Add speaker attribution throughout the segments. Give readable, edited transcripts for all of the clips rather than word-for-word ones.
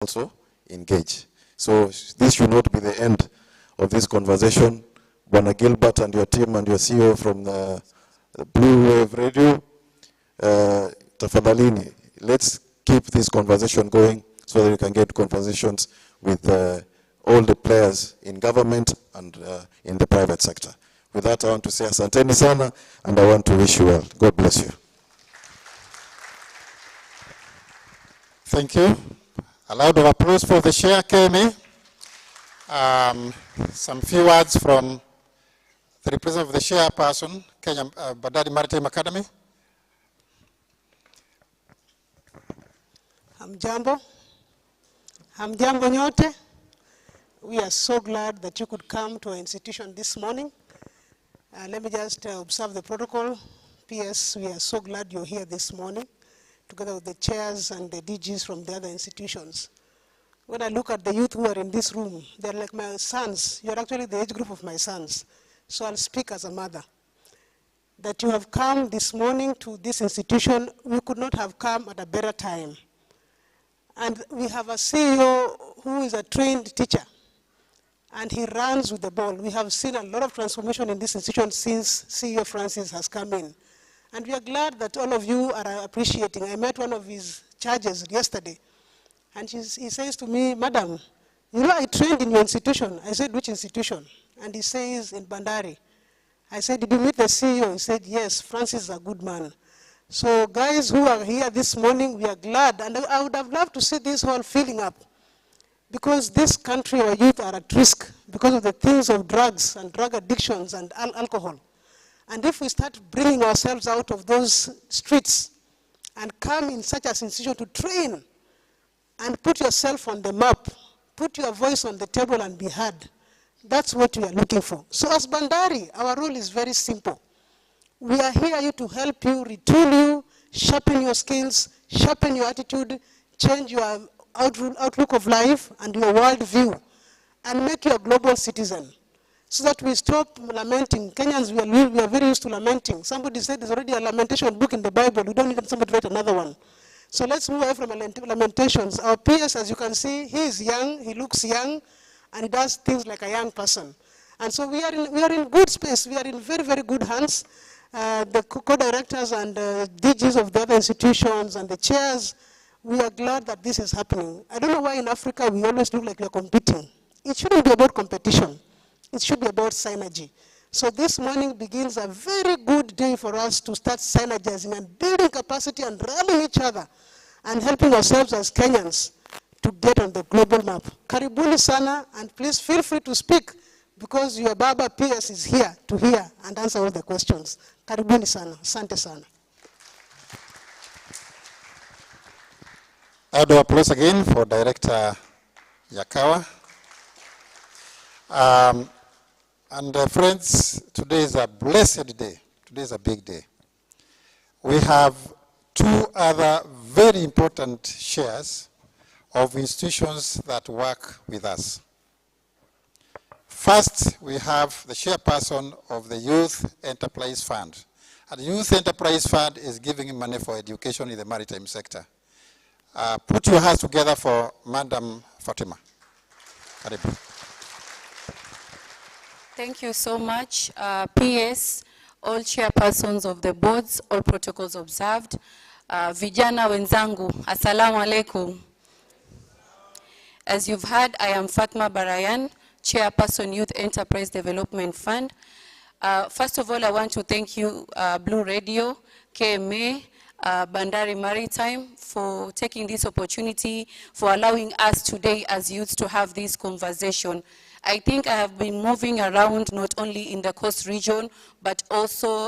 Speaker 1: also engage. So this should not be the end of this conversation. Bwana Gilbert and your team and your CEO from the Blue Wave Radio, tafadhalini, let's keep this conversation going so that we can get conversations with all the players in government and in the private sector. With that, I want to say asanteni sana, and I want to wish you well. God bless you.
Speaker 2: Thank you. A round of applause for the chair, KMA. Some few words from the representative of the chairperson, Kenya Bandari Maritime Academy.
Speaker 3: Hamjambo. Hamjambo nyote. We are so glad that you could come to our institution this morning. Let me just observe the protocol. PS, we are so glad you're here this morning, together with the chairs and the DGs from the other institutions. When I look at the youth who are in this room, they're like my sons. You're actually the age group of my sons. So I'll speak as a mother. That you have come this morning to this institution, we could not have come at a better time. And we have a CEO who is a trained teacher, and he runs with the ball. We have seen a lot of transformation in this institution since CEO Francis has come in. And we are glad that all of you are appreciating. I met one of his charges yesterday, and he says to me, Madam, you know, I trained in your institution. I said, which institution? And he says, in Bandari. I said, did you meet the CEO? He said, yes, Francis is a good man. So guys who are here this morning, we are glad, and I would have loved to see this hall filling up, because this country, our youth are at risk because of the things of drugs and drug addictions and alcohol. And if we start bringing ourselves out of those streets and come in such an institution to train and put yourself on the map, put your voice on the table and be heard, that's what we are looking for. So as Bandari, our role is very simple. We are here to help you, retool you, sharpen your skills, sharpen your attitude, change your outlook of life and your worldview, and make you a global citizen, so that we stop lamenting. Kenyans, we are very used to lamenting. Somebody said there's already a lamentation book in the Bible. We don't need somebody to write another one. So let's move away from lamentations. Our PS, as you can see, he is young, he looks young, and he does things like a young person. And so we are in good space. We are in very, very good hands. The co-directors and DGs of the other institutions and the chairs, we are glad that this is happening. I don't know why in Africa we always look like we are competing. It shouldn't be about competition. It should be about synergy. So this morning begins a very good day for us to start synergizing and building capacity and rallying each other and helping ourselves as Kenyans to get on the global map. Karibuni sana, and please feel free to speak, because your Baba PS is here to hear and answer all the questions. Karibuni sana, asante sana.
Speaker 2: Round of applause again for Director Yakawa. Friends, today is a blessed day. Today is a big day. We have two other very important shares of institutions that work with us. First, we have the chairperson of the Youth Enterprise Fund. And the Youth Enterprise Fund is giving money for education in the maritime sector. Put your hands together for Madam Fatima. Karibu.
Speaker 4: Thank you so much. PS, all chairpersons of the boards, all protocols observed. Vijana wenzangu, assalamu alaikum. As you've heard, I am Fatma Barayan, Chairperson Youth Enterprise Development Fund. First of all, I want to thank you, Blue Radio, KMA, Bandari Maritime, for taking this opportunity, for allowing us today as youths to have this conversation. I think I have been moving around not only in the coast region, but also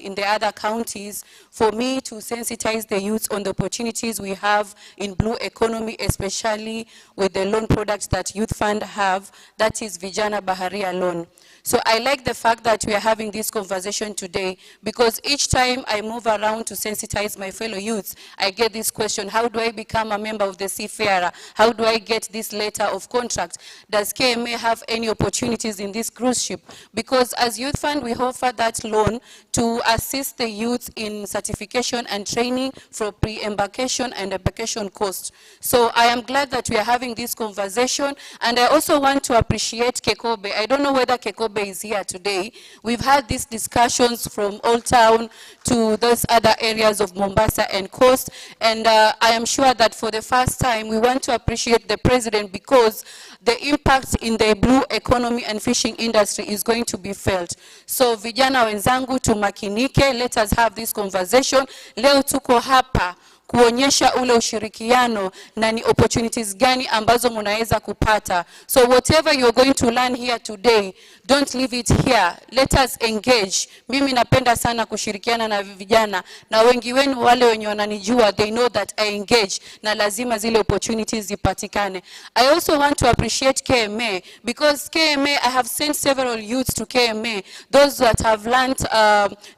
Speaker 4: in the other counties, for me to sensitize the youths on the opportunities we have in blue economy, especially with the loan products that Youth Fund have, that is Vijana Baharia loan. So I like the fact that we are having this conversation today, because each time I move around to sensitize my fellow youths, I get this question: how do I become a member of the Seafarer? How do I get this letter of contract? Does KMA have any opportunities in this cruise ship. Because as Youth Fund, we offer that loan to assist the youth in certification and training for pre-embarkation and embarkation costs. So I am glad that we are having this conversation, and I also want to appreciate Kekobe. I don't know whether Kekobe is here today. We've had these discussions from Old Town to those other areas of Mombasa and Coast, and I am sure that for the first time we want to appreciate the President, because the impact in the blue economy and fishing industry is going to be felt. So vijana wenzangu tumakinike, let us have this conversation. Leo tuko hapa kuonyesha ule ushirikiano na ni opportunities gani ambazo munaweza kupata. So whatever you're going to learn here today, don't leave it here. Let us engage. Mimi napenda sana kushirikiana na vijana, na wengi wenu wale wenye wananijua, they know that I engage, na lazima zile opportunities zipatikane. I also want to appreciate KMA, because KMA, I have sent several youths to KMA, those that have learned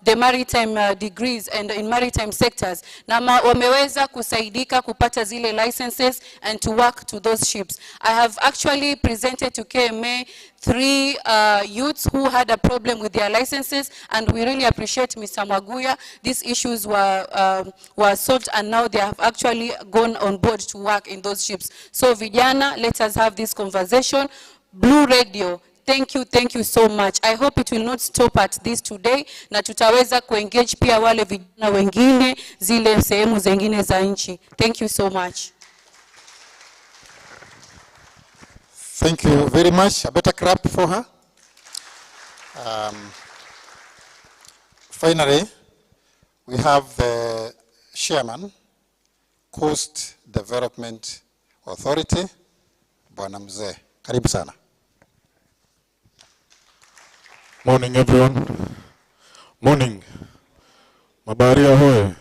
Speaker 4: the maritime degrees and in maritime sectors, na wameweza kusaidika kupata zile licenses and to work to those ships. I have actually presented to KMA 3 youths who had a problem with their licenses, and we really appreciate Mr. Maguya. These issues were solved, and now they have actually gone on board to work in those ships. So vijana, let us have this conversation. Blue Radio, thank you so much. I hope it will not stop at this today, na tutaweza kuengage pia wale vijana wengine zile sehemu zengine za nchi. Thank you so much.
Speaker 2: Thank you very much. A better clap for her. Finally, we have the chairman, Coast Development Authority, Bwana Mzee. Karibu sana.
Speaker 5: Morning, everyone. Morning. Mabaharia hoye.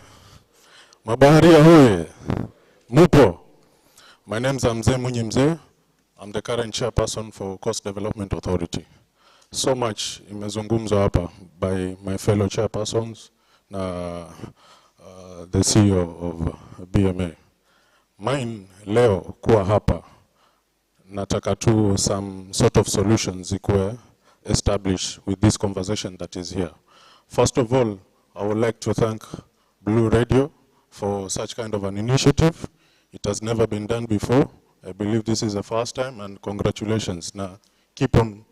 Speaker 5: Mabaharia hoye. Mupo. My name is Mzee Munyi Mzee. I'm the current chairperson for Coast Development Authority. So much imezungumzwa hapa by my fellow chairpersons na the CEO of BMA. Mine leo kuwa hapa, nataka tu some sort of solutions zikuwe established with this conversation that is here. First of all, I would like to thank Blue Radio for such kind of an initiative. It has never been done before. I believe this is the first time, and congratulations. Now, keep on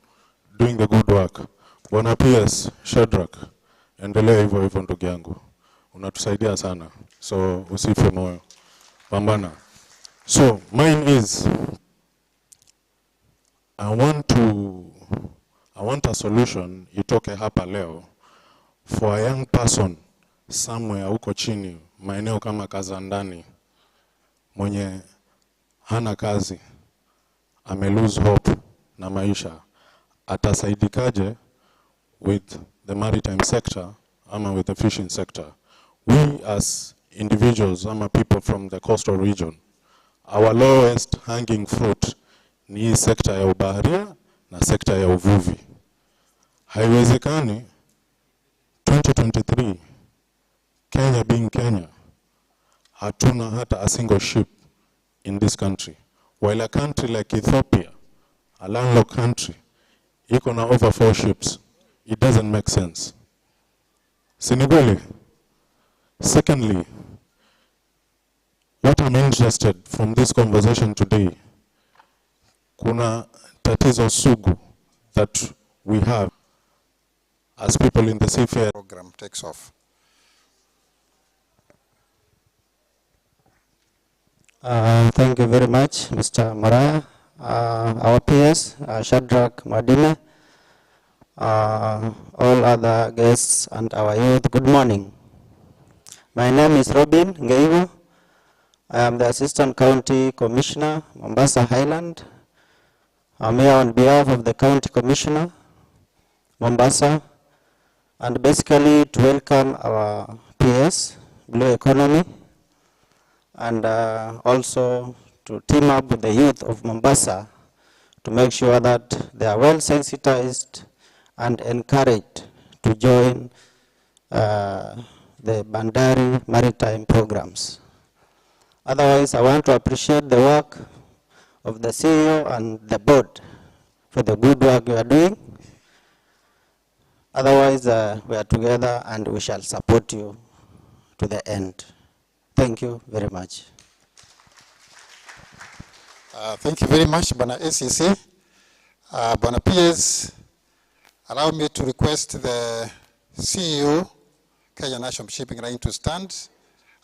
Speaker 5: doing the good work. Bwana PS, Shadrack, endelea hivyo hivyo ndugu yangu. Unatusaidia sana. So, usife moyo. Pambana. So, mine is, I want a solution itoke hapa leo for a young person somewhere huko chini, maeneo kama Kazandani, mwenye hana kazi, ame lose hope na maisha, atasaidikaje with the maritime sector ama with the fishing sector? We as individuals ama people from the coastal region, our lowest hanging fruit ni sector ya ubaharia na sector ya uvuvi. Haiwezekani 2023 Kenya being Kenya, hatuna hata a single ship in this country, while a country like Ethiopia, a landlocked country, iko na over 4 ships. It doesn't make sense. Sinigwele. Secondly, what I'm interested from this conversation today, kuna tatizo sugu that we have as people in the seafarer
Speaker 2: Program takes off.
Speaker 6: Thank you very much, Mr. Moraya. Our peers, Shadrack, Madime, all other guests and our youth, good morning. My name is Robin Ngeivo. I am the Assistant County Commissioner, Mombasa Highland. I'm here on behalf of the County Commissioner, Mombasa, and basically to welcome our peers, Blue Economy, and also to team up with the youth of Mombasa to make sure that they are well sensitized and encouraged to join the Bandari maritime programs. Otherwise, I want to appreciate the work of the CEO and the board for the good work you are doing. Otherwise, we are together and we shall support you to the end. Thank you very much.
Speaker 2: Thank you very much, Bwana ACC. Bwana PS, allow me to request the CEO, Kenya National Shipping Line, to stand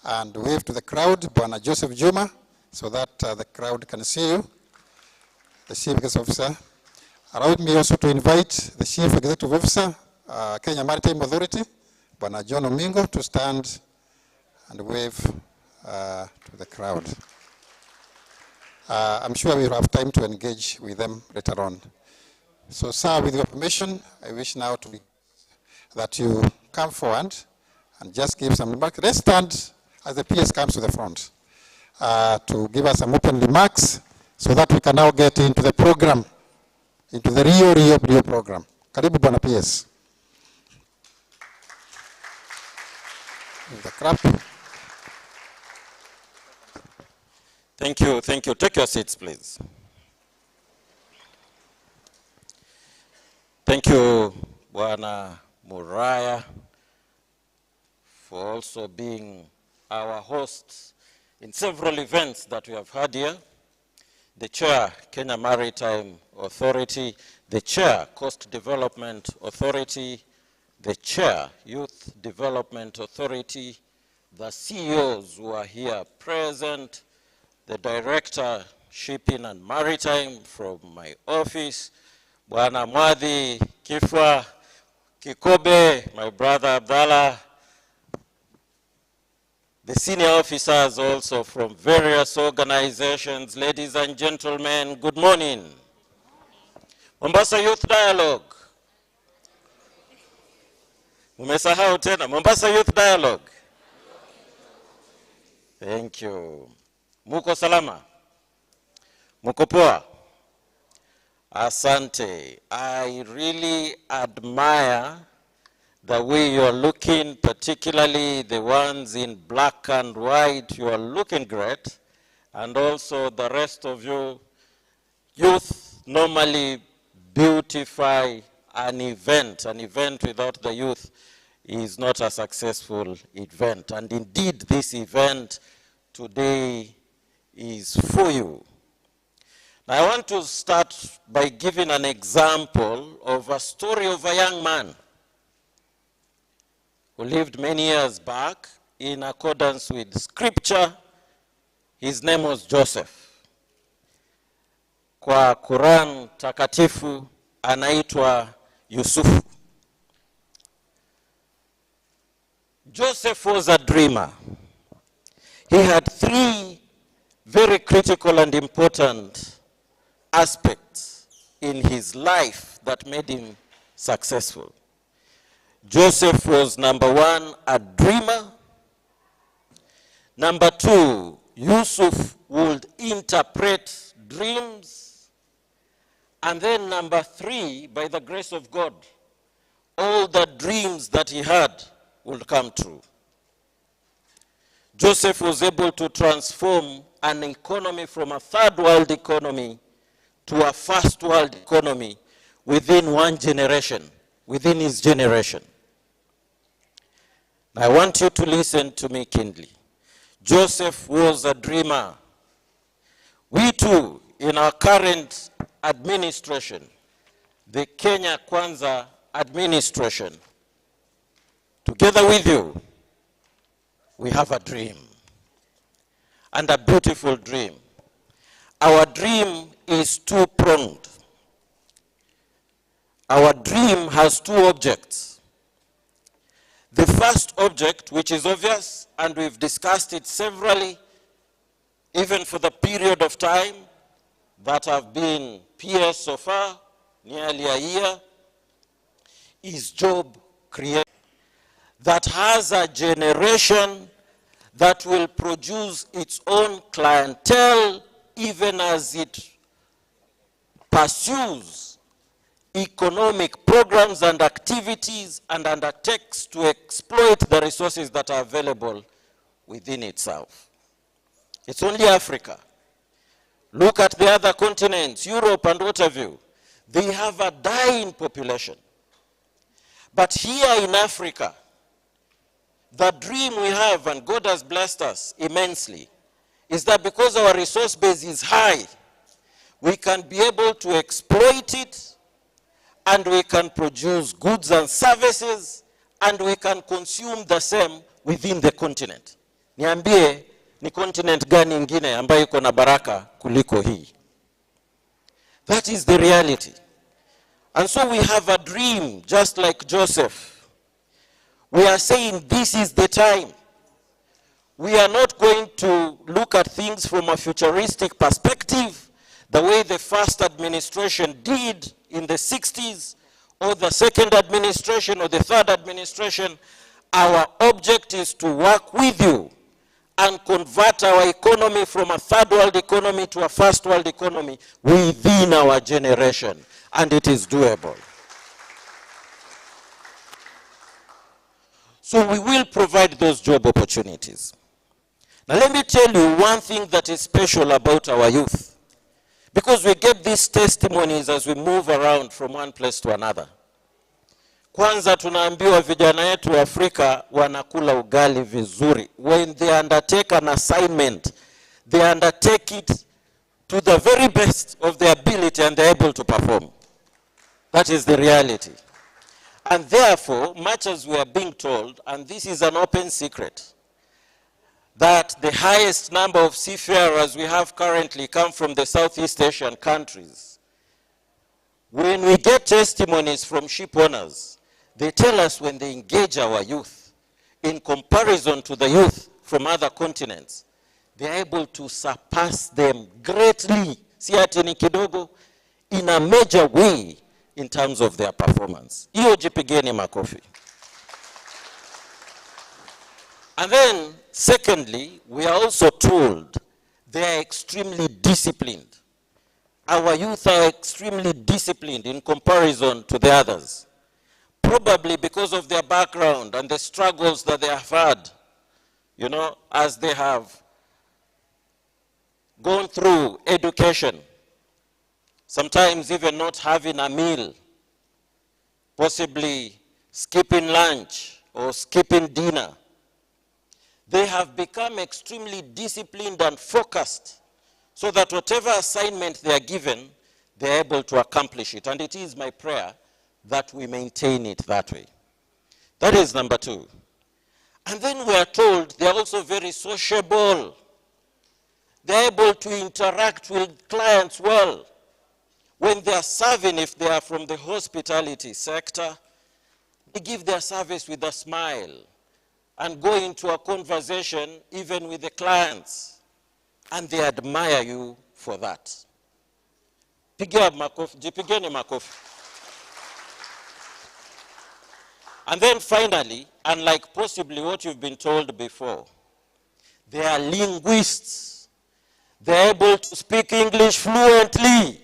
Speaker 2: and wave to the crowd, Bwana Joseph Juma, so that the crowd can see you, the Chief Executive Officer. Allow me also to invite the Chief Executive Officer, Kenya Maritime Authority, Bwana John Omingo, to stand and wave to the crowd. I'm sure we will have time to engage with them later on. So, sir, with your permission, I wish now that you come forward and just give some remarks. Let's stand as the PS comes to the front to give us some open remarks so that we can now get into the program, into the real program. Karibu Bwana PS. The clap.
Speaker 7: Thank you. Take your seats, please. Thank you, Bwana Muraya, for also being our host in several events that we have had here. The Chair, Kenya Maritime Authority, the Chair, Coast Development Authority, the Chair, Youth Development Authority, the CEOs who are here present, the Director, Shipping and Maritime from my office, Bwana Mwadhi Kifwa Kikobe, my brother Abdallah, the senior officers also from various organizations, ladies and gentlemen, good morning. Mombasa Youth Dialogue. Umesahau tena, Mombasa Youth Dialogue. Thank you. Muko salama? Muko poa? Asante. I really admire the way you're looking, particularly the ones in black and white. You are looking great. And also the rest of you, youth normally beautify an event. An event without the youth is not a successful event. And indeed, this event today is for you. Now, I want to start by giving an example of a story of a young man who lived many years back in accordance with scripture. His name was Joseph. Kwa Quran takatifu anaitwa Yusufu. Joseph was a dreamer. He had three very critical and important aspects in his life that made him successful. Joseph was, number one, a dreamer. Number two, Yusuf would interpret dreams. And then number three, by the grace of God, all the dreams that he had will come true. Joseph was able to transform an economy from a third world economy to a first world economy within one generation, within his generation. I want you to listen to me keenly. Joseph was a dreamer. We too, in our current administration, the Kenya Kwanza administration, together with you, we have a dream, and a beautiful dream. Our dream is two-pronged. Our dream has two objects. The first object, which is obvious, and we've discussed it severally, even for the period of time that have been PS so far, nearly a year, is job creation. That has a generation that will produce its own clientele even as it pursues economic programs and activities and undertakes to exploit the resources that are available within itself. It's only Africa. Look at the other continents, Europe and what have you. They have a dying population. But here in Africa, the dream we have, and God has blessed us immensely, is that because our resource base is high, we can be able to exploit it, and we can produce goods and services, and we can consume the same within the continent. Niambie, ni continent gani ingine ambayo iko na baraka kuliko hii? That is the reality. And so we have a dream, just like Joseph. We are saying this is the time. We are not going to look at things from a futuristic perspective, the way the first administration did in the 60s, or the second administration, or the third administration. Our object is to work with you and convert our economy from a third world economy to a first world economy within our generation. And it is doable. So we will provide those job opportunities. Now let me tell you one thing that is special about our youth. Because we get these testimonies as we move around from one place to another. Kwanza tunaambiwa vijana yetu wa Afrika wanakula ugali vizuri. When they undertake an assignment, they undertake it to the very best of their ability and they're able to perform. That is the reality. And therefore, much as we are being told, and this is an open secret, that the highest number of seafarers we have currently come from the Southeast Asian countries. When we get testimonies from ship owners, they tell us when they engage our youth, in comparison to the youth from other continents, they are able to surpass them greatly, si ati ni kidogo, in a major way in terms of their performance. Iyo jipigeni makofi. And then, secondly, we are also told they are extremely disciplined. Our youth are extremely disciplined in comparison to the others. Probably because of their background and the struggles that they have had, you know, as they have gone through education. Sometimes even not having a meal, possibly skipping lunch or skipping dinner. They have become extremely disciplined and focused so that whatever assignment they are given, they are able to accomplish it. And it is my prayer that we maintain it that way. That is number two. And then we are told they are also very sociable. They are able to interact with clients well. When they are serving, if they are from the hospitality sector, they give their service with a smile and go into a conversation even with the clients. And they admire you for that. Jipigeni makofi. And then finally, unlike possibly what you've been told before, they are linguists. They're able to speak English fluently.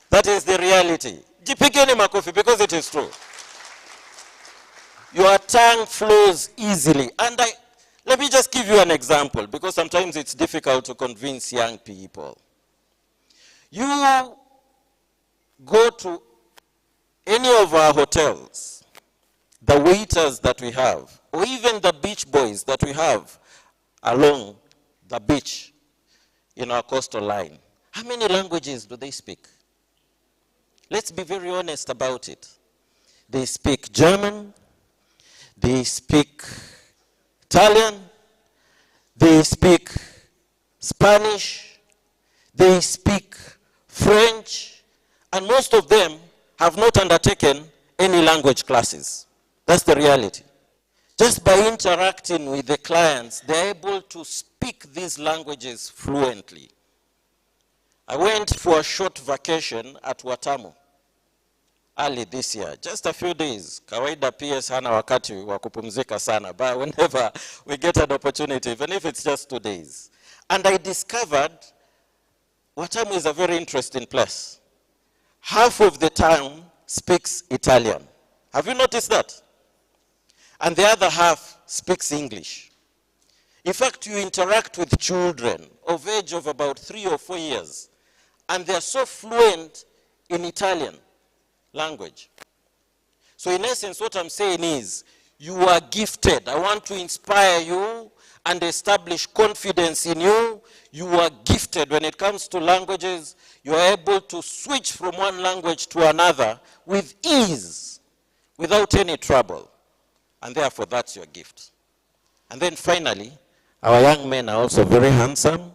Speaker 7: That is the reality. Jipigeni makofi, because it is true. Your tongue flows easily. And let me just give you an example, because sometimes it's difficult to convince young people. You go to any of our hotels, the waiters that we have, or even the beach boys that we have along the beach in our coastal line, how many languages do they speak? Let's be very honest about it. They speak German, they speak Italian, they speak Spanish, they speak French, and most of them have not undertaken any language classes. That's the reality. Just by interacting with the clients, they're able to speak these languages fluently. I went for a short vacation at Watamu early this year, just a few days. Kawaida PS hana wakati wa kupumzika sana, but whenever we get an opportunity, even if it's just 2 days. And I discovered Watamu is a very interesting place. Half of the town speaks Italian. Have you noticed that? And the other half speaks English. In fact, you interact with children of age of about 3 or 4 years, and they're so fluent in Italian language. So in essence, what I'm saying is, you are gifted. I want to inspire you and establish confidence in you. You are gifted when it comes to languages. You are able to switch from one language to another with ease, without any trouble. And therefore, that's your gift. And then finally, our young men are also very handsome,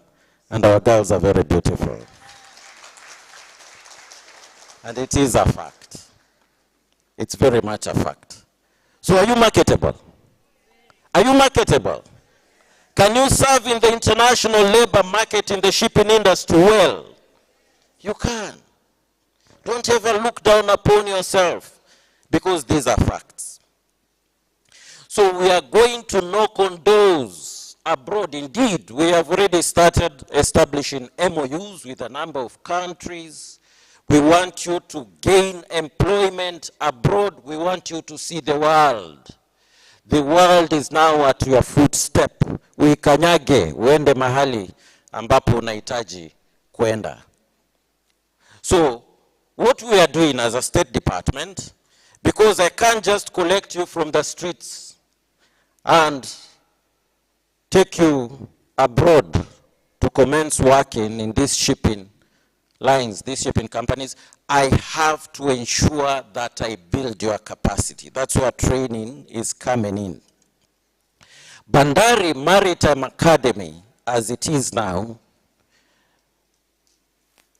Speaker 7: and our girls are very beautiful. And it is a fact. It's very much a fact. So are you marketable? Are you marketable? Can you serve in the international labor market in the shipping industry well? You can. Don't ever look down upon yourself, because these are facts. So we are going to knock on doors abroad. Indeed, we have already started establishing MOUs with a number of countries. We want you to gain employment abroad. We want you to see the world. The world is now at your footstep. Uikanyage, uende mahali ambapo unahitaji kwenda. So, what we are doing as a State Department, because I can't just collect you from the streets and take you abroad to commence working in these shipping lines, these shipping companies, I have to ensure that I build your capacity. That's where training is coming in. Bandari Maritime Academy, as it is now,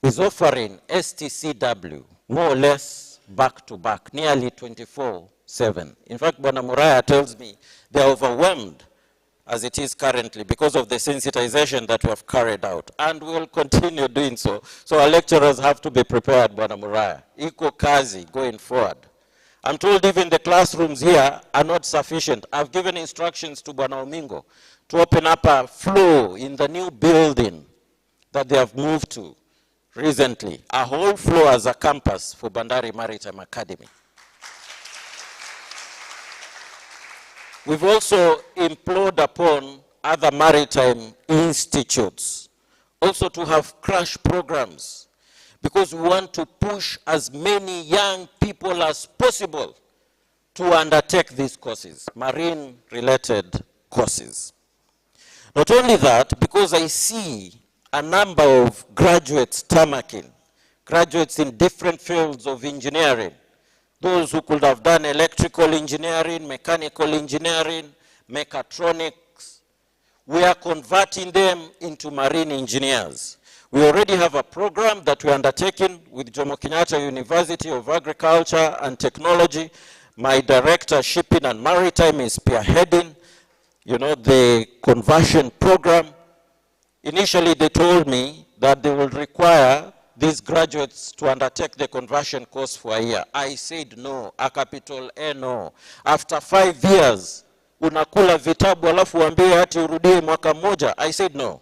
Speaker 7: is offering STCW more or less back to back, nearly 24/7. In fact, Bwana Muraya tells me they're overwhelmed as it is currently because of the sensitization that we have carried out. And we will continue doing so. So our lecturers have to be prepared, Bwana Muraya. Iko kazi going forward. I'm told even the classrooms here are not sufficient. I've given instructions to Bwana Omingo to open up a floor in the new building that they have moved to recently. A whole floor as a campus for Bandari Maritime Academy. We've also implored upon other maritime institutes also to have crash programs, because we want to push as many young people as possible to undertake these courses, marine-related courses. Not only that, because I see a number of graduates tarmacking, graduates in different fields of engineering, those who could have done electrical engineering, mechanical engineering, mechatronics. We are converting them into marine engineers. We already have a program that we are undertaking with Jomo Kenyatta University of Agriculture and Technology. My director, Shipping and Maritime, is spearheading, the conversion program. Initially, they told me that they will require these graduates to undertake the conversion course for a year. I said no, a capital A no. After 5 years, unakula vitabu alafu uambie hati urudie mwaka mmoja. I said no.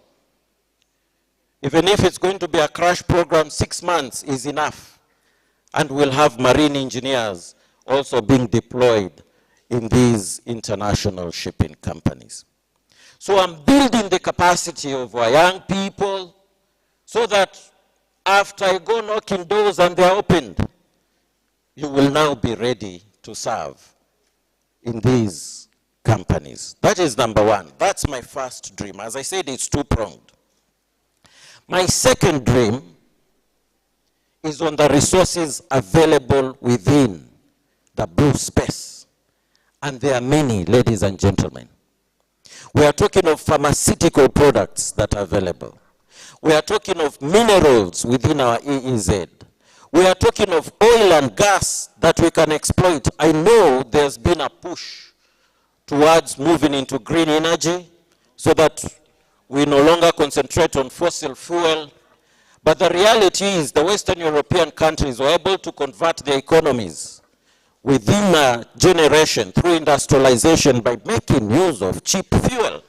Speaker 7: Even if it's going to be a crash program, 6 months is enough. And we'll have marine engineers also being deployed in these international shipping companies. So I'm building the capacity of our young people so that after I go knocking doors and they're opened, you will now be ready to serve in these companies. That is number one. That's my first dream. As I said, it's two-pronged. My second dream is on the resources available within the blue space. And there are many, ladies and gentlemen. We are talking of pharmaceutical products that are available. We are talking of minerals within our EEZ. We are talking of oil and gas that we can exploit. I know there's been a push towards moving into green energy so that we no longer concentrate on fossil fuel. But the reality is the Western European countries were able to convert their economies within a generation through industrialization by making use of cheap fuel.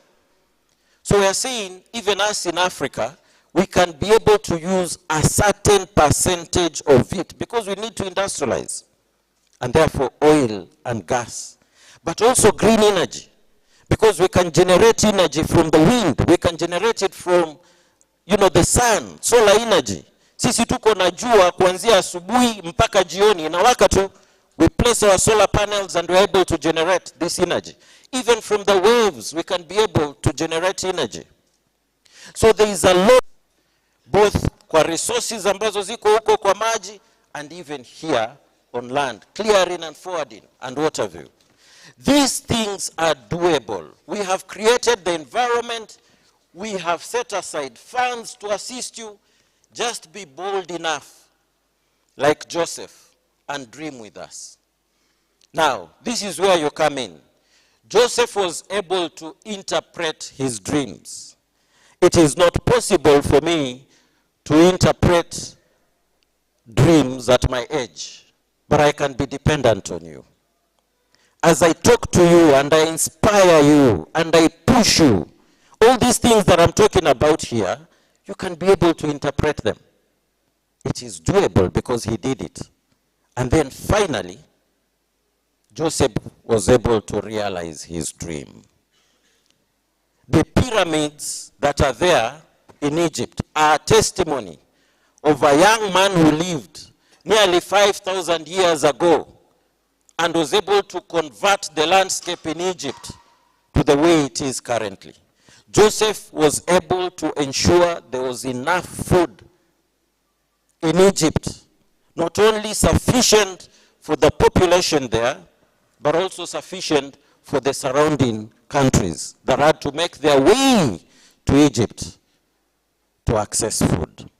Speaker 7: So we are saying, even us in Africa, we can be able to use a certain percentage of it because we need to industrialize. And therefore oil and gas. But also green energy. Because we can generate energy from the wind. We can generate it from, the sun, solar energy. Sisi tuko na jua kuanzia asubuhi mpaka jioni, inawaka tu. We place our solar panels and we're able to generate this energy. Even from the waves, we can be able to generate energy. So there is a lot, both kwa resources ambazo ziko huko kwa maji, and even here on land, clearing and forwarding and what have you. These things are doable. We have created the environment. We have set aside funds to assist you. Just be bold enough, like Joseph, and dream with us. Now, this is where you come in. Joseph was able to interpret his dreams. It is not possible for me to interpret dreams at my age, but I can be dependent on you. As I talk to you and I inspire you and I push you, all these things that I'm talking about here, you can be able to interpret them. It is doable because he did it. And then finally, Joseph was able to realize his dream. The pyramids that are there in Egypt are a testimony of a young man who lived nearly 5,000 years ago and was able to convert the landscape in Egypt to the way it is currently. Joseph was able to ensure there was enough food in Egypt, not only sufficient for the population there, but also sufficient for the surrounding countries that had to make their way to Egypt to access food.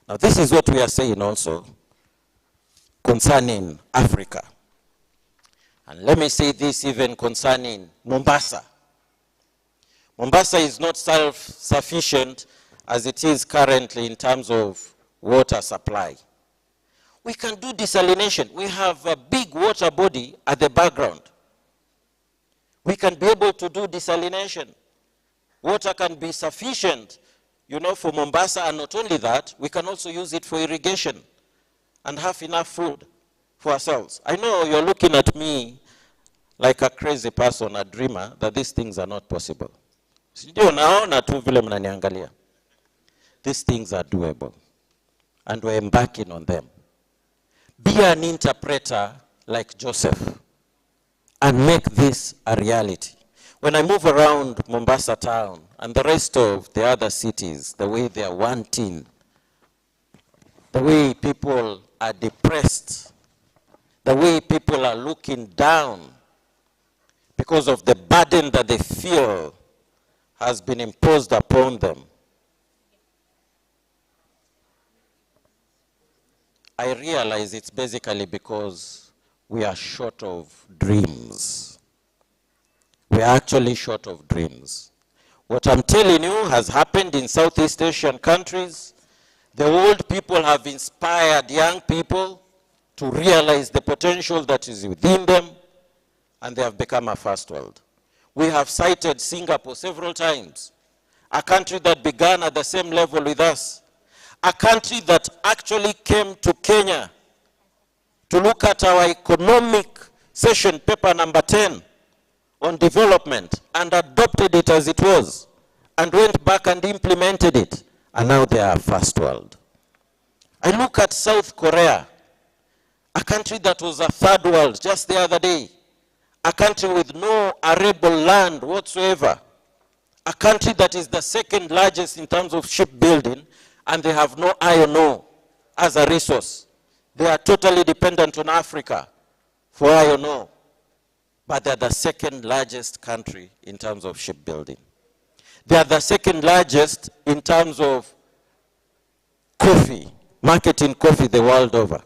Speaker 7: Now, this is what we are saying also concerning Africa. And let me say this even concerning Mombasa. Mombasa is not self-sufficient as it is currently in terms of water supply. We can do desalination. We have a big water body at the background. We can be able to do desalination. Water can be sufficient, for Mombasa, and not only that, we can also use it for irrigation and have enough food for ourselves. I know you're looking at me like a crazy person, a dreamer, that these things are not possible. These things are doable, and we're embarking on them. Be an interpreter like Joseph and make this a reality. When I move around Mombasa town and the rest of the other cities, the way they are wanting, the way people are depressed, the way people are looking down because of the burden that they feel has been imposed upon them, I realize it's basically because we are short of dreams. We are actually short of dreams. What I'm telling you has happened in Southeast Asian countries. The old people have inspired young people to realize the potential that is within them, and they have become a first world. We have cited Singapore several times, a country that began at the same level with us, a country that actually came to Kenya to look at our economic session paper number 10 on development and adopted it as it was and went back and implemented it, and now they are first world. I look at South Korea, a country that was a third world just the other day, a country with no arable land whatsoever, a country that is the second largest in terms of shipbuilding, and they have no iron ore as a resource. They are totally dependent on Africa for iron ore, but they're the second largest country in terms of shipbuilding. They are the second largest in terms of coffee, marketing coffee the world over.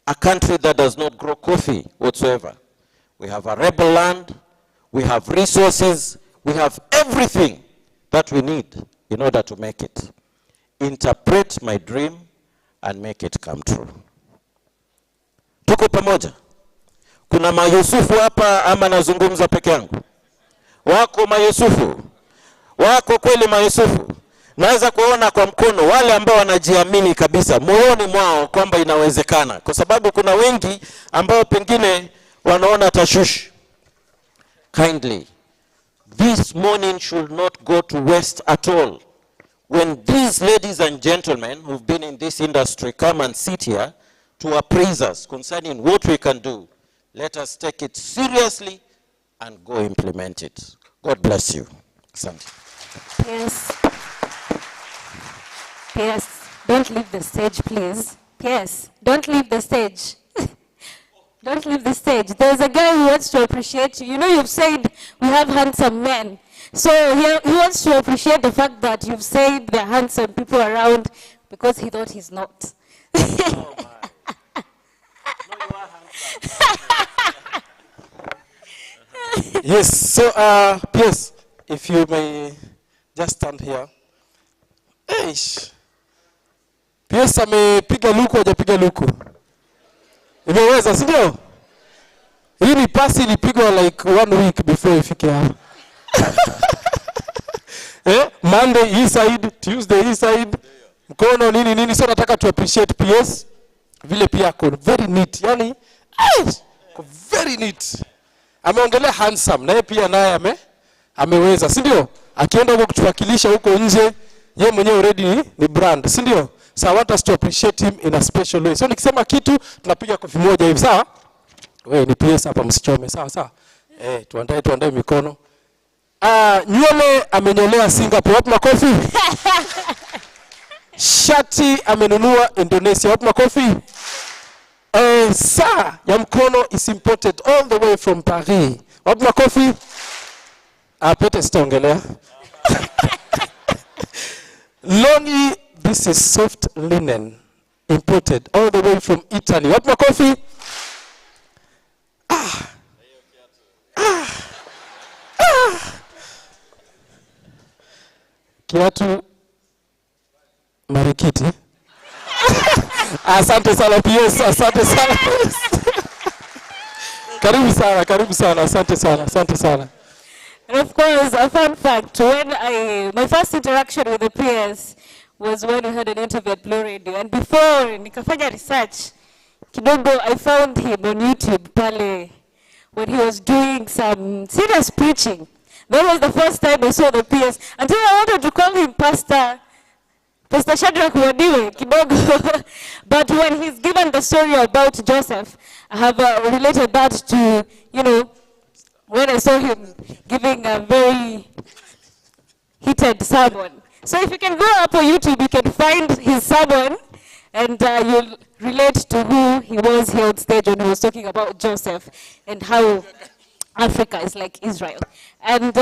Speaker 7: A country that does not grow coffee whatsoever. We have arable land, we have resources, we have everything that we need in order to make it. Interpret my dream and make it come true. Tuko pamoja? Kuna mayusufu hapa ama nazungumza peke yangu? Wako mayusufu? Wako kweli mayusufu? Naweza kuona kwa mkono wale ambao wanajiamini kabisa moyoni mwao kwamba inawezekana, kwa sababu kuna wengi ambao pengine wanaona tashushi. Kindly, this morning should not go to waste at all. when these ladies and gentlemen who've been in this industry come and sit here to appraise us concerning what we can do, let us take it seriously and go implement it. God bless you. Asante.
Speaker 8: Yes. Yes. Don't leave the stage, please. Yes. Don't leave the stage. Don't leave the stage. There's a guy who wants to appreciate you. You know, you've said we have handsome men. So he wants to appreciate the fact that you've said there are handsome people around because he thought he's not.
Speaker 7: Oh, man. No, you are handsome.
Speaker 9: Yes, so please, if you may just stand here. Eish. PS amepiga luku, hajapiga luku. Imeweza, si ndio? Hii ni pasi ilipigwa like 1 week before ifike hapa. Monday hii side, Tuesday hii side, mkono nini, so nataka to appreciate PS vile pia ako very neat. Yani, very neat. Ameongelea handsome, naye pia naye ameweza, si ndio? Akienda huko kutuwakilisha huko nje, yeye mwenyewe already ni brand, si ndio? So I want us to appreciate him in a special way. So nikisema kitu, tunapiga kofi moja hivi, sawa? Wewe ni PS hapa, msichome, sawa? Tuandae mikono. Nywele amenyolea Singapore, wapi makofi? Shati amenunua Indonesia, wapi makofi? Saa ya mkono is imported all the way from Paris, wapi makofi? Pete sitaongelea. Longi, this is soft linen, imported all the way from Italy, wapi makofi? Kiatu marikiti. Asante sana PS, asante sana PS. Karibu sana, asante sana.
Speaker 8: And of course, a fun fact, my first interaction with the PS was when we had an interview at Blue Radio. And before nikafanya research, kidogo I found him on YouTube pale when he was doing some serious preaching. That was the first time I saw the PS. Until I wanted to call him Pastor Shadrach Wadiwe, kidogo. But when he's given the story about Joseph, I have related that to, when I saw him giving a very heated sermon. So if you can go up on YouTube, you can find his sermon, and you'll relate to who he was here on stage when he was talking about Joseph and how Africa is like Israel. And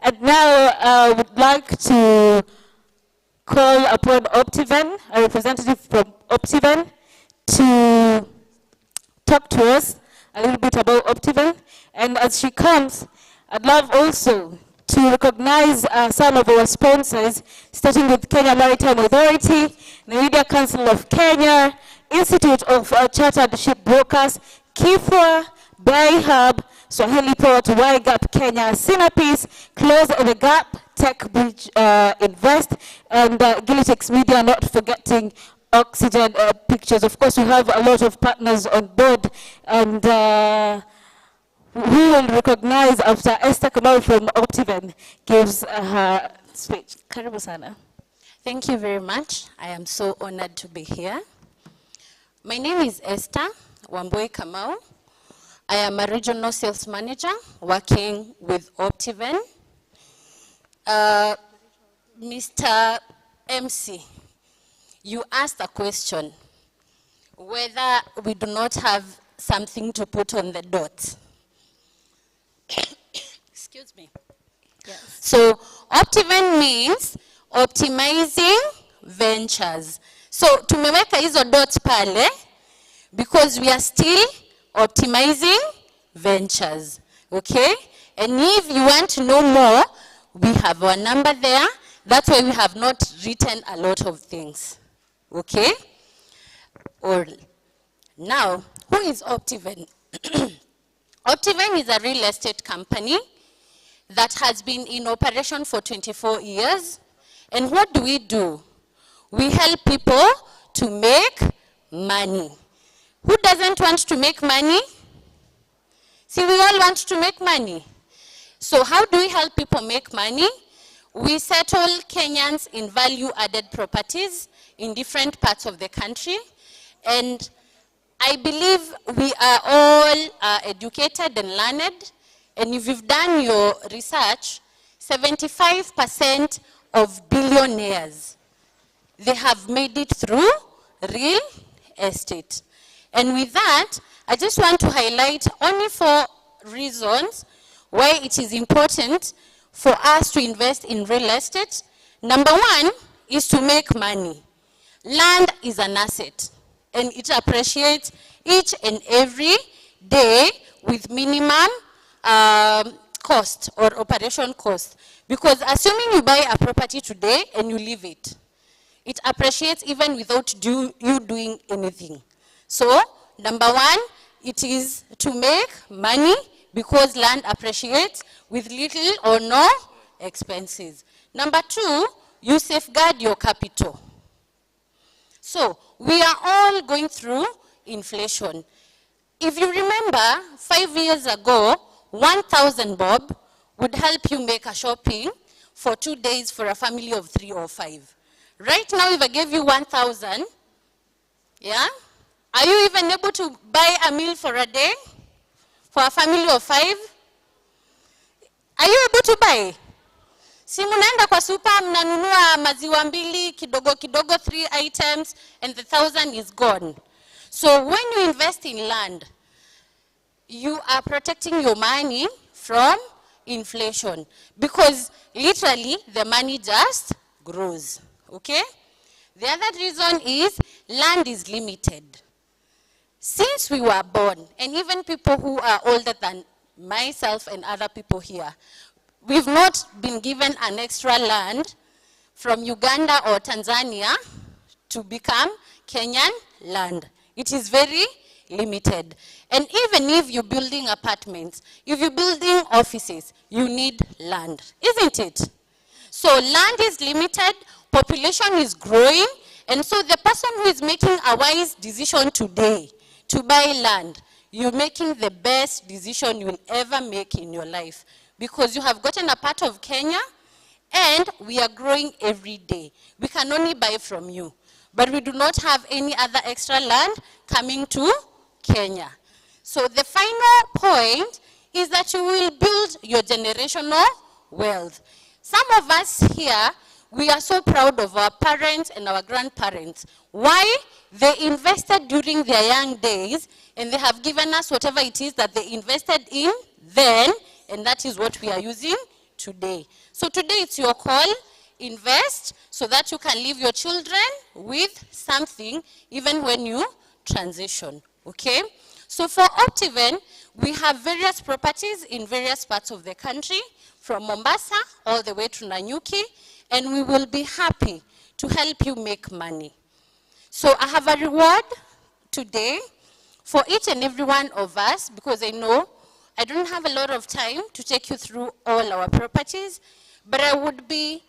Speaker 8: and now I would like to call upon Optiven, a representative from Optiven, to talk to us a little bit about Optiven. And as she comes, I'd love also to recognize some of our sponsors, starting with Kenya Maritime Authority, the Media Council of Kenya, Institute of Chartered Shipbrokers, KIFWA, Bay Hub, Swahili Port, Y-Gap Kenya, Synapis, Close the Gap, Tech Bridge Invest, and Gilitex Media, not forgetting Oxygen Pictures. Of course, we have a lot of partners on board, and we will recognize after Esther Kamau from Optiven gives her speech. Karibu sana.
Speaker 10: Thank you very much. I am so honored to be here. My name is Esther Wambui Kamau. I am a regional sales manager working with Optiven. Mr. MC, you asked a question, whether we do not have something to put on the dot. Excuse me. Yes. So Optiven means optimizing ventures. So tumeweka hizo dots pale because we are still optimizing ventures, okay? And if you want to know more, we have our number there. That's why we have not written a lot of things, okay? Or now, who is Optiven? Optiven is a real estate company that has been in operation for 24 years. And what do? We help people to make money. Who doesn't want to make money? See, we all want to make money. So how do we help people make money? We settle Kenyans in value-added properties in different parts of the country. And I believe we are all educated and learned. And if you've done your research, 75% of billionaires, they have made it through real estate. And with that, I just want to highlight only 4 reasons why it is important for us to invest in real estate. Number 1 is to make money. Land is an asset, and it appreciates each and every day with minimum cost or operation cost. Because assuming you buy a property today and you leave it, it appreciates even without you doing anything. So, number 1, it is to make money because land appreciates with little or no expenses. Number 2, you safeguard your capital. So, we are all going through inflation. If you remember, 5 years ago, 1,000 bob would help you make a shopping for 2 days for a family of 3 or 5. Right now, if I gave you 1,000, yeah? Are you even able to buy a meal for a day? For a family of 5? Are you able to buy? Si munaenda kwa super, mnanunua maziwa mbili, kidogo kidogo, 3 items, and the 1,000 is gone. So when you invest in land, you are protecting your money from inflation. Because literally, the money just grows. Okay? The other reason is land is limited. Since we were born, and even people who are older than myself and other people here, we've not been given an extra land from Uganda or Tanzania to become Kenyan land. It is very limited. And even if you're building apartments, if you're building offices, you need land, isn't it? So land is limited, population is growing, and so the person who is making a wise decision today to buy land, you're making the best decision you'll ever make in your life, because you have gotten a part of Kenya, and we are growing every day. We can only buy from you, but we do not have any other extra land coming to Kenya. So the final point is that you will build your generational wealth. Some of us here, we are so proud of our parents and our grandparents. Why? They invested during their young days, and they have given us whatever it is that they invested in then, and that is what we are using today. So today it's your call. Invest so that you can leave your children with something even when you transition, okay? So for Optiven, we have various properties in various parts of the country, from Mombasa all the way to Nanyuki, and we will be happy to help you make money. So I have a reward today for each and every one of us, because I know I don't have a lot of time to take you through all our properties, but I would be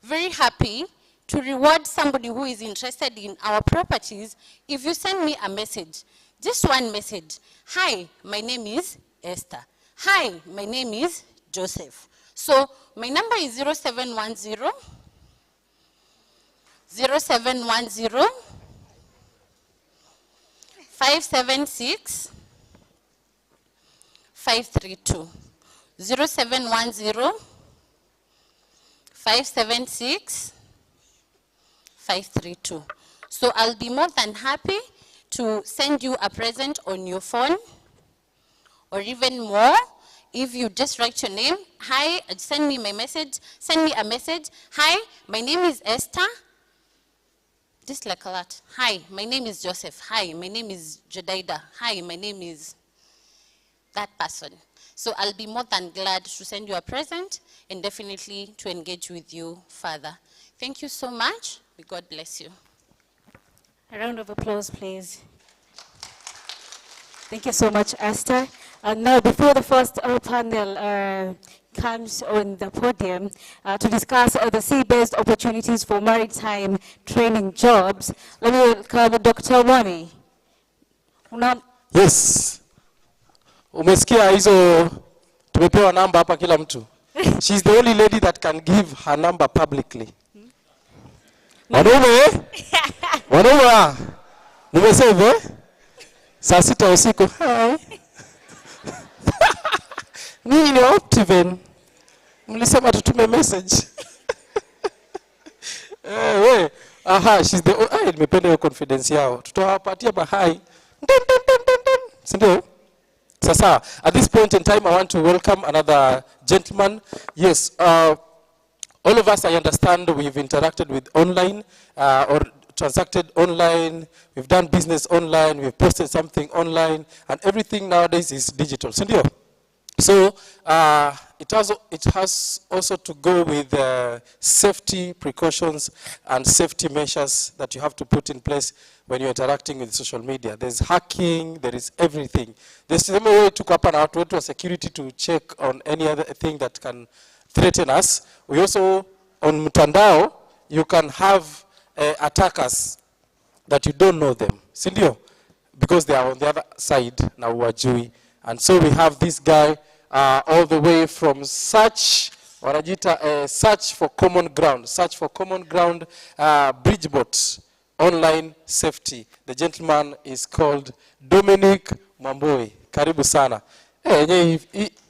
Speaker 10: very happy to reward somebody who is interested in our properties if you send me a message, just one message. Hi, my name is Esther. Hi, my name is Joseph. So my number is 0710 576 532. 0710 576 532. So I'll be more than happy to send you a present on your phone, or even more, if you just write your name. Hi, send me a message. Hi, my name is Esther. Just like that. Hi, my name is Joseph. Hi, my name is Jedaida. Hi, my name is that person. So I'll be more than glad to send you a present and definitely to engage with you further. Thank you so much. May God bless you.
Speaker 8: A round of applause, please. Thank you so much, Esther. And now, before the first panel comes on the podium to discuss the sea-based opportunities for maritime training jobs, let me welcome Dr. Wani.
Speaker 9: Yes. Umesikia hizo Tumepewa namba hapa kila mtu. She's the only lady that can give her number publicly. Wanaume? Wanaume? Mumesave? Saa 6 usiku. Ninyi ni Optiven. Mlisema tutume message. Aha, she's the nimependa hiyo confidence yao. Tutawapatia bahai. Sindio? Sasa, at this point in time, I want to welcome another gentleman. Yes, all of us, I understand, we've interacted with online or transacted online. We've done business online. We've posted something online. And everything nowadays is digital. Sindio? So it has also to go with safety precautions and safety measures that you have to put in place when you're interacting with social media. There's hacking, there is everything. There's the same way to up and out to security to check on any other thing that can threaten us. We also, on Mutandao, you can have attackers that you don't know them. Sindio? Because they are on the other side, now wajui. And so we have this guy all the way from Search for Common Ground, Bridgeboat, online safety. The gentleman is called Dominic Mwambui. Karibu sana. Hii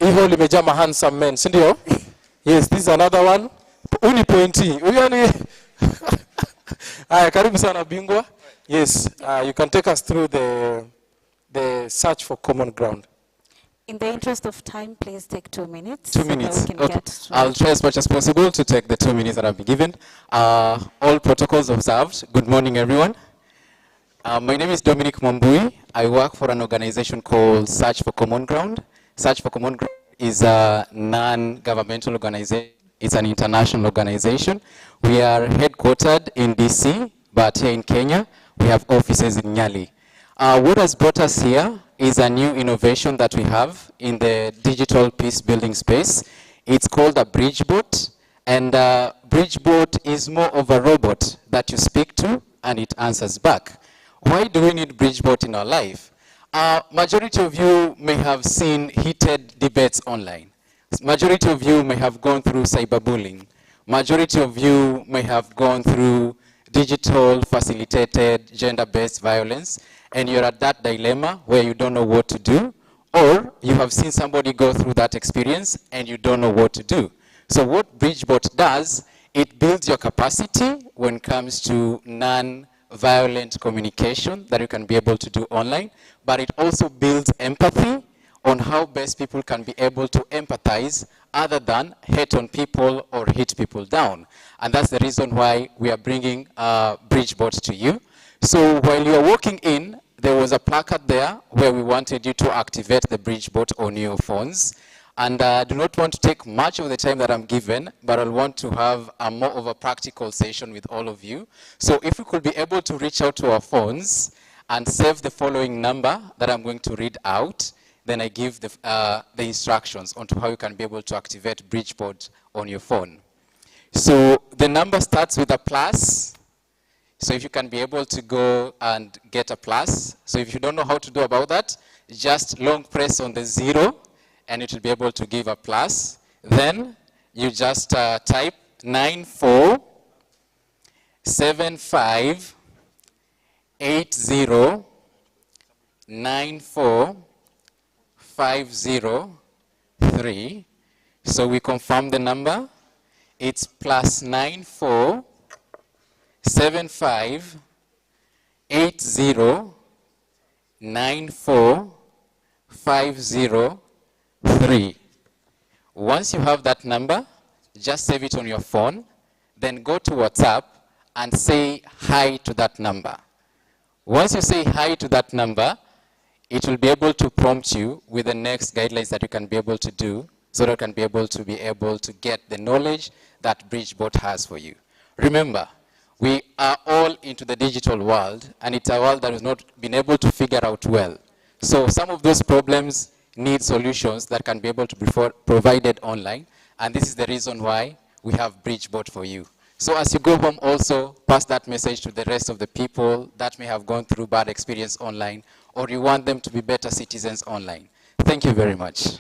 Speaker 9: hall imejaa handsome men, si ndio? Yes, this is another one. Uni pointi. Uyani. Karibu sana bingwa. Yes, you can take us through the search for common ground.
Speaker 11: In the interest of time, please take 2 minutes.
Speaker 12: 2 minutes. Okay. I'll try as much as possible to take the 2 minutes that I've been given. All protocols observed. Good morning, everyone. My name is Dominic Mwambui. I work for an organization called Search for Common Ground. Search for Common Ground is a non-governmental organization. It's an international organization. We are headquartered in DC, but here in Kenya, we have offices in Nyali. What has brought us here is a new innovation that we have in the digital peace building space. It's called a Bridgeboat, and Bridgeboat is more of a robot that you speak to and it answers back. Why do we need Bridgeboat in our life? Majority of you may have seen heated debates online. Majority of you may have gone through cyberbullying. Majority of you may have gone through digital facilitated gender-based violence, and you're at that dilemma where you don't know what to do, or you have seen somebody go through that experience and you don't know what to do. So what Bridgeboat does, it builds your capacity when it comes to non-violent communication that you can be able to do online, but it also builds empathy on how best people can be able to empathize other than hate on people or hit people down. And that's the reason why we are bringing Bridgeboat to you. So while you are walking in, there was a placard there where we wanted you to activate the Bridgeboat on your phones. And I do not want to take much of the time that I'm given, but I want to have a more of a practical session with all of you. So if we could be able to reach out to our phones and save the following number that I'm going to read out, then I give the instructions on how you can be able to activate Bridgeboat on your phone. So the number starts with a plus. So if you can be able to go and get a plus. So if you don't know how to do about that, just long press on the 0 and it will be able to give a plus. Then you just type 9475809450 So we confirm the number. It's plus 9475809450 Once you have that number, just save it on your phone, then go to WhatsApp and say hi to that number. Once you say hi to that number, it will be able to prompt you with the next guidelines that you can be able to do so that you can be able to get the knowledge that Bridgeboat has for you. Remember, we are all into the digital world, and it's a world that has not been able to figure out well. So some of those problems need solutions that can be able to be provided online, and this is the reason why we have Bridgeboat for you. So as you go home also, pass that message to the rest of the people that may have gone through bad experience online, or you want them to be better citizens online. Thank you very much.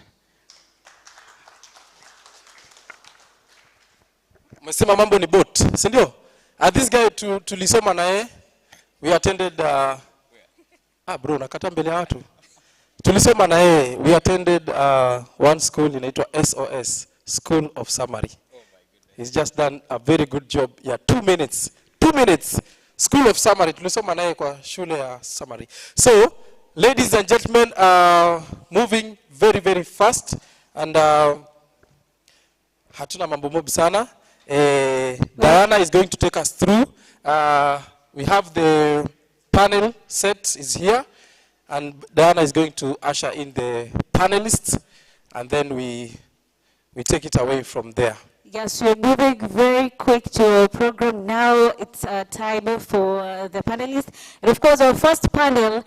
Speaker 9: Umesema mambo ni boat, si ndio? This guy tulisoma naye, we attended bro nakata mbele ya watu. Tulisoma naye, we attended one school inaitwa SOS, School of Summary. He's just done a very good job. Yeah, 2 minutes. 2 minutes. School of Summary. Tulisoma naye kwa shule ya Summary. So, ladies and gentlemen, moving very, very fast. And hatuna mambo mob sana. Diana is going to take us through. We have the panel set is here. And Diana is going to usher in the panelists. And then we take it away from there.
Speaker 11: Yes, we're moving very quick to our program now. It's time for the panelists. And of course, our first panel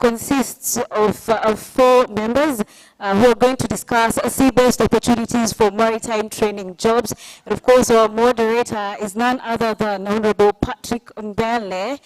Speaker 11: consists of 4 members who are going to discuss sea-based opportunities for maritime training jobs. And of course, our moderator is none other than Honorable Patrick Mbele.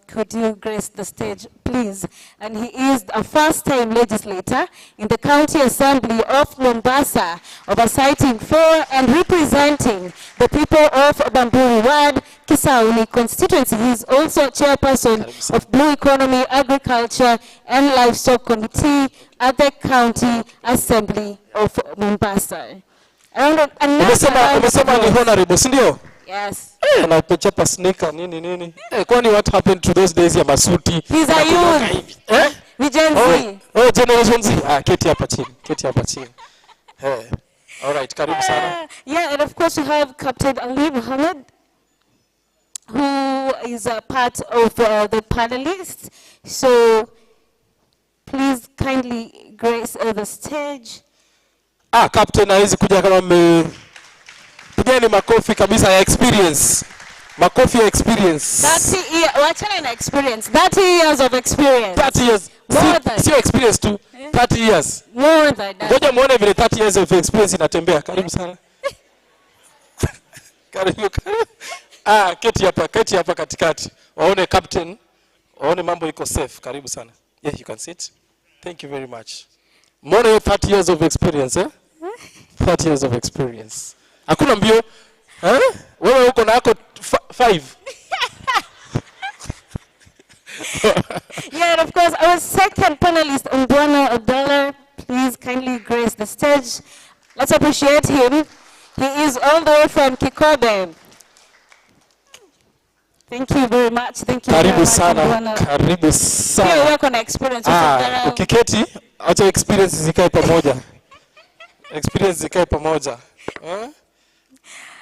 Speaker 11: Could you grace the stage, please? And he is a first-time legislator in the County Assembly of Mombasa, oversighting for and representing the people of Bamburi Ward, Kisauni constituency. He is also chairperson of Blue Economy, Agriculture and Livestock Committee at the County Assembly of Mombasa.
Speaker 9: Umesema ni honorable, si ndio?
Speaker 11: Yes.
Speaker 9: Na pechapa sneaker nini. Kwani what happened to those days ya masuti?
Speaker 11: He's a youth. Ni Gen Z.
Speaker 9: Oh, Generation Z. Keti hapa chini. All right, karibu sana.
Speaker 11: Yeah, and of course we have Captain Ali Mohammed, who is a part of the panelists. So please kindly grace the stage.
Speaker 9: Captain hawezi kuja kama pigeni makofi kabisa ya experience. Makofi ya experience.
Speaker 11: 30 years, wachana na experience. 30 years of experience.
Speaker 9: 30 years.
Speaker 11: More than.
Speaker 9: Sio experience tu. 30 years.
Speaker 11: More than that.
Speaker 9: Ngoja muone vile 30 years of experience inatembea. Karibu sana. Karibu. Keti hapa katikati. Waone captain. Waone mambo iko safe. Karibu sana. Yeah, you can sit. Thank you very much. More than 30 years of experience, 30 years of experience. Hakuna mbio. Wewe uko na yako 5.
Speaker 11: Yeah, and of course, our second panelist, Mbwana Abdallah, please kindly grace the stage. Let's appreciate him. He is all the way from Kikobe. Thank you very much. Thank you very much.
Speaker 9: Karibu sana.
Speaker 11: Pia wako na experience.
Speaker 9: Ukiketi, acha experience zikae pamoja.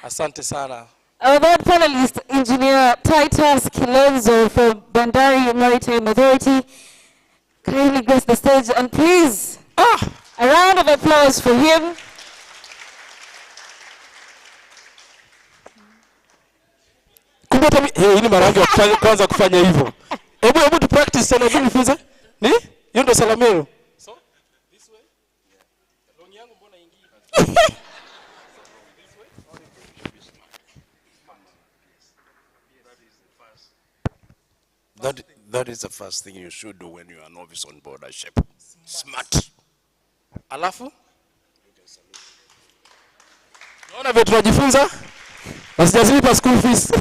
Speaker 9: Asante sana.
Speaker 11: Our third panelist, Engineer Titus Kilonzo from Bandari Maritime Authority. Kindly grace the stage and please, a round of applause for him.
Speaker 9: Kumbuka hii ni mara yangu ya kwanza kufanya hivyo. Hebu tu practice sana hivi nifunze. Ni? Hiyo ndo salamero. So, this way. Long yangu mbona ingi?
Speaker 13: That is the first thing you should do when you are a novice on board a ship. Smart.
Speaker 9: Alafu? Naona vile tunajifunza? Nasijazilipa school fees.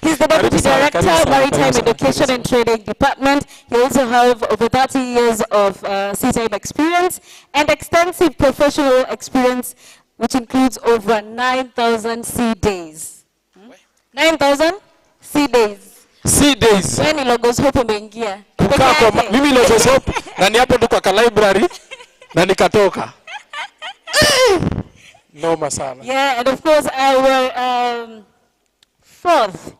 Speaker 11: He's the Deputy Director, Maritime Education and Training Department. He also has over 30 years of sea-time experience and extensive professional experience, which includes over 9,000 sea days. 9,000 sea days.
Speaker 9: Sea days.
Speaker 11: When Logos Hope umeingia.
Speaker 9: Mimi Logos Hope na ni hapo tu kwa library na nikatoka. Noma sana.
Speaker 11: Yeah, and of course our fourth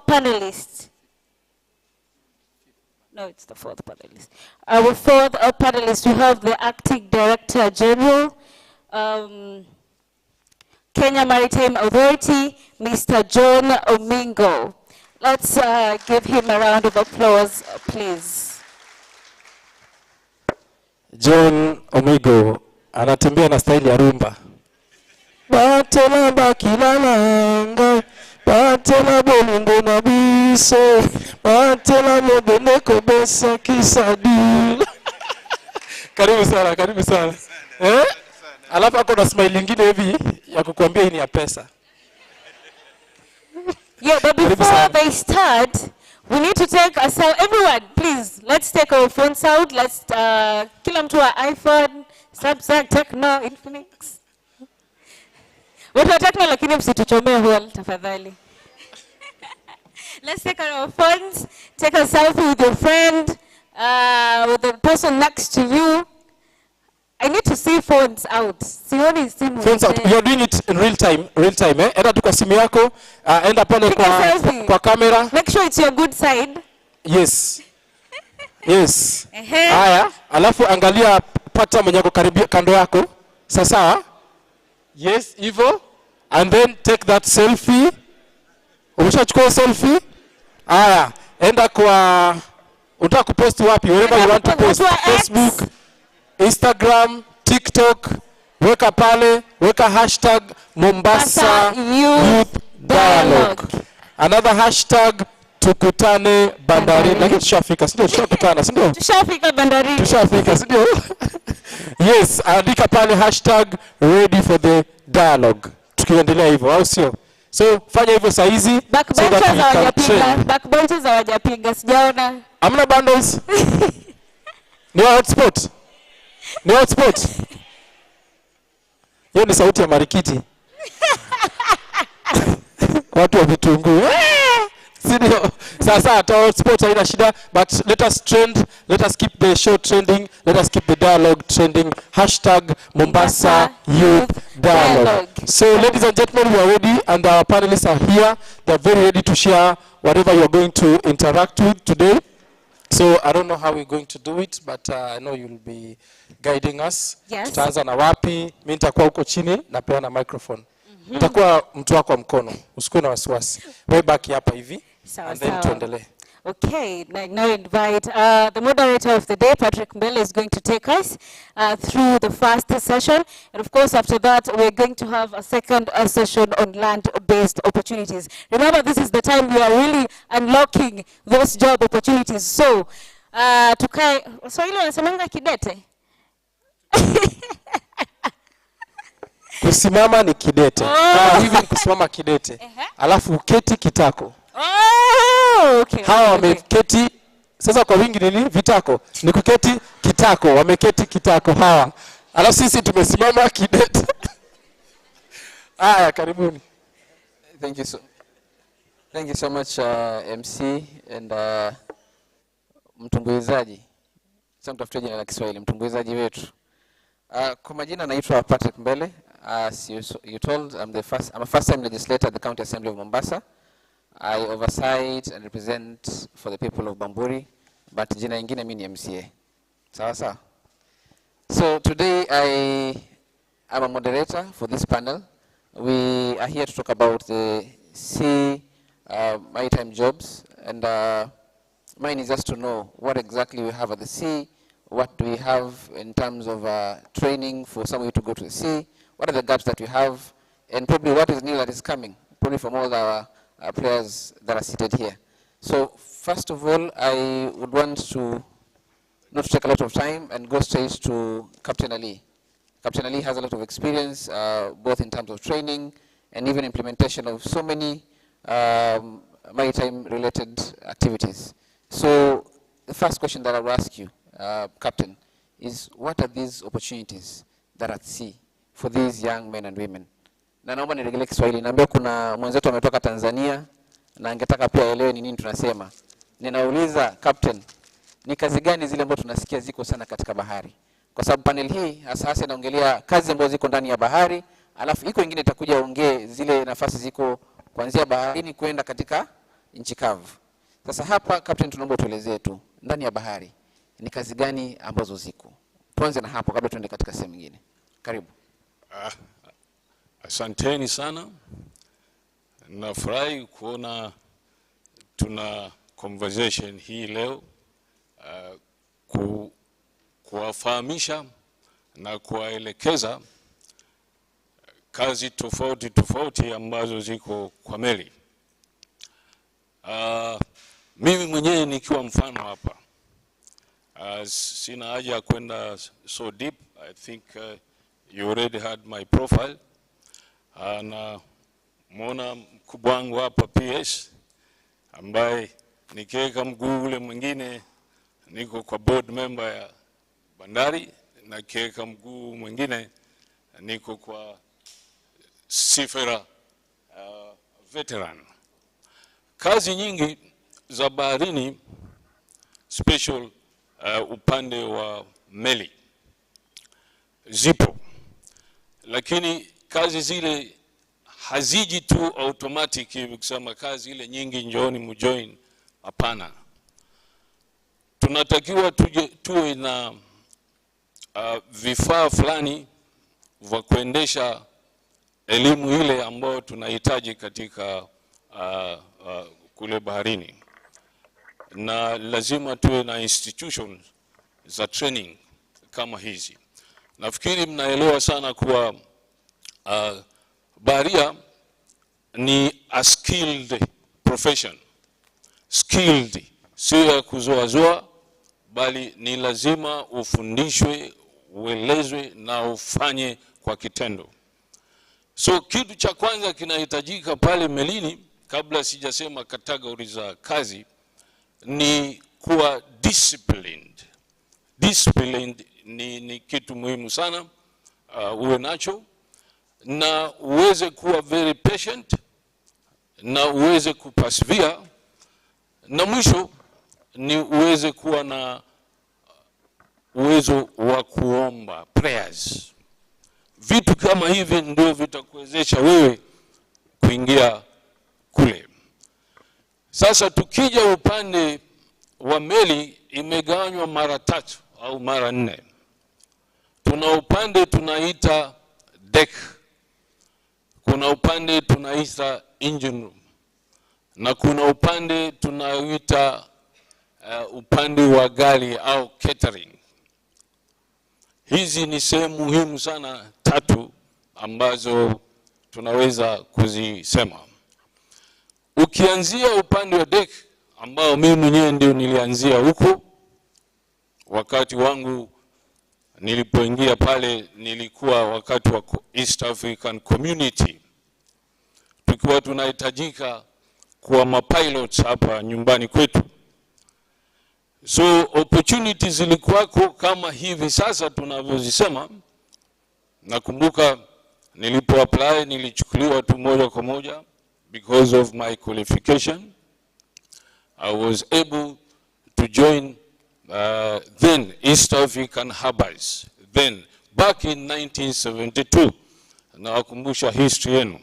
Speaker 11: panelist. No, it's the fourth panelist. Our fourth panelist, we have the Acting Director General, Kenya Maritime Authority, Mr. John Omingo. Let's give him a round of applause, please.
Speaker 9: John Omingo anatembea na style ya rumba. Batela bakilalanga, batela bolingo na biso, batela mobeneko besa kisadi. Karibu sana. Alafu ako na smile nyingine hivi ya kukuambia hii ni ya pesa.
Speaker 11: Yeah, but before they start, we need to take a selfie. Everyone, please, let's take our phones out. Let's kila mtu wa iPhone, Samsung, Tecno, Infinix. Watu wa Tecno lakini msituchomee hole tafadhali. Let's take our phones, take a selfie with your friend, with the person next to you. I need to see phones out. Sioni simu.
Speaker 9: Phones out. You're doing it in real time, eh? Enda tu kwa simu yako, enda pale kwa camera.
Speaker 11: Make sure it's your good side.
Speaker 9: Yes. Yes. Haya, alafu angalia pata mwenye ako karibia kando yako. Sasa. Yes, hivyo. And then take that selfie. Umeshachukua selfie? Haya, enda kwa unataka kupost wapi? Wherever you want to post. Facebook, Instagram, TikTok, weka pale, weka hashtag Mombasa Youth Dialogue. Another hashtag tukutane bandarini. Lakini tushafika, sindio? Tushakutana, sindio?
Speaker 11: Tushafika bandarini.
Speaker 9: Tushafika, sindio? Yes, andika pale hashtag ready for the dialogue. Tukiendelea hivyo, au sio? So, fanya hivyo saa hizi.
Speaker 11: Backbenchers hawajapiga, sijaona.
Speaker 9: Hamna bundles? Ni hotspot? Ni hotspot? Hiyo ni sauti ya marikiti. Watu wa vitunguu. Sindio? Sasa ata hotspot haina shida, but let us trend, let us keep the show trending, let us keep the dialogue trending. Hashtag Mombasa Youth Dialogue. So ladies and gentlemen, we are ready and our panelists are here. They are very ready to share whatever you are going to interact with today. So I don't know how we're going to do it, but I know you'll be guiding us.
Speaker 11: Yes.
Speaker 9: Tutaanza na wapi? Mimi nitakuwa huko chini na peana microphone. Nitakuwa mtu wako wa mkono. Usikuwe na wasiwasi. Wewe baki hapa hivi. And then tuendelee.
Speaker 11: Okay, now invite the moderator of the day, Patrick Mbele, is going to take us through the first session. And of course, after that, we're going to have a second session on land-based opportunities. Remember, this is the time we are really unlocking those job opportunities. So, tukae, Swahili wanasemanga kidete?
Speaker 9: Kusimama ni kidete. Hivi ni kusimama kidete. Alafu uketi kitako.
Speaker 11: Okay.
Speaker 9: Hawa wameketi sasa kwa wingi nini? Vitako. Ni kuketi kitako, wameketi kitako hawa. Alafu sisi tumesimama kidete. Haya, karibuni.
Speaker 14: Thank you so much MC and mtumbuizaji. Sasa mtafutie jina la Kiswahili, mtumbuizaji wetu. Kwa majina naitwa Patrick Mbele. As you told, I'm a first-time legislator at the County Assembly of Mombasa. I oversight and represent for the people of Bamburi, but jina ingine mimi ni MCA. Sawa sawa. So today I am a moderator for this panel. We are here to talk about the sea maritime jobs, and mine is just to know what exactly we have at the sea, what do we have in terms of training for somebody to go to the sea, what are the gaps that we have, and probably what is new that is coming, probably from all our players that are seated here. So first of all, I would want to not take a lot of time and go straight to Captain Ali. Captain Ali has a lot of experience, both in terms of training and even implementation of so many maritime-related activities. So the first question that I will ask you, Captain, is what are these opportunities that are at sea for these young men and women? Na naomba niregelee Kiswahili. Naambia kuna mwenzetu ametoka Tanzania na angetaka pia elewe ni nini tunasema. Ninauliza Captain, ni kazi gani zile ambazo tunasikia ziko sana katika bahari? Kwa sababu panel hii hasa inaongelea kazi ambazo ziko ndani ya bahari, alafu iko nyingine itakuja ongee zile nafasi ziko kuanzia baharini kwenda katika nchi kavu. Sasa hapa Captain, tunaomba tuelezee tu ndani ya bahari ni kazi gani ambazo ziko. Tuanze na hapo kabla tuende katika sehemu nyingine. Karibu.
Speaker 15: Asanteni sana. Nafurahi kuona tuna conversation hii leo kuwafahamisha na kuwaelekeza kazi tofauti ambazo ziko kwa meli. Mimi mwenyewe nikiwa mfano hapa. Sina haja kwenda so deep. I think you already had my profile. Na mwona mkubwa wangu hapa PS, ambaye nikiweka mguu ule mwingine niko kwa board member ya bandari, na kiweka mguu mwingine niko kwa Sifera veteran. Kazi nyingi za baharini, special upande wa meli zipo, lakini kazi zile haziji tu automatic hivi kusema kazi ile nyingi njooni mujoin. Hapana, tunatakiwa tuwe na vifaa fulani vya kuendesha elimu ile ambayo tunahitaji katika kule baharini, na lazima tuwe na institutions za training kama hizi. Nafikiri mnaelewa sana kuwa baharia ni a skilled profession. Skilled, sio ya kuzoazoa, bali ni lazima ufundishwe, uelezwe na ufanye kwa kitendo. So kitu cha kwanza kinahitajika pale melini, kabla sijasema categories za kazi, ni kuwa disciplined. Disciplined ni kitu muhimu sana uwe nacho, na uweze kuwa very patient, na uweze kupersevere, na mwisho ni uweze kuwa na uwezo wa kuomba, prayers. Vitu kama hivi ndio vitakuwezesha wewe kuingia kule. Sasa tukija upande wa meli, imegawanywa mara 3 au mara 4. Tuna upande tunaita deck, kuna upande tunaita engine room, na kuna upande tunaita upande wa gari au catering. Hizi ni sehemu muhimu sana 3 ambazo tunaweza kuzisema. Ukianzia upande wa deck, ambao mimi mwenyewe ndio nilianzia huko, wakati wangu nilipoingia pale nilikuwa wakati wa East African Community, tukiwa tunahitajika kuwa mapilots hapa nyumbani kwetu. So opportunities zilikuwako kama hivi sasa tunavyozisema. Nakumbuka nilipo apply nilichukuliwa tu moja kwa moja because of my qualification. I was able to join then East African Harbors, then back in 1972. Nawakumbusha history yenu.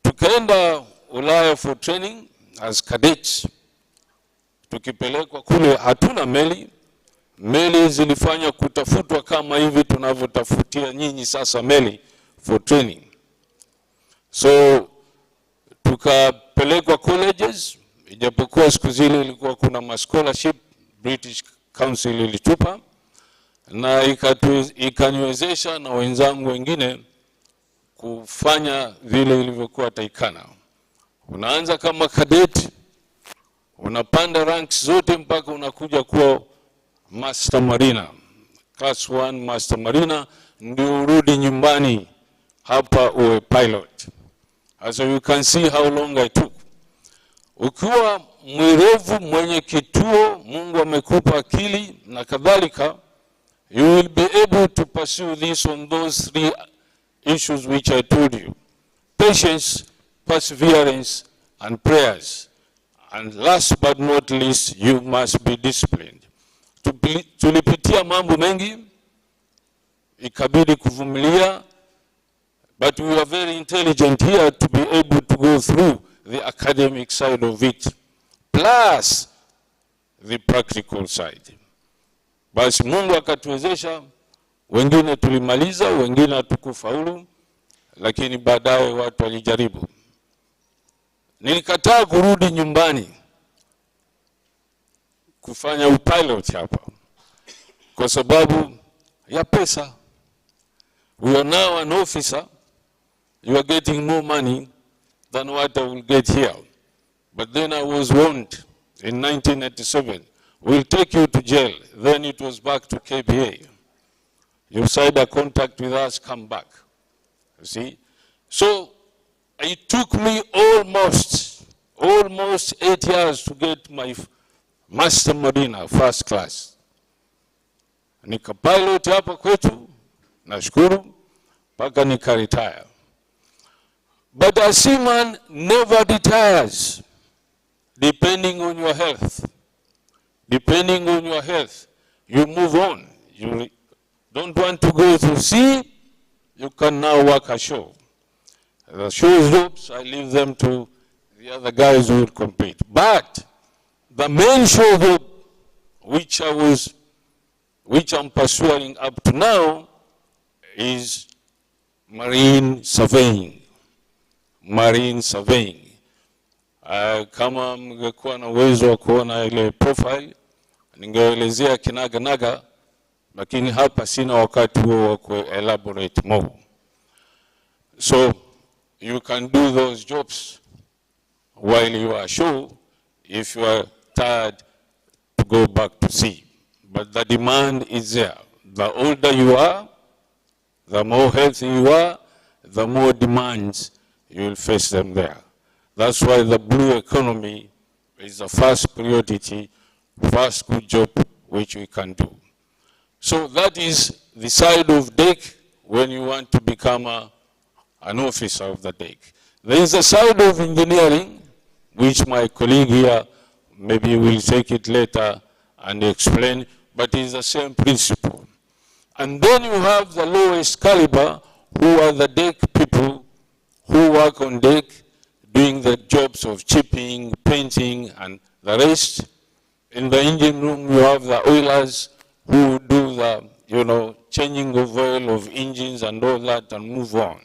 Speaker 15: Tukaenda Ulaya for training as cadets. Tukipelekwa kule, hatuna meli. Meli zilifanya kutafutwa kama hivi tunavyotafutia nyinyi sasa meli for training. So tukapelekwa colleges, ijapokuwa siku zile ilikuwa kuna scholarship British Council ilitupa, na ikaniwezesha na wenzangu wengine kufanya vile ilivyokuwa taikana. Unaanza kama cadet, unapanda ranks zote mpaka unakuja kuwa Master Mariner, Class 1 Master Mariner, ndio urudi nyumbani hapa uwe pilot. As you can see how long I took. Ukiwa mwerevu, mwenye kituo, Mungu amekupa akili na kadhalika, you will be able to pursue this on those 3 issues which I told you. Patience, perseverance, and prayers. And last but not least, you must be disciplined. Tulipitia mambo mengi, ikabidi kuvumilia, but we were very intelligent here to be able to go through the academic side of it, plus the practical side. Basi Mungu akatuwezesha, wengine tulimaliza, wengine hatukufaulu, lakini baadaye watu walijaribu. Nilikataa kurudi nyumbani kufanya upilot hapa kwa sababu ya pesa. We are now an officer, you are getting more money than what I will get here. But then I was warned in 1987, we'll take you to jail. Then it was back to KPA. you signed a contract with us, come back. You see? So it took me almost 8 years to get my Master Mariner first class. Nika pilot hapa kwetu, nashukuru, mpaka nika retire. But a seaman never retires, depending on your health. Depending on your health, you move on. You don't want to go to sea, you can now work ashore. The shore jobs, I leave them to the other guys who will compete. But the main shore job which I'm pursuing up to now is marine surveying. Marine surveying. Kama mngekuwa na uwezo wa kuona ile profile, ningeelezea kinaganaga, lakini hapa sina wakati huo wa ku-elaborate more. So you can do those jobs while you are ashore if you are tired to go back to sea. But the demand is there. The older you are, the more healthy you are, the more demands you will face them there. That's why the blue economy is the first priority, first good job which we can do. So that is the side of deck when you want to become an officer of the deck. There is a side of engineering, which my colleague here maybe will take it later and explain, but it's the same principle. And then you have the lowest caliber, who are the deck people who work on deck, doing the jobs of chipping, painting, and the rest. In the engine room, you have the oilers who do the, changing of oil of engines and all that and move on,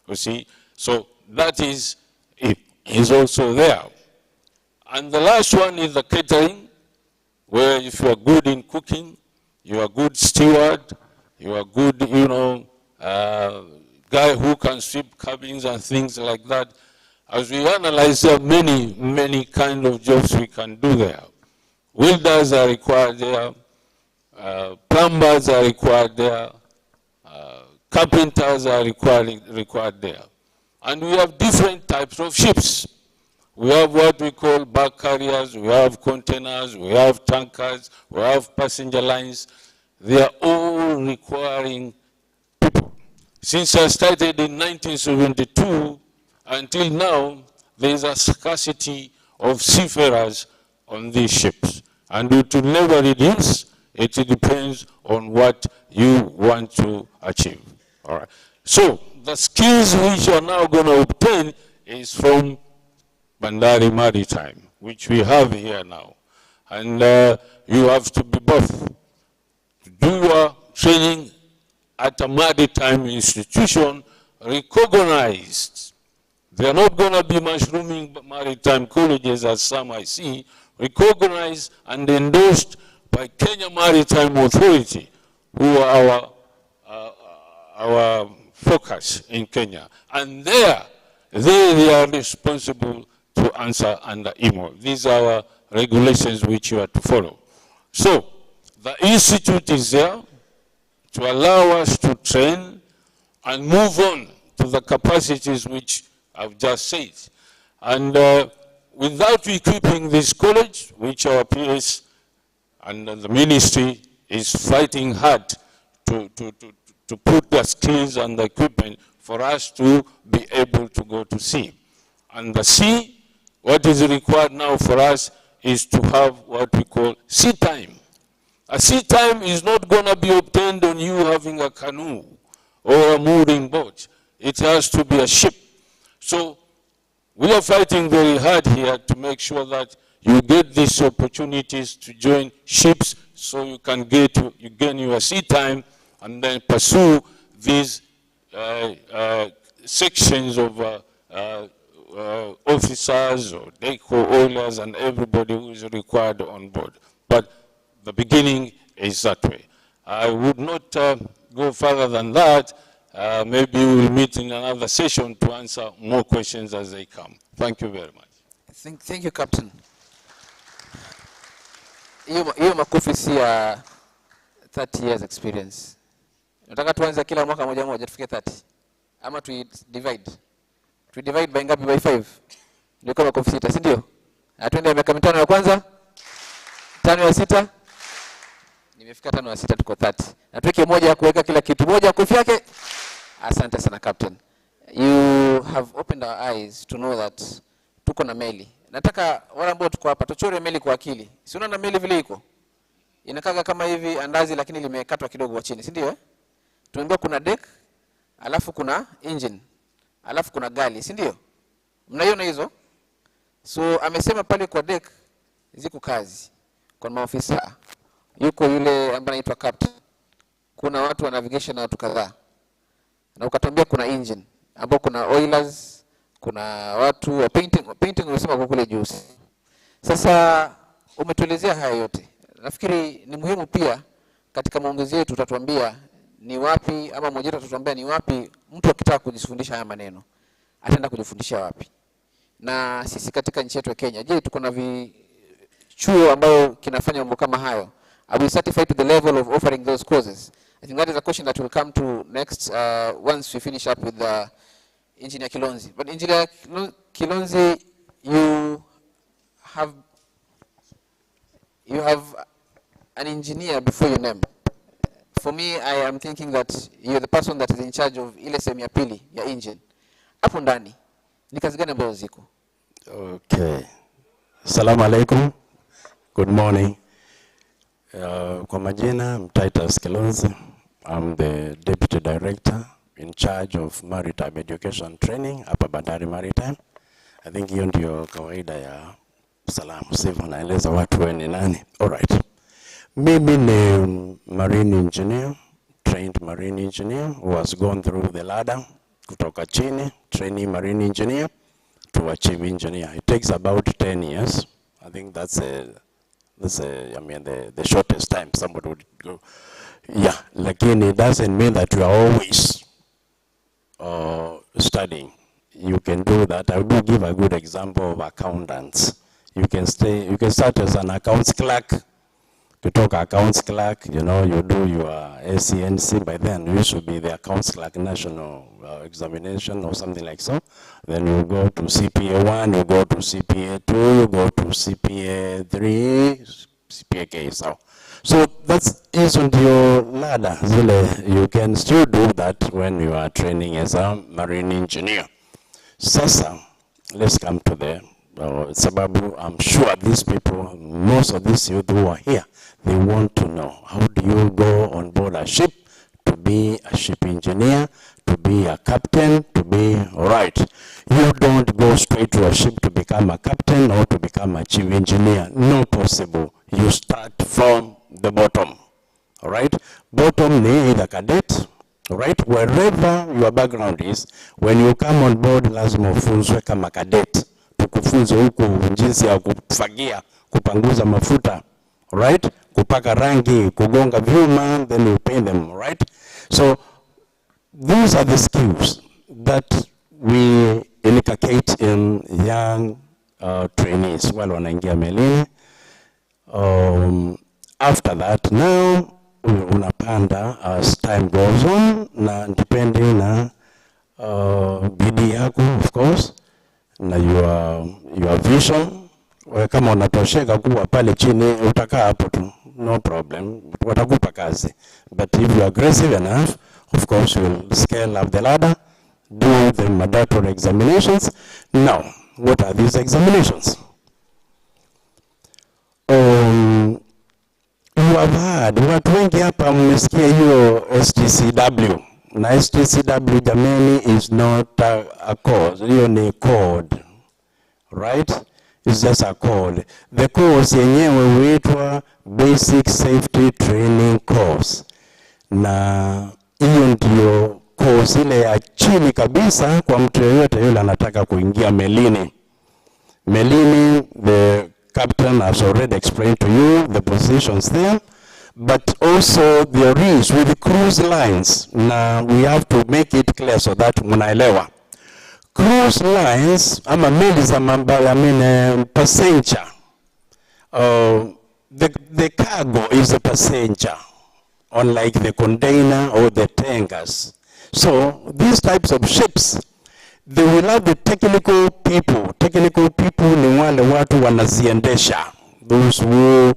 Speaker 15: you see. So that is also there. And the last one is the catering, where if you are good in cooking, you are good steward, you are good, guy who can sweep cabins and things like that. As we analyze, there are many kind of jobs we can do there. Welders are required there, plumbers are required there, carpenters are required there. And we have different types of ships. We have what we call bulk carriers, we have containers, we have tankers, we have passenger lines. They are all requiring people. Since I started in 1972, until now, there is a scarcity of seafarers on these ships. And it will never reduce. It depends on what you want to achieve. All right. So the skills which you are now going to obtain is from Bandari Maritime, which we have here now. And you have to be both. To do your training at a maritime institution recognized. They are not going to be mushrooming maritime colleges as some I see, recognized and endorsed by Kenya Maritime Authority, who are our focus in Kenya. And they are responsible to answer under IMO. These are our regulations which you have to follow. So the institute is there to allow us to train and move on to the capacities which I've just said. And without equipping this college, which our PS and the ministry is fighting hard to put the skills and the equipment for us to be able to go to sea. And the sea, what is required now for us is to have what we call sea time. A sea time is not going to be obtained on you having a canoe or a mooring boat. It has to be a ship. So we are fighting very hard here to make sure that you get these opportunities to join ships so you can gain your sea time and then pursue these sections of officers or deco oilers and everybody who is required on board. But the beginning is that way. I would not go further than that. Maybe we will meet in another session to answer more questions as they come. Thank you very much.
Speaker 14: Thank you, Captain. Hiyo makofi si ya 30 years experience. Nataka tuanze kila mwaka moja moja tufike 30. Ama tu divide. Tu divide by ngapi? By 5. Ndio kama kofi 6, si ndio? Na twende miaka 5 ya kwanza. 5 ya 6. Nimefika 5 ya 6 tuko 30. Na tuweke moja ya kuweka kila kitu. Moja kofi yake. Asante sana captain. You have opened our eyes to know that tuko na meli. Nataka wale ambao tuko hapa tuchore meli kwa akili. Si unaona meli vile iko? Inakaga kama hivi andazi lakini limekatwa kidogo wa chini, si ndio? Tunaambiwa kuna deck, alafu kuna engine, alafu kuna galley, si ndio? Mnaiona hizo? So amesema pale kwa deck ziko kazi. Kwa maofisa yuko yule ambaye anaitwa captain. Kuna watu wa navigation na watu kadhaa. Na ukatambia kuna engine, ambao kuna oilers, kuna watu wa painting unasema kwa kule juu. Sasa umetuelezea haya yote. Nafikiri ni muhimu pia katika maongezi yetu utatuambia ni wapi, ama mmoja wetu atatuambia ni wapi mtu akitaka kujifundisha haya maneno ataenda kujifundisha wapi. Na sisi katika nchi yetu ya Kenya, je, tuko na chuo ambao kinafanya mambo kama hayo? Are we certified to the level of offering those courses? I think that is a question that will come to next once we finish up with Engineer Kilonzi. But Engineer Kilonzi, you have an engineer before your name. For me, I am thinking that you're the person that is in charge of ile sehemu ya pili ya engine. Hapo ndani ni kazi gani ambazo ziko?
Speaker 13: Okay. Assalamu alaikum. Good morning. Kwa majina, I'm Titus Kilonzi. I'm the Deputy Director in charge of Maritime Education Training hapa Bandari Maritime. I think hiyo ndio kawaida ya salamu. Sivyo naeleza watu wewe ni nani. All right. Mimi ni marine engineer, trained marine engineer who has gone through the ladder kutoka chini, trainee marine engineer to a chief engineer. It takes about 10 years. I think that's I mean the shortest time somebody would go. Yeah, lakini it doesn't mean that you are always studying. You can do that. I will give a good example of accountants. You can start as an accounts clerk. You talk accounts clerk, you know, you do your ACNC. By then, you should be the accounts clerk national examination or something like so. Then you go to CPA 1, you go to CPA 2, you go to CPA 3, CPA K. So that's isn't your ladder. You can still do that when you are training as a marine engineer. Sasa, let's come to the sababu. I'm sure these people, most of these youth who are here, they want to know, how do you go on board a ship to be a ship engineer, to be a captain, to be, all right. You don't go straight to a ship to become a captain or to become a chief engineer. No possible. You start from the bottom, all right? Bottom ni either cadet, all right? Wherever your background is, when you come on board, lazima ufunzwe kama cadet. Tukufunze huku jinsi ya kufagia, kupanguza mafuta, all right? Kupaka rangi, kugonga vyuma, then you paint them, all right? So these are the skills that we inculcate in young trainees while wanaingia melini. After that, now unapanda as time goes on, na depending na bidii yako, of course, na your vision. Kama unatosheka kuwa pale chini, utakaa hapo tu, no problem, watakupa kazi. But if you are aggressive enough, of course you will scale up the ladder, do the mandatory examinations. Now, what are these examinations? You have heard, watu wengi hapa mmesikia hiyo STCW. Na STCW jamani is not a course, hiyo ni code, right? It's just a code. The course yenyewe huitwa Basic Safety Training Course. Na hiyo ndio course ile ya chini kabisa kwa mtu yeyote yule anataka kuingia melini. Melini, the captain has already explained to you the positions there, but also there is with the cruise lines. Now we have to make it clear so that munaelewa. Cruise lines, ama meli za passenger. The cargo is a passenger. unlike the container or the tankers. So these types of ships, they will have the technical people. Technical people ni wale watu wanaziendesha, those who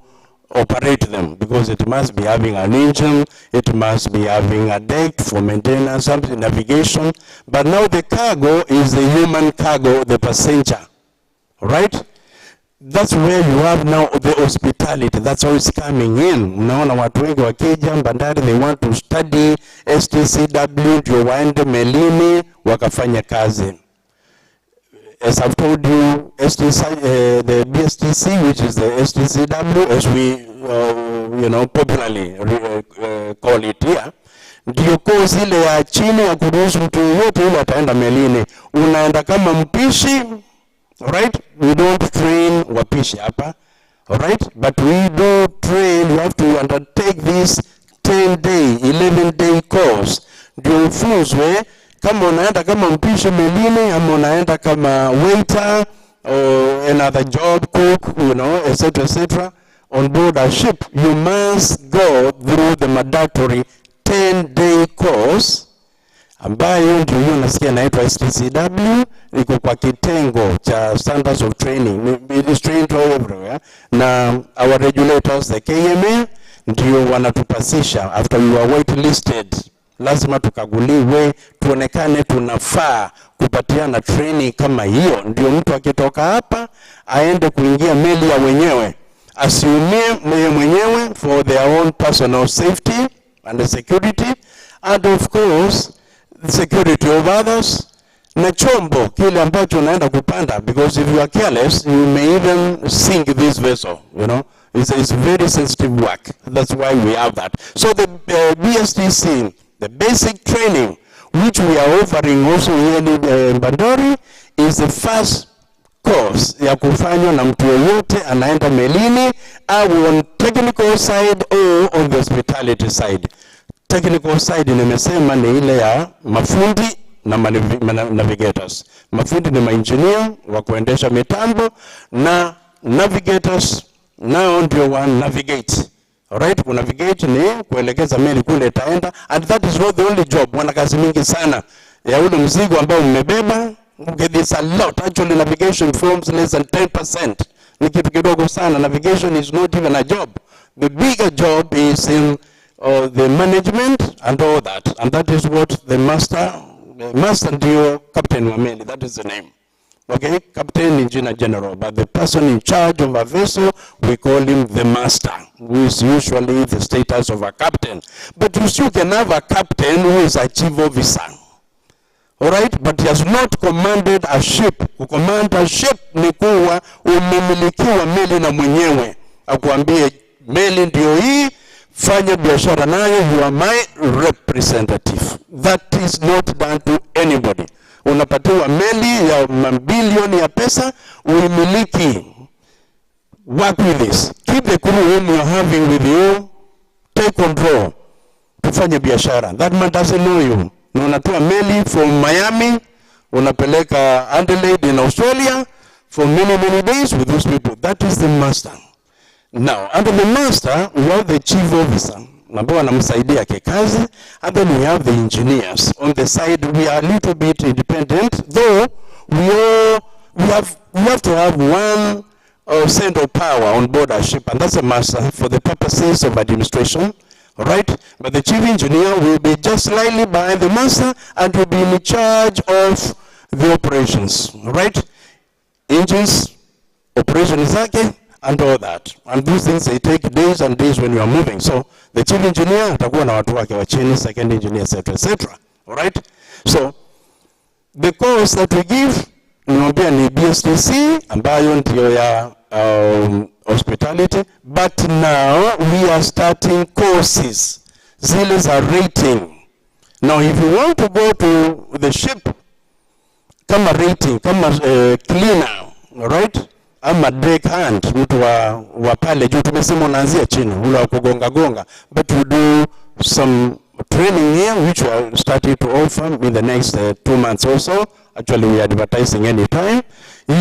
Speaker 13: operate them, because it must be having an engine, it must be having a deck for maintenance, something, navigation. But now the cargo is the human cargo, the passenger, right? That's where you have now the hospitality. That's how it's coming in. Unaona watu wengi wakija bandari, they want to study STCW, ndio waende melini wakafanya kazi. As I've told you, the BSTC, which is the STCW, as we popularly call it here, ndio kozi ile ya chini ya kuruhusu mtu yote ile ataenda melini. Unaenda kama mpishi, right? We don't train wapishi hapa, right? But we do train, you have to undertake this 10-day, 11-day course. Ndio ufunzwe kama unaenda kama mpishi melini, ama unaenda kama waiter or another job, cook, etc., etc. On board a ship, you must go through the mandatory 10-day course, ambayo ndio hiyo nasikia inaitwa STCW, iko kwa kitengo cha standards of training. It is trained everywhere. Na our regulators, the KMA, ndio wanatupasisha after you are whitelisted. Lazima tukaguliwe, tuonekane tunafaa kupatiana training kama hiyo. Ndio mtu akitoka hapa aende kuingia meli ya wenyewe, asiumie mwenyewe for their own personal safety and the security, and of course the security of others, na chombo kile ambacho unaenda kupanda, because if you are careless you may even sink this vessel. It's very sensitive work. That's why we have that. So the BSTC, the basic training which we are offering also here in Bandari, is the first course ya kufanywa na mtu yoyote anaenda melini, au on technical side or on the hospitality side. Technical side nimesema ni ile ya mafundi na navigators. Mafundi ni engineer wa kuendesha mitambo, na navigators nao ndio wa navigate. Alright, ku navigate ni kuelekeza meli kule itaenda, and that is not the only job. Wana kazi mingi sana ya ule mzigo ambao mmebeba. Okay, there's a lot. Actually, navigation forms less than 10%. Ni kitu kidogo sana. Navigation is not even a job. The bigger job is in the management and all that. And that is what the master ndio captain wa meli. That is the name. Okay, captain engineer general. But the person in charge of a vessel, we call him the master, who is usually the status of a captain. But you still can have a captain who is a chief officer. Alright, but he has not commanded a ship. Command a ship ni kuwa umemilikiwa meli na mwenyewe. Akuambie meli ndio hii, fanya biashara nayo, you are my representative. That is not done to anybody. Unapatiwa meli ya mabilioni ya pesa, uimiliki. Work with this. Keep the crew whom you are having with you. Take control. Tufanye biashara. That man doesn't know you. Na unatoa meli from Miami, unapeleka Adelaide in Australia for many days with those people. That is the master. Now, under the master, we have the chief officer, ambao anamsaidia kikazi, and then we have the engineers. On the side, we are a little bit independent, though we have to have one center of power on board a ship, and that's a master for the purposes of administration. Right? But the chief engineer will be just slightly behind the master and will be in charge of the operations. Right? Engines, operations zake, and all that. And these things, they take days and days when you are moving. So the chief engineer atakuwa na watu wake wa chini, second engineer, etc. All right? So the course that we give, nimwambia ni BSTC, ambayo ndio ya hospitality, but now we are starting courses. Zile za rating. Now if you want to go to the ship, kama rating, kama cleaner, right? Ama deck hand, mtu wa pale juu, tumesema unaanzia chini, ule wa kugonga. But we do some training here, which we are starting to offer in the next 2 months or so. Actually, we are advertising anytime.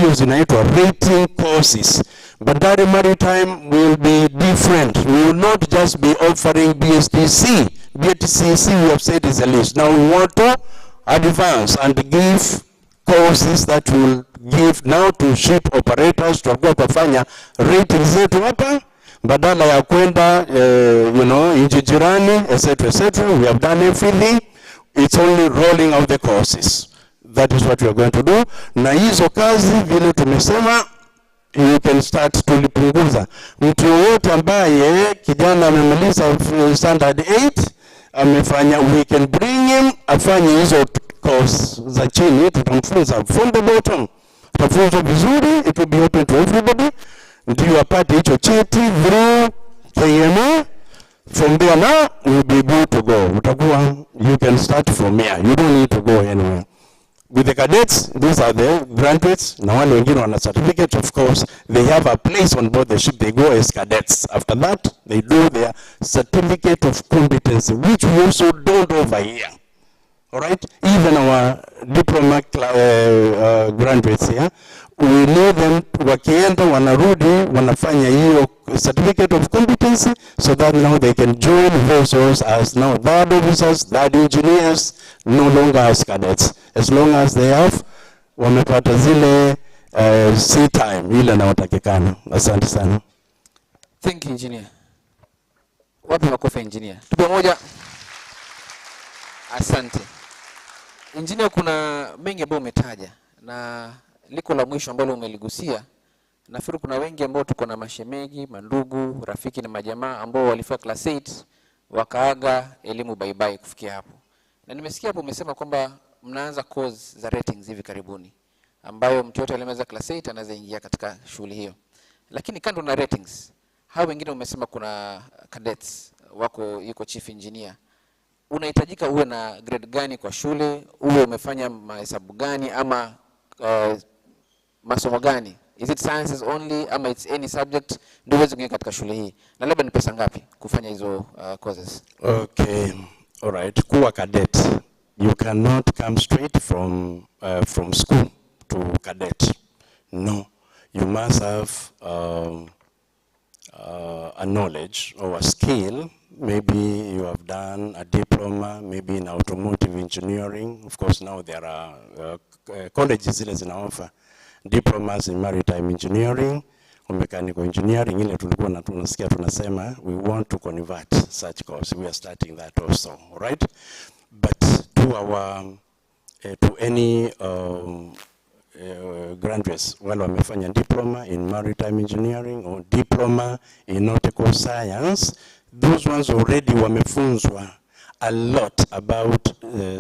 Speaker 13: hiyo zinaitwa rating courses. Bandari Maritime will be different. We will not just be offering BSTC. BSTC we have said is a list. Now we want to advance and give courses that will give now to ship operators to kufanya rating zetu hapa badala ya kwenda nchi jirani etc. We have done everything. It's only rolling out the courses. That is what we are going to do. Na hizo kazi vile tumesema, you can start tulipunguza. Mtu yoyote ambaye kijana amemaliza standard 8 amefanya, we can bring him afanye hizo course za chini, tutamfunza from the bottom. Tutafunza vizuri, it will be open to everybody. Ndio apate hicho cheti through KMA. From there now, you'll be good to go. Utakuwa, you can start from here. You don't need to go anywhere. With the cadets, these are the graduates. Na wale wengine wana certificate, of course. They have a place on board the ship. They go as cadets. After that, they do their certificate of competence, which we also don't over here. All right? Even our diploma graduates here, we know them, wakienda wanarudi, wanafanya hiyo certificate of competency, so that now they can join vessels as now third officers, third engineers, no longer as cadets. As long as they have, wamepata zile sea time, ile na watakikana. Asante sana.
Speaker 14: Thank you, engineer. Wapi makofi engineer? Tupe moja. Asante. Engineer, kuna mengi ambayo umetaja na liko la mwisho ambalo umeligusia. Nafikiri kuna wengi ambao tuko na mashemegi, mandugu, rafiki na majamaa ambao walifika class 8 wakaaga elimu bye bye kufikia hapo. Na nimesikia hapo umesema kwamba mnaanza course za ratings hivi karibuni ambayo mtu yote alimaliza class 8 anaweza ingia katika shughuli hiyo. Lakini kando na ratings, hao wengine umesema kuna cadets wako, yuko chief engineer. Unahitajika uwe na grade gani kwa shule, uwe umefanya mahesabu gani ama masomo gani? Is it sciences only ama it's any subject ndio uweze kuingia katika shule hii? Na labda ni pesa ngapi kufanya hizo courses?
Speaker 13: Okay. All right. Kuwa cadet, you cannot come straight from school to cadet. No. You must have a knowledge or a skill. Maybe you have done a diploma, maybe in automotive engineering. Of course, now there are colleges zile zina offer diplomas in maritime engineering or mechanical engineering. Ile tulikuwa tunasikia tunasema we want to convert such course. We are starting that also, all right? But to our to any graduates wale wamefanya diploma in maritime engineering or diploma in nautical science, those ones already wamefunzwa a lot about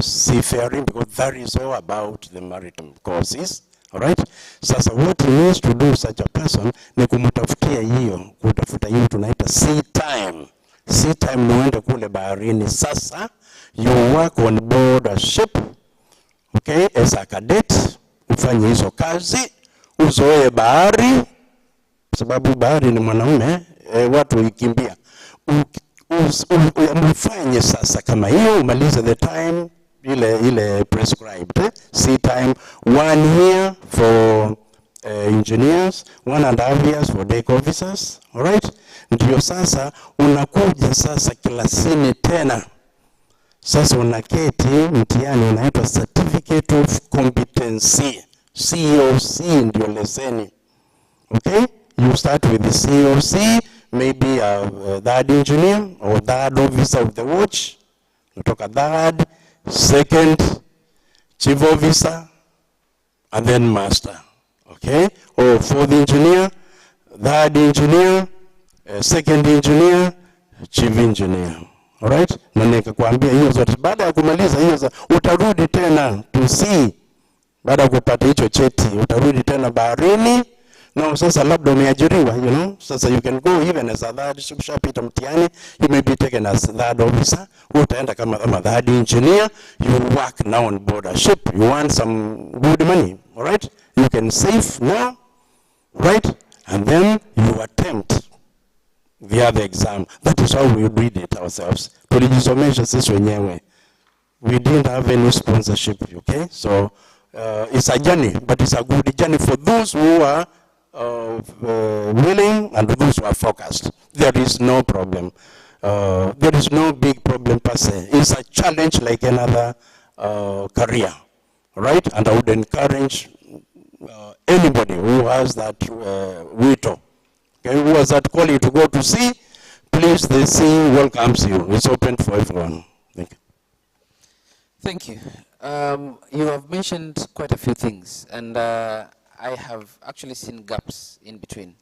Speaker 13: seafaring, because that is all about the maritime courses. All right? Sasa what he needs to do such a person ni kumtafutia hiyo, kutafuta hiyo tunaita sea time. Sea time ni uende kule baharini. Sasa you work on board a ship, okay, as a cadet, ufanye hizo kazi, uzoe bahari, sababu bahari ni mwanaume, watu ikimbia. Ufanye sasa kama hiyo, umalize the time ile prescribed, sea time, 1 year for engineers, 1.5 years for deck officers. All right? Ndio sasa unakuja sasa kilasini tena. Sasa unaketi mtihani unaitwa certificate of competency, COC ndio leseni. Okay? You start with the COC, maybe a third engineer or third officer of the watch. Kutoka third, second, chief officer, and then master. Okay? Or fourth engineer, third engineer, second engineer, chief engineer. All right? Na nikakwambia hiyo zote baada ya kumaliza hiyo utarudi tena to sea. Baada ya kupata hicho cheti utarudi tena baharini. No, sasa labda umeajiriwa, you know. Sasa you can go even as a third, ukishapita mtihani, you may be taken as third officer, utaenda kama third engineer, you work now on board a ship, you want some good money, all right? You can save now, right? And then you attempt the other exam. That is how we did it ourselves. Tulijisomesha sisi wenyewe. We didn't have any sponsorship, okay? So It's a journey, but it's a good journey for those who are willing and those who are focused. There is no problem. There is no big problem per se. It's a challenge like another career, right? And I would encourage anybody who has that WITO, okay, who has that calling to go to sea, please, the sea welcomes you. It's open for everyone. Thank you.
Speaker 14: Thank you. You have mentioned quite a few things, and I have actually seen gaps in between.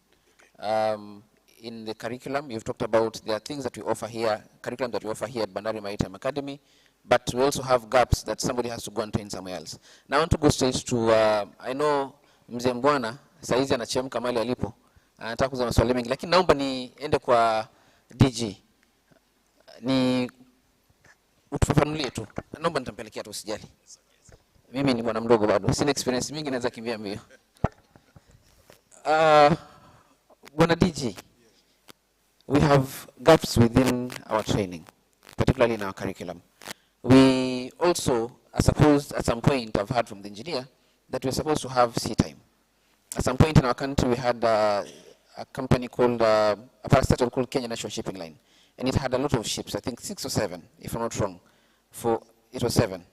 Speaker 14: In the curriculum, you've talked about there are things that we offer here, curriculum that we offer here at Bandari Maritime Academy, but we also have gaps that somebody has to go and train somewhere else. Now I want to go straight to, I know Mzee Mbwana, saizi anachemka mali alipo, anataka kuuliza maswali mengi, lakini naomba niende kwa DG. Ni utufafanulie tu. Naomba nitampelekea tu, usijali. Mimi ni bwana mdogo bado, sina experience mingi, naweza kimbia mbio. Bwana DG, we have gaps within our training, particularly in our curriculum. We also are supposed, at some point, I've heard from the engineer, that we're supposed to have sea time. At some point in our country, we had a company called, a parastatal called Kenya National Shipping Line. And it had a lot of ships, I think 6 or 7, if I'm not wrong. It was 7,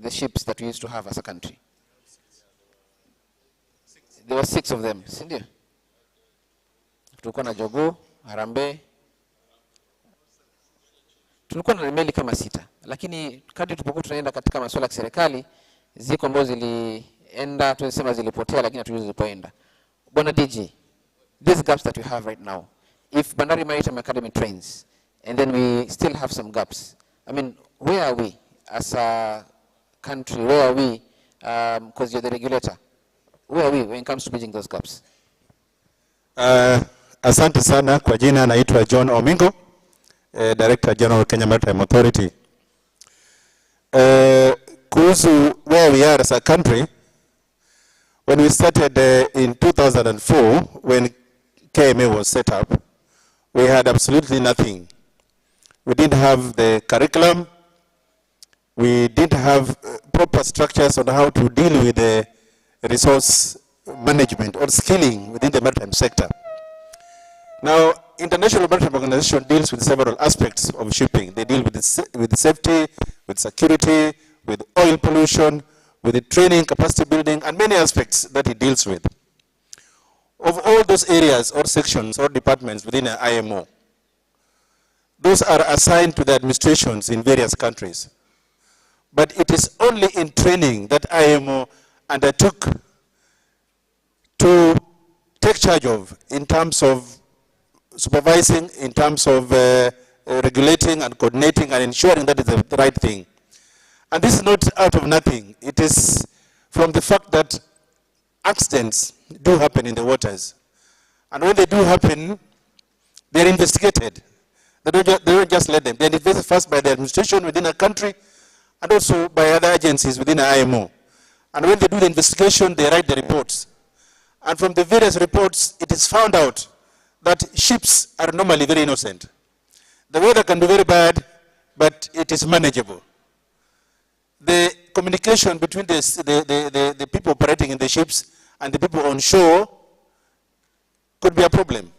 Speaker 14: the ships that we used to have as a country. There were 6 of them, sindio? Tulikuwa na Jogoo, Harambee. Tulikuwa na meli kama 6. Lakini kadri tulipokuwa tunaenda katika masuala ya serikali, ziko ambazo zilienda, tunasema zilipotea, lakini hatujui zilipoenda. Bwana DG, these gaps that we have right now, if Bandari Maritime Academy trains, and then we still have some gaps, I mean, where are we as a country? Where are we, because you're the regulator, where are we when it comes to bridging those gaps?
Speaker 1: Asante sana, kwa jina naitwa John Omingo, Director General Kenya Maritime Authority. Kuhusu where we are as a country, when we started in 2004, when KMA was set up, we had absolutely nothing. We didn't have the curriculum. We didn't have proper structures on how to deal with the resource management or skilling within the maritime sector. Now, International Maritime Organization deals with several aspects of shipping. They deal with safety, with security, with oil pollution, with the training, capacity building, and many aspects that it deals with. Of all those areas or sections or departments within an IMO, those are assigned to the administrations in various countries. But it is only in training that IMO undertook to take charge of in terms of supervising, in terms of regulating and coordinating and ensuring that is the right thing. And this is not out of nothing. It is from the fact that accidents do happen in the waters. And when they do happen, they're investigated. They don't just let them. They're investigated first by the administration within a country and also by other agencies within an IMO. And when they do the investigation, they write the reports. And from the various reports, it is found out that ships are normally very innocent. The weather can be very bad, but it is manageable. The communication between the people operating in the ships and the people on shore could be a problem.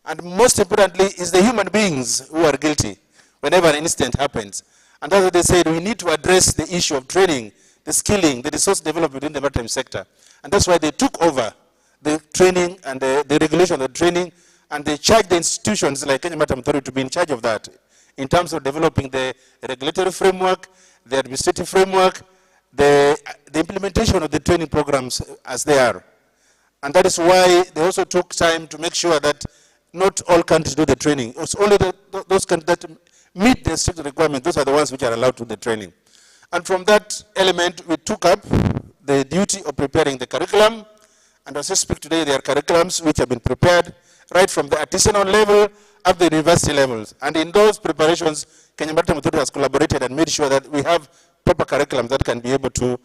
Speaker 1: And most importantly is the human beings who are guilty whenever an incident happens. And that's what they said, we need to address the issue of training, the skilling, the resource development in the maritime sector. And that's why they took over the training and the regulation of the training, and they charged the institutions like Kenya Maritime Authority to be in charge of that in terms of developing the regulatory framework, the administrative framework, the implementation of the training programs as they are. And that is why they also took time to make sure that not all countries do the training. It's only those countries that meet the strict requirements, those are the ones which are allowed to do the training. And from that element, we took up the duty of preparing the curriculum. And as I speak today, there are curriculums which have been prepared right from the artisanal level up the university levels. And in those preparations, Kenya Maritime Authority has collaborated and made sure that we have proper curriculum that can be able to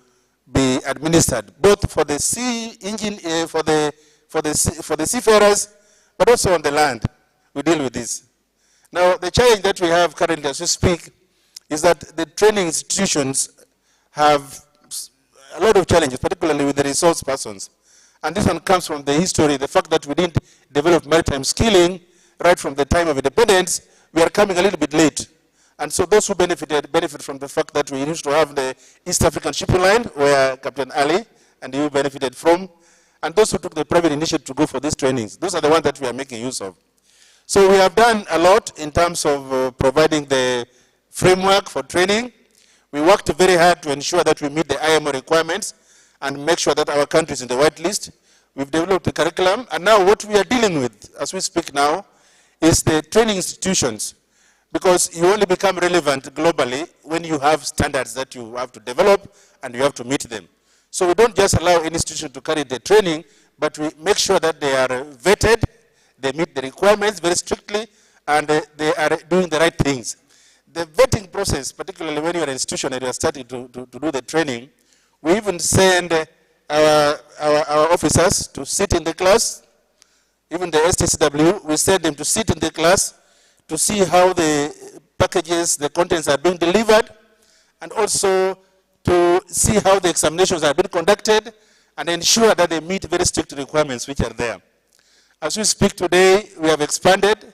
Speaker 1: be administered, both for the sea engine, for the seafarers, but also on the land. We deal with this. Now, the challenge that we have currently as we speak is that the training institutions have
Speaker 16: a lot of challenges, particularly with the resource persons. And this one comes from the history, the fact that we didn't develop maritime skilling right from the time of independence. We are coming a little bit late. And so those who benefit from the fact that we used to have the East African shipping line, where Captain Ali and you benefited from, and those who took the private initiative to go for these trainings. Those are the ones that we are making use of. So we have done a lot in terms of providing the framework for training. We worked very hard to ensure that we meet the IMO requirements and make sure that our country is in the white list. We've developed the curriculum, and now what we are dealing with, as we speak now, is the training institutions, because you only become relevant globally when you have standards that you have to develop and you have to meet them. So we don't just allow any institution to carry the training, but we make sure that they are vetted, they meet the requirements very strictly, and they are doing the right things. The vetting process, particularly when you're an institution and you're starting to do the training, we even send our officers to sit in the class. Even the STCW, we send them to sit in the class to see how the packages, the contents are being delivered, and also to see how the examinations are being conducted and ensure that they meet very strict requirements which are there. As we speak today, we have expanded.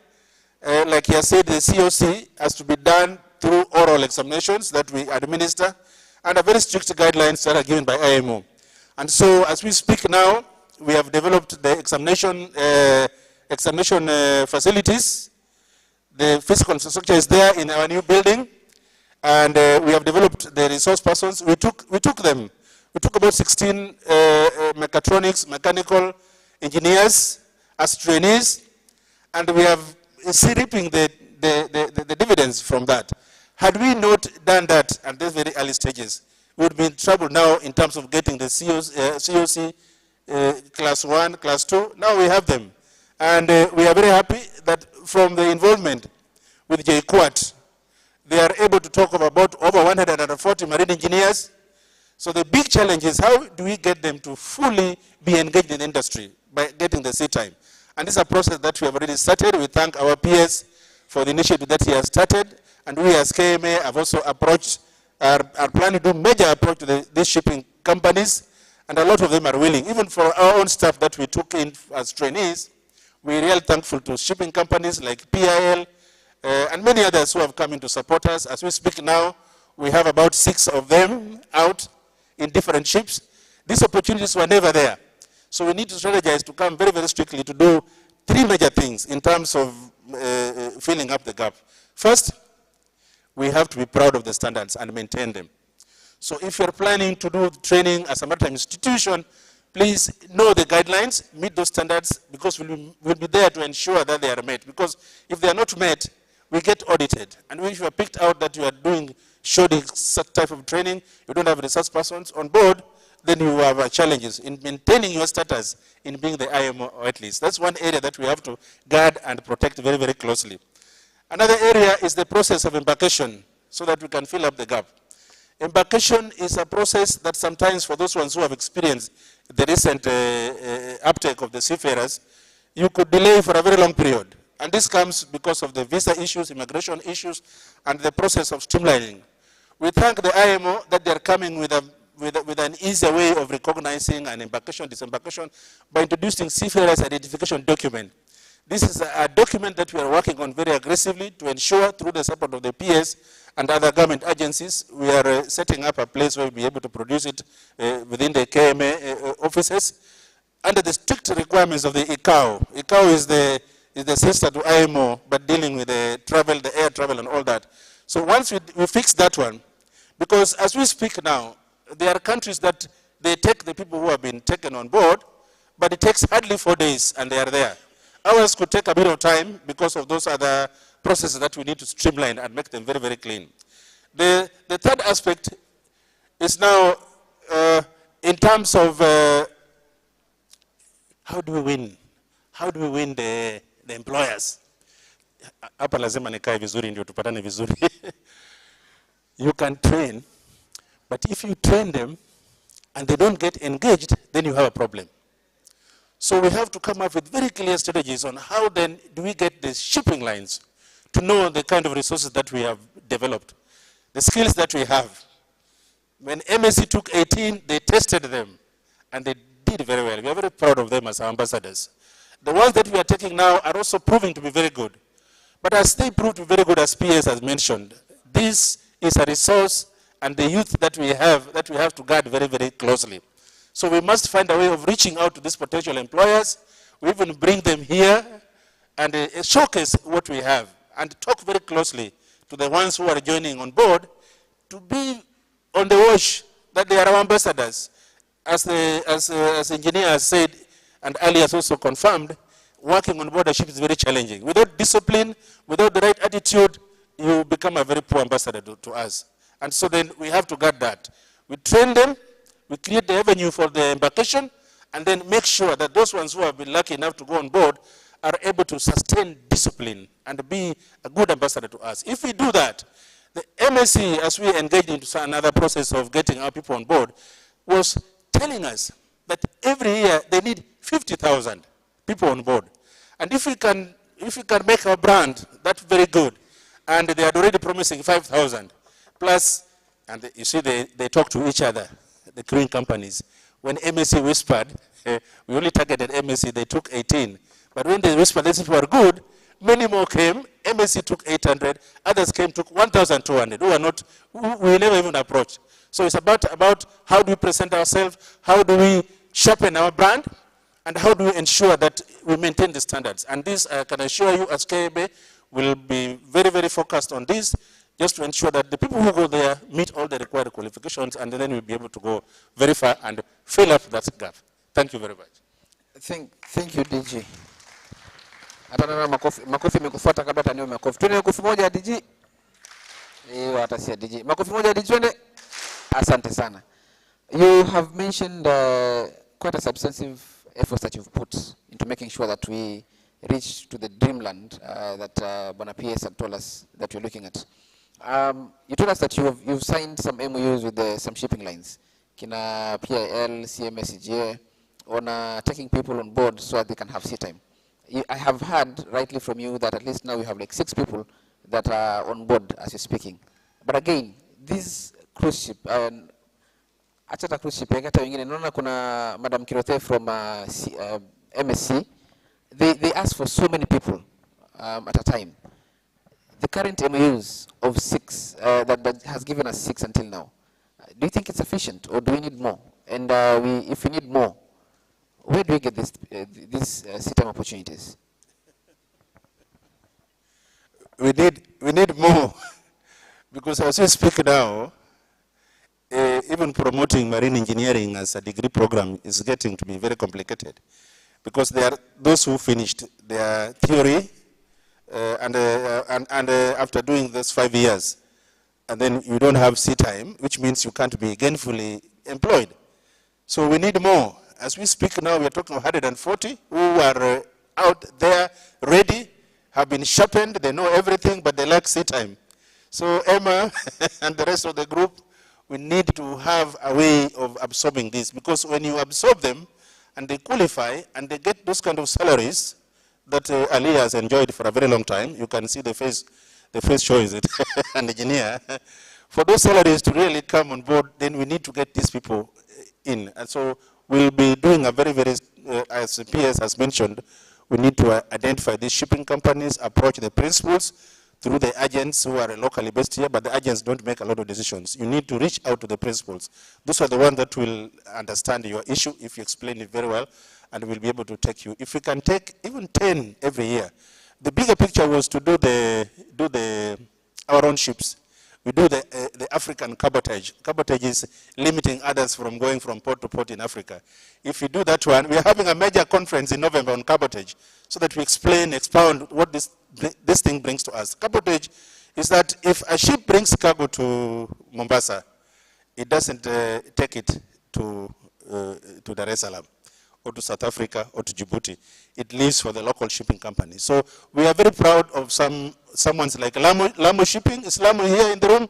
Speaker 16: Like he has said, the COC has to be done through oral examinations that we administer, and a very strict guidelines that are given by IMO. And so as we speak now, we have developed the examination facilities. The physical infrastructure is there in our new building, and we have developed the resource persons. We took them. We took about 16 mechatronics, mechanical engineers as trainees, and we have reaping the dividends from that. Had we not done that at these very early stages, we would be in trouble now in terms of getting the COC class 1, class 2. Now we have them. And we are very happy that from the involvement with JQuat, they are able to talk about over 140 marine engineers. So the big challenge is how do we get them to fully be engaged in the industry by getting the sea time. And this is a process that we have already started. We thank our PS for the initiative that he has started. And we as KMA have also approached, are planning to do major approach to these shipping companies. And a lot of them are willing. Even for our own staff that we took in as trainees, we're really thankful to shipping companies like PIL and many others who have come in to support us. As we speak now, we have about 6 of them out in different ships. These opportunities were never there. So we need to strategize to come very, very strictly to do 3 major things in terms of filling up the gap. First, we have to be proud of the standards and maintain them. So if you're planning to do training as a maritime institution, please know the guidelines, meet those standards, because we'll be there to ensure that they are met. Because if they are not met, we get audited. And if you are picked out that you are doing showing such type of training, you don't have resource persons on board, then you have challenges in maintaining your status in being the IMO, or at least. That's one area that we have to guard and protect very, very closely. Another area is the process of embarkation, so that we can fill up the gap. Embarkation is a process that sometimes, for those ones who have experienced the recent uptake of the seafarers, you could delay for a very long period. And this comes because of the visa issues, immigration issues, and the process of streamlining. We thank the IMO that they are coming with an easier way of recognizing an embarkation, disembarkation, by introducing seafarers identification document. This is a document that we are working on very aggressively to ensure, through the support of the PS and other government agencies, we are setting up a place where we'll be able to produce it within the KMA offices under the strict requirements of the ICAO. ICAO is the sister to IMO, but dealing with the travel, the air travel and all that. So once we fix that one, because as we speak now, there are countries that they take the people who have been taken on board, but it takes hardly 4 days and they are there. Ours could take a bit of time because of those other processes that we need to streamline and make them very, very clean. The third aspect is now in terms of how do we win? How do we win the employers? Hapa lazima nikae vizuri ndio tupatane vizuri. You can train, but if you train them and they don't get engaged, then you have a problem. So we have to come up with very clear strategies on how then do we get the shipping lines to know the kind of resources that we have developed, the skills that we have, When MSC took 18, they tested them, and they did very well. We are very proud of them as our ambassadors. The ones that we are taking now are also proving to be very good. But as they proved to be very good, as PS has mentioned, this is a resource and the youth that we have to guard very, very closely. So we must find a way of reaching out to these potential employers. We even bring them here and showcase what we have and talk very closely to the ones who are joining on board to be on the watch that they are our ambassadors. As engineer has said, and Ali has also confirmed, working on board a ship is very challenging. Without discipline, without the right attitude, you become a very poor ambassador to us. And so then we have to guard that. We train them, we create the avenue for the embarkation, and then make sure that those ones who have been lucky enough to go on board are able to sustain discipline and be a good ambassador to us. If we do that, the MSC, as we engaged into another process of getting our people on board, was telling us that every year they need 50,000 people on board. And if we can make our brand that very good, and they are already promising 5,000, plus, and you see they talk to each other, the crewing companies. When MSC whispered, we only targeted MSC, they took 18. But when they whispered these people are good, many more came. MSC took 800, others came, took 1,200, we never even approached. So it's about how do we present ourselves, how do we sharpen our brand, and how do we ensure that we maintain the standards. And this, I can assure you, as KAB, will be very, very focused on this, just to ensure that the people who go there meet all the required qualifications, and then we'll be able to go very far and fill up that gap. Thank you very much.
Speaker 14: Thank you, DG. Hata na makofi imekufuata kabla hata niwe makofi. Twende makofi moja DG. Hata si DG. Makofi moja DG twende. Asante sana. You have mentioned quite a substantive efforts that you've put into making sure that we reach to the dreamland that Bwana PS had told us that you're looking at. You told us that you've signed some MOUs with some shipping lines, Kina PIL, CMSCGA, on taking people on board so that they can have sea time. I have heard rightly from you that at least now you have like 6 people that are on board as you're speaking. But again, this cruise ship, achata cruise ship, hata wengine naona kuna Madam Kirote from MSC, they ask for so many people at a time. The current MOUs of 6, that has given us 6 until now, do you think it's sufficient or do we need more? And if we need more, where do we get these sea time opportunities?
Speaker 16: We need more, because as we speak now, even promoting marine engineering as a degree program is getting to be very complicated, because there are those who finished their theory and after doing this 5 years, and then you don't have sea time, which means you can't be gainfully employed. So we need more. As we speak now, we are talking of 140 who are out there ready, have been sharpened, they know everything, but they lack sea time. So Emma and the rest of the group, we need to have a way of absorbing this, because when you absorb them and they qualify and they get those kind of salaries that Ali has enjoyed for a very long time, you can see the face shows it, an engineer. For those salaries to really come on board, then we need to get these people in. And so we'll be doing a very, very, as PS has mentioned, we need to identify these shipping companies, approach the principals through the agents who are locally based here, but the agents don't make a lot of decisions. You need to reach out to the principals. Those are the ones that will understand your issue if you explain it very well, and will be able to take you. If we can take even 10 every year. The bigger picture was to do our own ships. We do the African cabotage. Cabotage is limiting others from going from port to port in Africa. If we do that one, we are having a major conference in November on cabotage, so that we expound what this thing brings to us. Cabotage is that if a ship brings cargo to Mombasa, it doesn't take it to Dar es Salaam, or to South Africa, or to Djibouti. It leaves for the local shipping company. So we are very proud of someone's like Lamu Shipping. Is Lamu here in the room?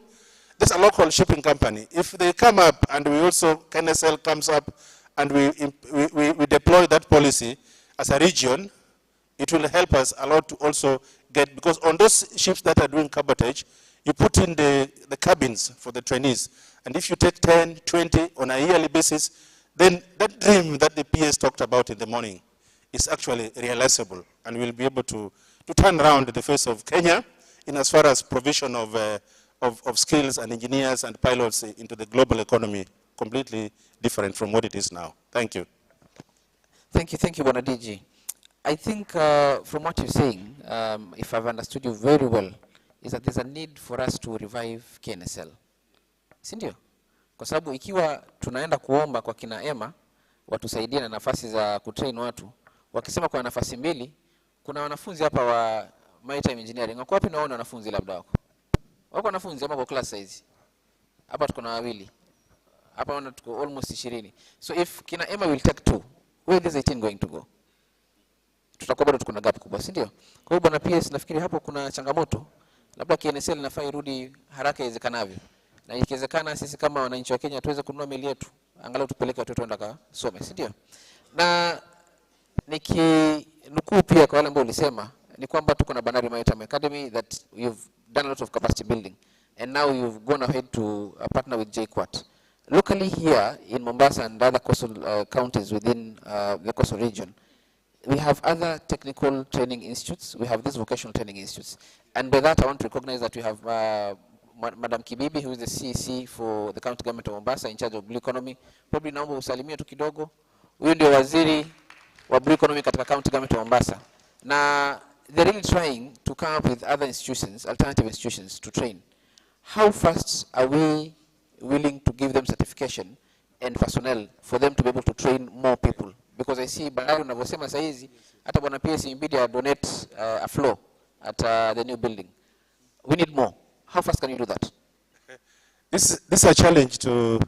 Speaker 16: There's a local shipping company. If they come up, and we also, KNSL comes up, and we deploy that policy as a region, it will help us a lot to also get, because on those ships that are doing cabotage, you put in the cabins for the trainees, And if you take 10, 20 on a yearly basis, then that dream that the PS talked about in the morning is actually realizable, and we'll be able to turn around the face of Kenya in as far as provision of skills and engineers and pilots into the global economy, completely different from what it is now. Thank you.
Speaker 14: Thank you, Bwana DG. I think from what you're saying, if I've understood you very well, is that there's a need for us to revive KNSL. Si ndio? Kwa sababu ikiwa tunaenda kuomba kwa kina Emma watusaidie na nafasi za kutrain watu, wakisema kwa nafasi mbili, kuna wanafunzi hapa wa Maritime Engineering. Wako wapi naona wanafunzi labda wako? Wako wanafunzi ama kwa class size? Hapa tuko na wawili. Hapa wana tuko almost 20. So if kina Emma will take 2, where is the 18 going to go? Tutakuwa bado tuko na gap kubwa, si ndio? Kwa hiyo bwana PS nafikiri hapo kuna changamoto. Labda KNSL inafaa irudi haraka iwezekanavyo. Na ikiwezekana sisi kama wananchi wa Kenya tuweze kununua meli yetu, angalau tupeleke watoto waenda kasome, si ndio? Na nikinukuu pia kwa wale ambao ulisema ni kwamba tuko na Bandari Maritime Academy that you've done a lot of capacity building, and now you've gone ahead to partner with JKUAT. Locally here in Mombasa and other coastal counties within the coastal region, we have other technical training institutes. We have these vocational training institutes. And by that, I want to recognize that we have Madam Kibibi, who is the CEC for the county government of Mombasa in charge of blue economy. Probably naomba usalimie tu kidogo. Huyu ndio waziri wa blue economy katika county government of Mombasa. Na they're really trying to come up with other institutions, alternative institutions to train. How fast are we willing to give them certification and personnel for them to be able to train more people? Because I see bandari unavyosema saa hizi hata bwana PS imbidi donate a floor at the new building. We need more. How fast can you do that?
Speaker 16: This is a challenge to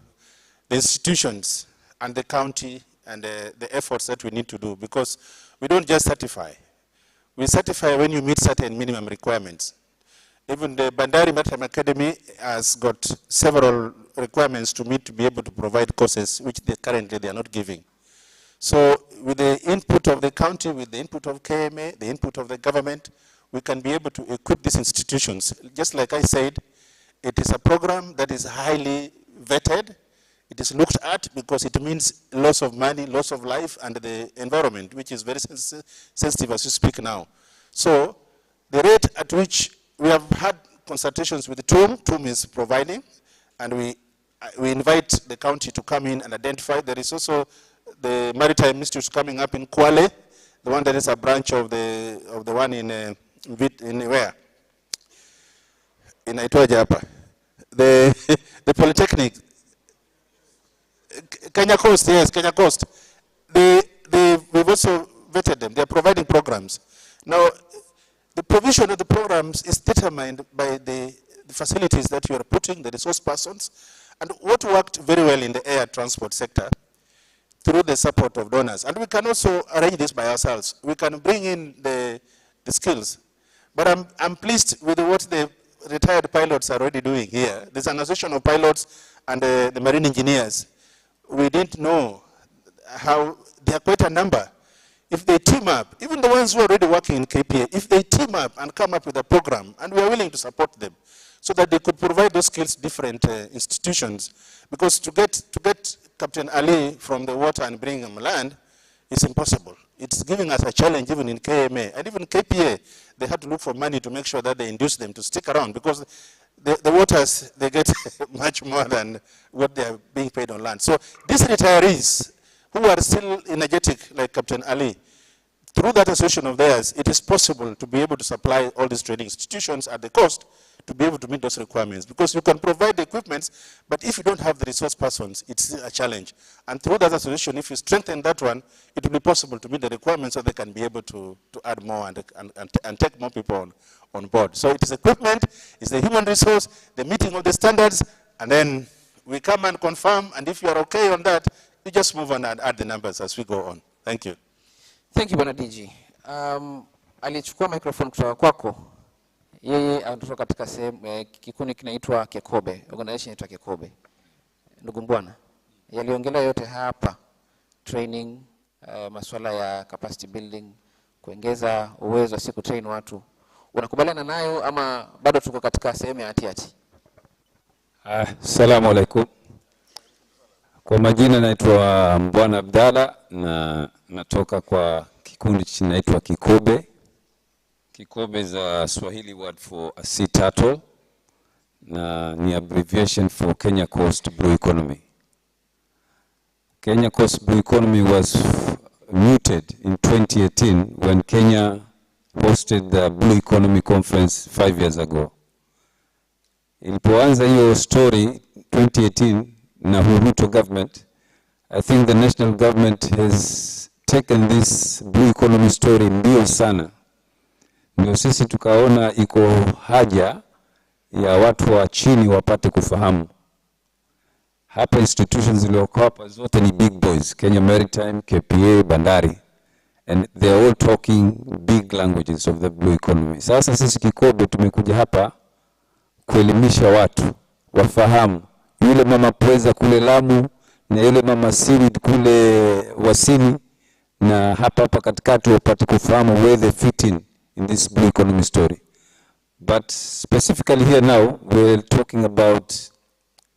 Speaker 16: the institutions and the county and the efforts that we need to do, because we don't just certify. We certify when you meet certain minimum requirements. Even the Bandari Maritime Academy has got several requirements to meet to be able to provide courses which currently they are not giving. So with the input of the county, with the input of KMA, the input of the government, we can be able to equip these institutions. Just like I said, it is a program that is highly vetted. It is looked at because it means loss of money, loss of life, and the environment, which is very sensitive as we speak now. So the rate at which we have had consultations with the TUM is providing, and we invite the county to come in and identify. There is also the Maritime Institute coming up in Kwale, the one that is a branch of the one in where? In Aitwaja. The Polytechnic, Kenya Coast, yes, Kenya Coast. We've also vetted them. They are providing programs. Now, the provision of the programs is determined by the facilities that you are putting, the resource persons, and what worked very well in the air transport sector through the support of donors. And we can also arrange this by ourselves. We can bring in the skills. But I'm pleased with what the retired pilots are already doing here. There's an association of pilots and the marine engineers. We didn't know how, they are quite a number. If they team up, even the ones who are already working in KPA, if they team up and come up with a program, and we are willing to support them, so that they could provide those skills to different institutions. Because to get Captain Ali from the water and bring him land is impossible. It's giving us a challenge even in KMA. And even KPA, they had to look for money to make sure that they induce them to stick around, because the waters, they get much more than what they are being paid on land. So these retirees who are still energetic, like Captain Ali, through that association of theirs, it is possible to be able to supply all these training institutions at the cost to be able to meet those requirements. Because you can provide the equipments, but if you don't have the resource persons, it's a challenge. And through that association, if you strengthen that one, it will be possible to meet the requirements so they can be able to add more and take more people on board. So it is equipment, it's the human resource, the meeting of the standards, and then we come and confirm, and if you are okay on that, you just move on and add the numbers as we go on. Thank you.
Speaker 14: Thank you, Bwana DG. Alichukua microphone kutoka kwako. Yeye anatoka katika sehemu kikundi kinaitwa Kekobe, organization inaitwa Kekobe. Ndugu Mbwana, yaliongelea yote hapa, training, masuala ya capacity building, kuongeza uwezo wa siku train watu. Unakubaliana nayo ama bado tuko katika sehemu ya hati?
Speaker 17: Assalamu alaikum. Kwa majina naitwa Mbwana Abdalla na natoka kwa kikundi kinaitwa Kikobe. Kikobe is a Swahili word for a sea turtle na ni abbreviation for Kenya Coast Blue Economy. Kenya Coast Blue Economy was muted in 2018 when Kenya hosted the Blue Economy Conference 5 years ago. Ilipoanza hiyo story 2018 na Ruto government, I think the national government has taken this blue economy story mbio sana. Ndio sisi tukaona iko haja ya watu wa chini wapate kufahamu. Hapa institutions zilizoko hapa zote ni big boys, Kenya Maritime, KPA, Bandari. And they are all talking big languages of the blue economy. Sasa sisi Kikobe tumekuja hapa kuelimisha watu wafahamu yule mama pweza kule Lamu na yule mama seaweed kule Wasini, na hapa katikati wapate kufahamu where they fit in this blue economy story. But specifically here now we're talking about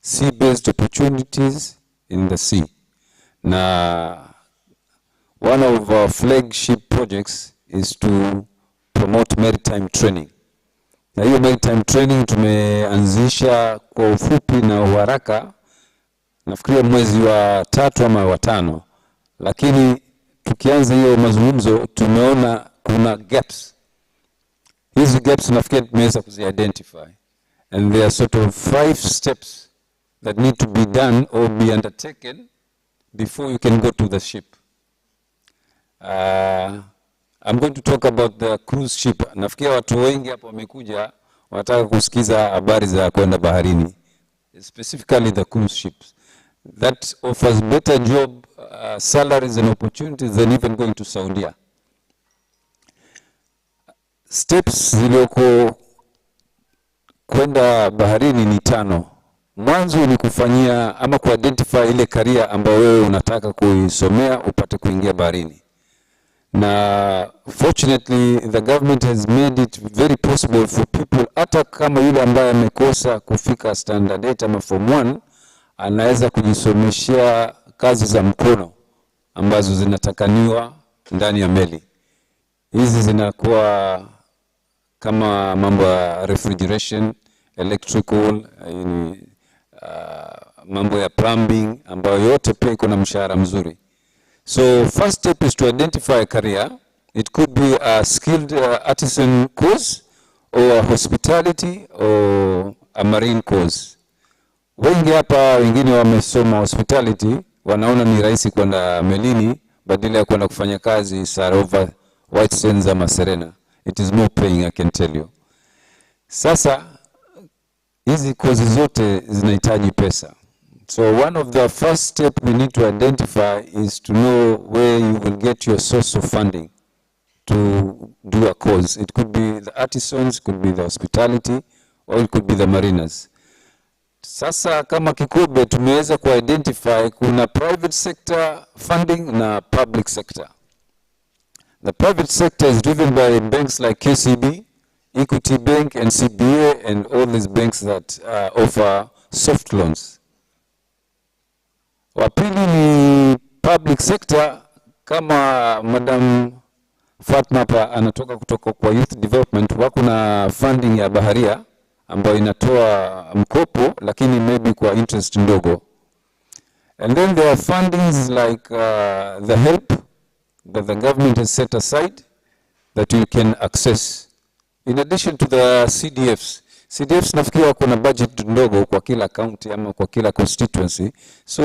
Speaker 17: sea-based opportunities in the sea. Na one of our flagship projects is to promote maritime training. Na hiyo maritime training tumeanzisha kwa ufupi na uharaka, nafikiria mwezi wa 3 ama wa 5, lakini tukianza hiyo mazungumzo tumeona kuna gaps. Hizi gaps nafikiri tumeweza kuzi-identify, and there are sort of 5 steps that need to be done or be undertaken before you can go to the ship. I'm going to talk about the cruise ship. Nafikia watu wengi hapa wamekuja wanataka kusikiza habari za kwenda baharini, specifically the cruise ships. That offers better job salaries and opportunities than even going to Saudi. Steps zilioko kwenda baharini ni 5. Mwanzo ni kufanyia ama ku-identify ile career ambayo wewe unataka kuisomea upate kuingia baharini. Na fortunately the government has made it very possible for people, hata kama yule ambaye amekosa kufika standard 8 ama form 1 anaweza kujisomeshia kazi za mkono ambazo zinatakaniwa ndani ya meli. Hizi zinakuwa kama mambo ya refrigeration, electrical, mambo ya plumbing ambayo yote pia iko na mshahara mzuri. So first step is to identify a career. It could be a skilled artisan course or a hospitality or a marine course. Wengi hapa wengine wamesoma hospitality, wanaona ni rahisi kwenda melini badala ya kwenda kufanya kazi Sarova, White Sands ama Serena. It is more paying, I can tell you. Sasa hizi courses zote zinahitaji pesa. So one of the first steps we need to identify is to know where you will get your source of funding to do a course. It could be the artisans, could be the hospitality, or it could be the mariners. Sasa kama Kikobe tumeweza ku-identify kuna private sector funding na public sector. The private sector is driven by banks like KCB, Equity Bank and CBA and all these banks that offer soft loans. Wapili ni public sector, kama Madam Fatma hapa anatoka kutoka kwa Youth Development, wako na funding ya baharia ambayo inatoa mkopo lakini maybe kwa interest ndogo. And then there are fundings like the help that the government has set aside that you can access. In addition to the CDFs. CDFs nafikiri wako na budget ndogo kwa kila county ama kwa kila constituency. So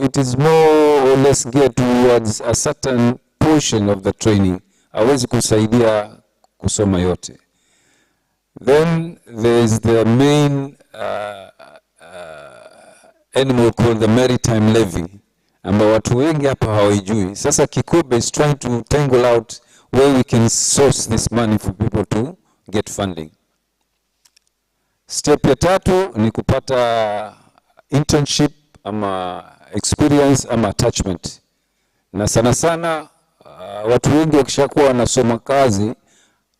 Speaker 17: it is more or less geared towards a certain portion of the training. Hawezi kusaidia kusoma yote. Then there is the main animal called the maritime levy, ambao watu wengi hapa hawajui. Sasa Kikobe is trying to tangle out where we can source this money for people to get funding. Step ya 3 ni kupata internship ama experience ama attachment. Na sana sana watu wengi wakishakuwa wanasoma kazi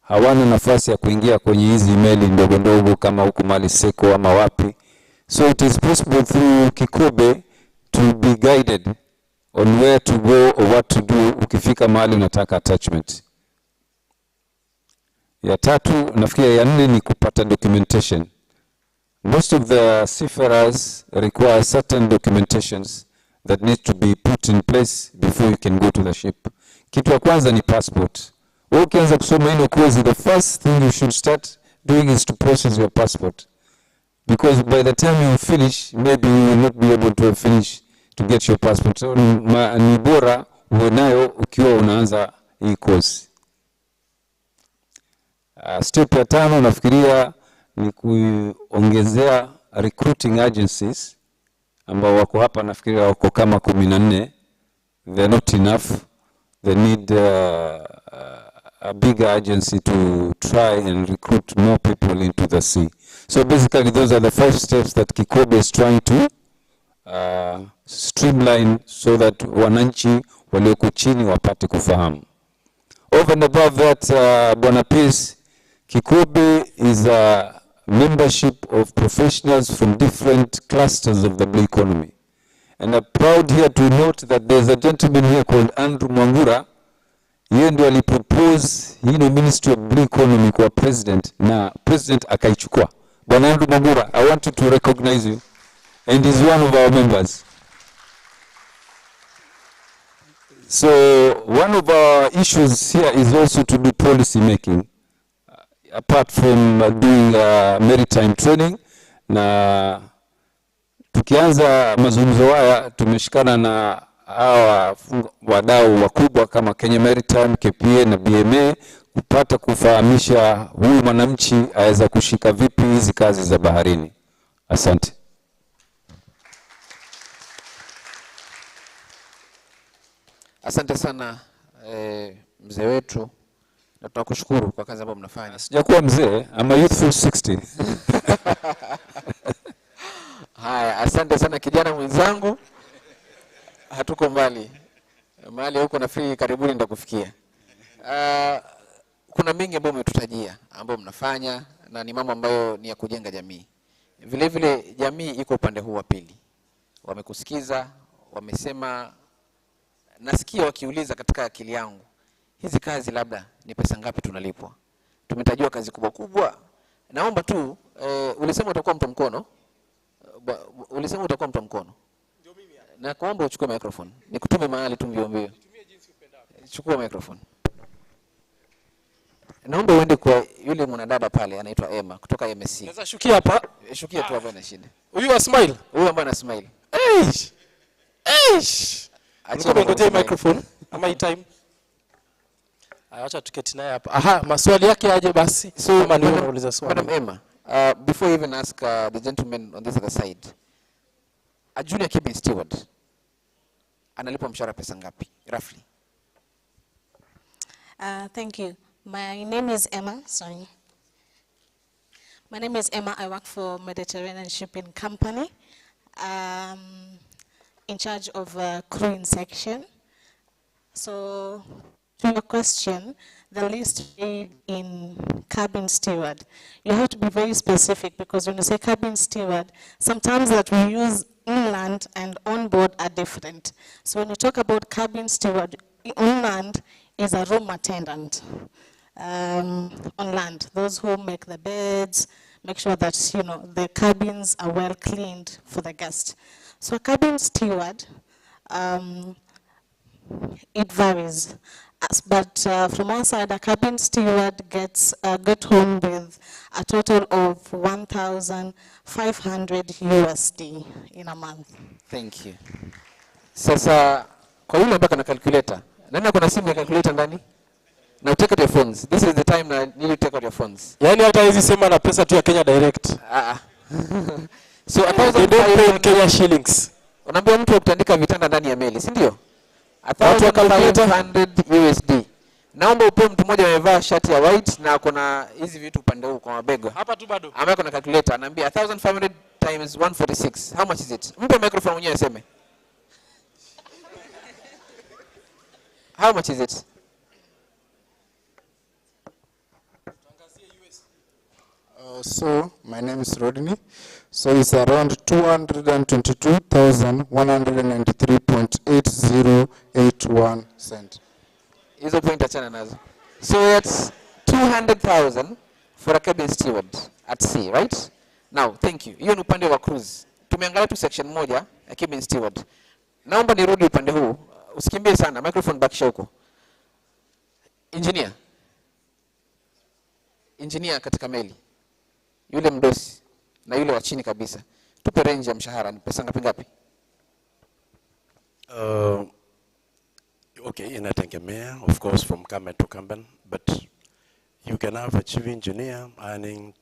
Speaker 17: hawana nafasi ya kuingia kwenye hizi meli ndogo ndogo kama huku Mali Seko ama wapi. So it is possible through Kikobe to be guided on where to go or what to do ukifika mahali unataka attachment. Ya tatu, nafikiri ya nne ni kupata documentation. Most of the seafarers require certain documentations that need to be put in place before you can go to the ship. Kitu ya kwanza ni passport. Wewe ukianza kusoma hilo course, the first thing you should start doing is to process your passport. Because by the time you finish, maybe you will not be able to finish to get your passport. So ni bora uwe nayo ukiwa unaanza hii course. Step ya tano nafikiria ni kuongezea recruiting agencies ambao wako hapa, nafikiria wako kama 14. They're not enough. They need a bigger agency to try and recruit more people into the sea. So basically those are the 5 steps that Kikobe is trying to streamline so that wananchi walioko chini wapate kufahamu. Over and above that, Bwana Peace, Kikobe is a membership of professionals from different clusters of the blue economy. And I'm proud here to note that there's a gentleman here called Andrew Mwangura. Yeye ndio alipropose Ministry of Blue Economy kwa president na president akaichukua. Bwana Andrew Mwangura, I want to recognize you, and he's one of our members. So one of our issues here is also to do policy making. Apart from doing maritime training, na tukianza mazungumzo haya tumeshikana na hawa wadau wakubwa kama Kenya Maritime, KPA na BMA kupata kufahamisha huyu mwananchi aweza kushika vipi hizi kazi za baharini. Asante.
Speaker 14: Asante sana mzee wetu, na tunakushukuru kwa kazi ambayo mnafanya.
Speaker 17: Sijakuwa mzee, I'm a youthful 60.
Speaker 14: Haya, asante sana kijana mwenzangu. Hatuko mbali. Mahali huko nafikiri karibuni nitakufikia. Kuna mengi ambayo umetutajia ambayo mnafanya na ni mambo ambayo ni ya kujenga jamii. Vile vile jamii iko upande huu wa pili. Wamekusikiza, wamesema, nasikia wakiuliza katika akili yangu, hizi kazi labda ni pesa ngapi tunalipwa? Tumetajua kazi kubwa kubwa. Naomba tu ulisema utakuwa mtu mkono. Ulisema utakuwa mtu mkono. Ndio mimi hapa. Na kuomba uchukue microphone. Nikutume mahali tu mbio mbio. Tumie jinsi upendavyo. Chukua microphone. Naomba uende kwa yule mwanadada pale anaitwa Emma kutoka MSC.
Speaker 9: Naweza shukia hapa?
Speaker 14: Shukia tu hapa na shida.
Speaker 9: Huyu wa smile?
Speaker 14: Huyu ambaye ana smile.
Speaker 9: Acha ngoje microphone ama time. Acha tuketi naye hapa. Aha, maswali yake aje basi.
Speaker 14: So
Speaker 9: kama ni unauliza swali.
Speaker 14: Madam Emma, before you even ask the gentleman on this other side, a junior cabin steward analipwa mshahara pesa ngapi roughly?
Speaker 18: Thank you. My name is Emma. Sorry. My name is Emma. I work for Mediterranean Shipping Company. In charge of crewing section. So, to your question, the list paid in cabin steward, you have to be very specific because when you say cabin steward, sometimes that we use inland and on board are different. So when you talk about cabin steward, on land is a room attendant. On land, those who make the beds, make sure that the cabins are well cleaned for the guest. So a cabin steward, it varies. But from our side, a cabin steward gets home with a total of 1,500 USD in a month.
Speaker 14: Thank you. Sasa kwa yule ambaye ana calculator, nani kuna simu ya calculator ndani? Now take out your phones. This is the time now you need to take out your phones.
Speaker 9: Yaani hata hizi sema na pesa tu ya Kenya direct.
Speaker 14: So 1,500
Speaker 9: Kenya shillings.
Speaker 14: Unaambia mtu kutandika vitanda ndani ya meli, si ndio? 1,500 USD. Naomba upe mtu mmoja amevaa shati ya white na kuna hizi vitu upande huu kwa mabega.
Speaker 9: Hapa tu bado.
Speaker 14: Ambaye kuna calculator anaambia 1,500 times 146. How much is it? Mpe microphone mwenyewe aseme. How much is it?
Speaker 19: So my name is Rodney. So it's around 222,193.8081 cent.
Speaker 14: Hizo point achana nazo. So it's 200,000 for a cabin steward at sea, right? Now, thank you. Hiyo ni upande wa cruise. Tumeangalia tu section moja ya cabin steward. Naomba nirudi upande huu. Usikimbie sana, microphone bakisha huko. Engineer. Engineer katika meli. Yule mdosi na yule wa chini kabisa. Tupe range ya mshahara, ni pesa ngapi?
Speaker 13: Okay, inategemea, of course, from company to company, but you can have a chief engineer earning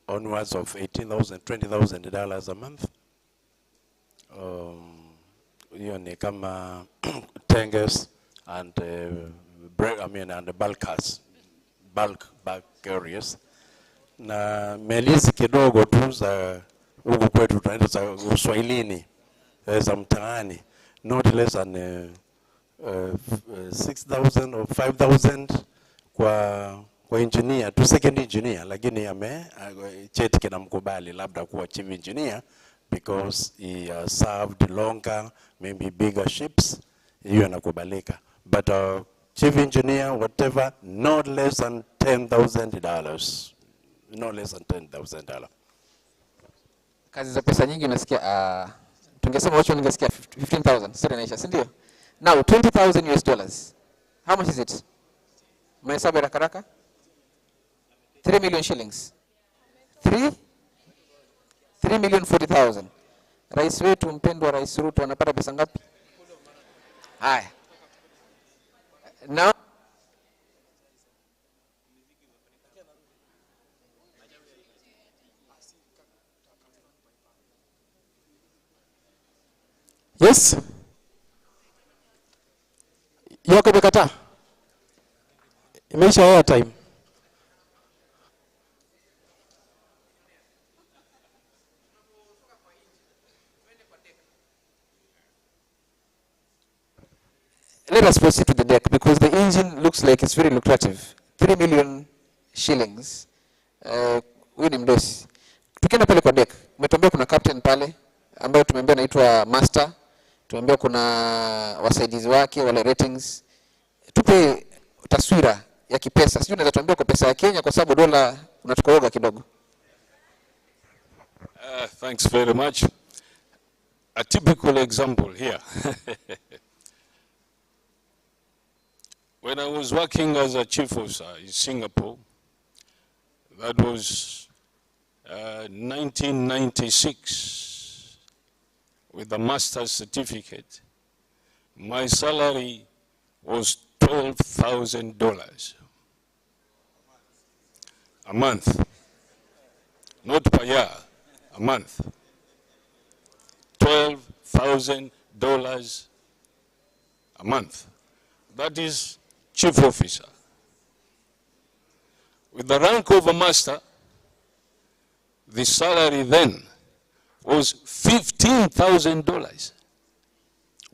Speaker 13: onwards of $18,000, $20,000 a month. Hiyo ni kama tankers and and the bulkers, bulk carriers. Na melizi kidogo tu za huku kwetu tunaenda za Uswahilini, za mtaani, not less than 6,000 or 5,000 kwa engineer, tu second engineer, lakini cheti kinamkubali labda kuwa chief engineer because he served longer, maybe bigger ships, hiyo inakubalika. But chief engineer, whatever, not less than $10,000. No less than $10,000.
Speaker 14: Kazi za pesa nyingi unasikia, tungesema wacho ningesikia 15,000, sio inaisha, si ndio? Now, $20,000. How much is it? Mhesabu haraka haraka? 3 million shillings. 3,040,000. Rais wetu mpendwa Rais Ruto anapata pesa ngapi? Haya. Now,
Speaker 9: yes? Yoko imekataa? Imeisha air time.
Speaker 14: let us proceed to the deck because the engine looks like it's very lucrative. 3 million shillings. Huyu ni mdosi. Tukienda pale kwa deck, umetuambia kuna captain pale ambaye tumeambia anaitwa master. Tumeambia kuna wasaidizi wake wale ratings. Tupe taswira ya kipesa. Sijui unaweza tuambia kwa pesa ya Kenya kwa sababu dola unatukoroga kidogo.
Speaker 15: Thanks very much. A typical example here. When I was working as a chief officer in Singapore, that was 1996, with a master's certificate, my salary was $12,000 a month, not per year, a month. $12,000 a month. That is chief officer. With the rank of a master, the salary then was $15,000.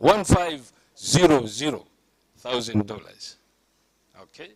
Speaker 15: $1,500,000. Okay?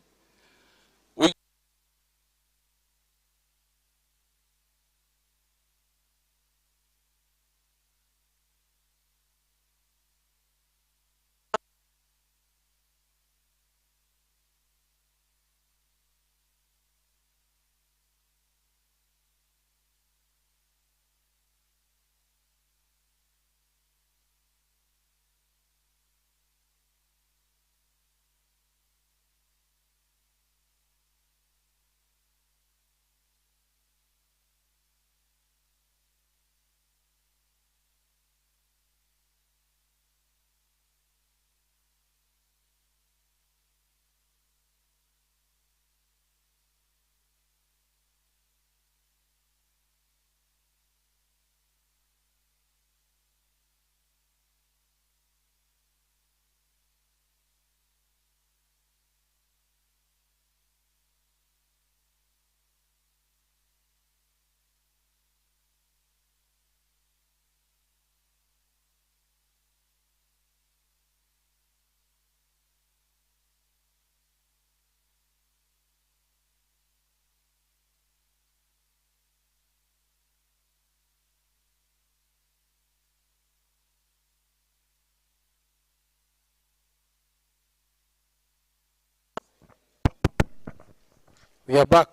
Speaker 9: We are back.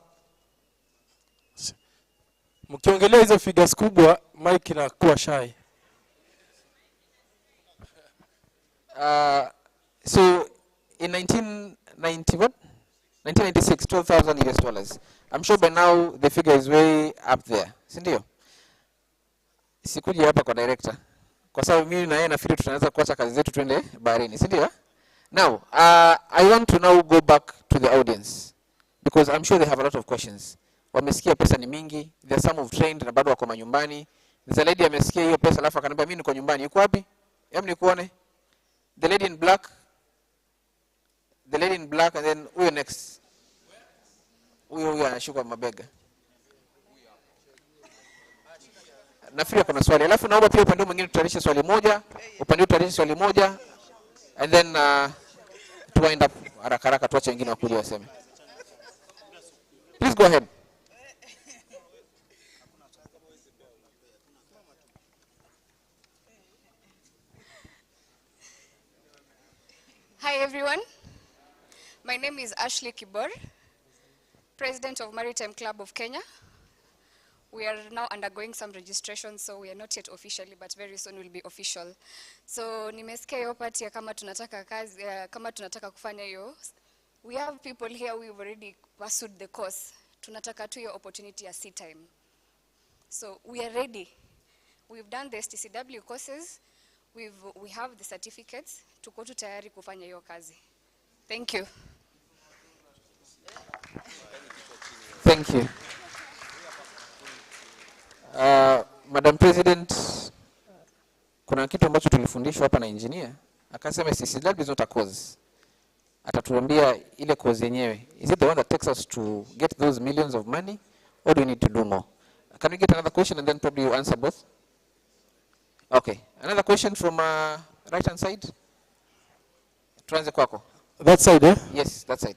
Speaker 9: Mkiongelea hizo figures kubwa, Mike inakuwa shy.
Speaker 14: So in 1996, $12,000 US. I'm sure by now the figure is way up there. Sindio? Sikuja hapa kwa director. Kwa sababu mimi na yeye nafikiri tunaweza kuacha kazi zetu twende baharini. Sindio? Now, I want to now go back to the audience because I'm sure they have a lot of questions. Wamesikia pesa ni mingi, there's some of trained na bado wako manyumbani. There's a lady amesikia hiyo pesa alafu akaniambia mimi niko nyumbani. Yuko wapi? Hebu nikuone. The lady in black. The lady in black and then huyo next. Huyo anashuka mabega. Nafikiri kuna swali. Alafu naomba pia upande mwingine tutarisha swali moja, upande tutarisha swali moja and then to wind up haraka tuache wengine wakuja waseme. Please go ahead.
Speaker 20: Hi everyone, my name is Ashley Kibor, President of Maritime Club of Kenya. We are now undergoing some registration, so we are not yet officially, but very soon will be official. So nimesikia hiyo part ya kama tunataka kazi, kama tunataka kufanya hiyo. We have people here who have already pursued the course. Tunataka tu hiyo opportunity ya sea time. So we are ready. We've done the STCW courses. We have the certificates. Tuko tu tayari kufanya hiyo kazi. Thank you.
Speaker 14: Thank you. Madam President, kuna kitu ambacho tulifundishwa hapa na engineer. Akasema STCW is not a course. Atatuambia ile course yenyewe. Is it the one that takes us to get those millions of money or do we need to do more? Can we get another question and then probably you answer both? Okay. Another question from right hand side. Tuanze kwako.
Speaker 9: That side, eh?
Speaker 14: Yes, that side.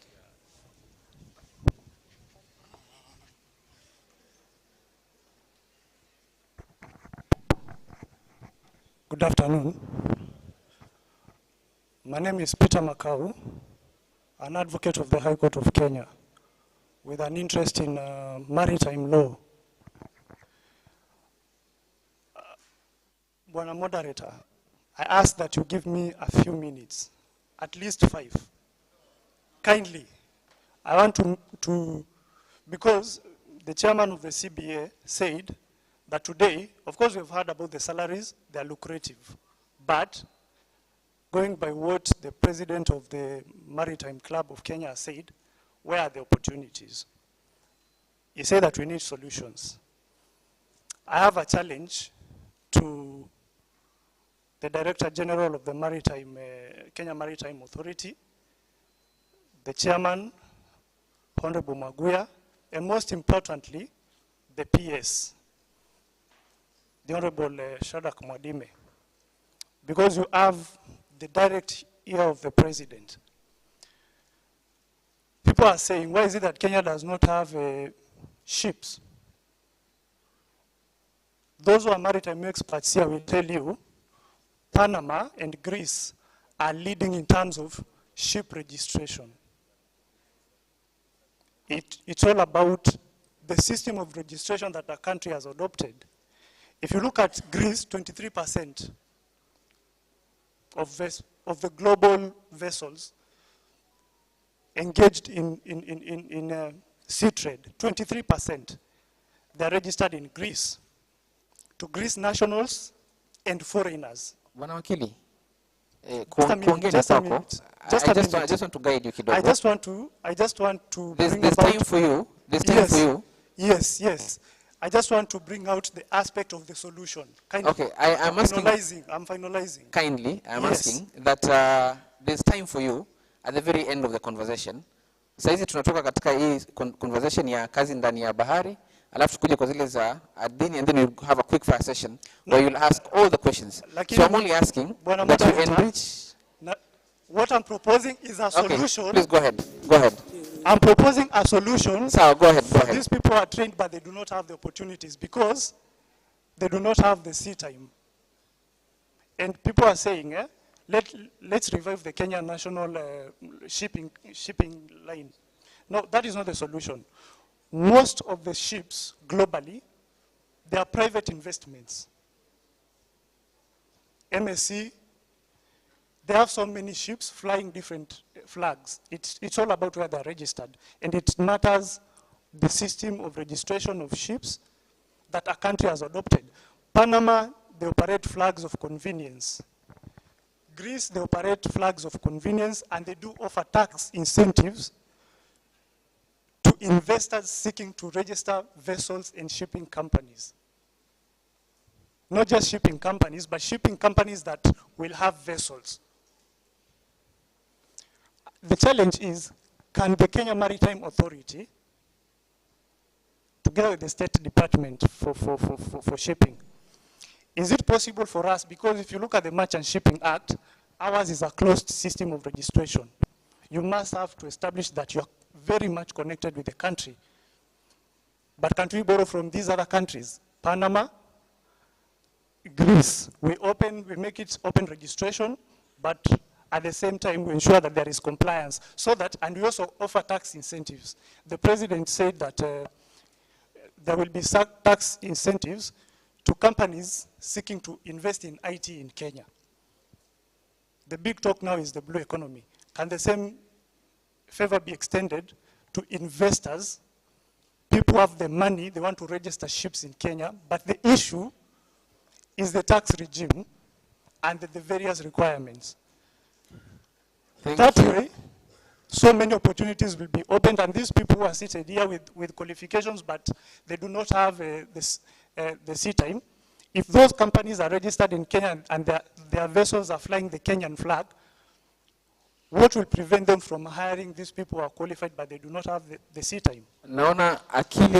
Speaker 21: Good afternoon. My name is Peter Makau, an advocate of the High Court of Kenya with an interest in maritime law. Bwana Moderator, I ask that you give me a few minutes, at least 5. Kindly, I want to because the chairman of the CBA said that today, of course we've heard about the salaries, they are lucrative, but going by what the president of the Maritime Club of Kenya said, where are the opportunities? He said that we need solutions. I have a challenge to the Director General of the Maritime, Kenya Maritime Authority, the Chairman, Honorable Maguya, and most importantly, the PS, the Honorable Shadrach Mwadime, because you have the direct ear of the President. People are saying, why is it that Kenya does not have ships? Those who are maritime experts here will tell you, Panama and Greece are leading in terms of ship registration. It's all about the system of registration that the country has adopted. If you look at Greece, 23% of the global vessels engaged in sea trade, 23%, they're registered in Greece, to Greece nationals and foreigners.
Speaker 14: Bwana wakili,
Speaker 21: Just a
Speaker 14: minute. I just want to guide you kidogo.
Speaker 21: I just want to
Speaker 14: There's
Speaker 21: bring
Speaker 14: time for you. There's time for you.
Speaker 21: Yes. I just want to bring out the aspect of the solution.
Speaker 14: Okay, I'm asking.
Speaker 21: I'm finalizing.
Speaker 14: Kindly, I'm
Speaker 21: Yes.
Speaker 14: asking that there's time for you at the very end of the conversation. Saizi tunatoka katika hii conversation ya kazi ndani ya bahari, alafu tukuje kwa zile za adini, and then we'll have a quick fire session where you'll ask all the questions. So I'm only asking that you enrich.
Speaker 21: What I'm proposing is a solution.
Speaker 14: Okay, please go ahead. Go ahead.
Speaker 21: I'm proposing a solution.
Speaker 14: So go ahead.
Speaker 21: These people are trained, but they do not have the opportunities because they do not have the sea time. And people are saying, let's revive the Kenya national shipping line. No, that is not the solution. Most of the ships globally, they are private investments. MSC, they have so many ships flying different flags. It's all about where they're registered. And it matters the system of registration of ships that a country has adopted. Panama, they operate flags of convenience. Greece, they operate flags of convenience, and they do offer tax incentives to investors seeking to register vessels and shipping companies. Not just shipping companies, but shipping companies that will have vessels. The challenge is, can the Kenya Maritime Authority, together with the State Department for shipping, is it possible for us, because if you look at the Merchant Shipping Act, ours is a closed system of registration. You must have to establish that you're very much connected with the country. But can we borrow from these other countries? Panama, Greece, we make it open registration, but at the same time we ensure that there is compliance, so that, and we also offer tax incentives. The president said that there will be tax incentives to companies seeking to invest in IT in Kenya. The big talk now is the blue economy. Can the same favor be extended to investors? People have the money, they want to register ships in Kenya, but the issue is the tax regime and the various requirements. That way, so many opportunities will be opened, and these people who are seated here with qualifications, but they do not have the sea time. If those companies are registered in Kenya and their vessels are flying the Kenyan flag, what will prevent them from hiring these people who are qualified but they do not have the sea time?
Speaker 14: Naona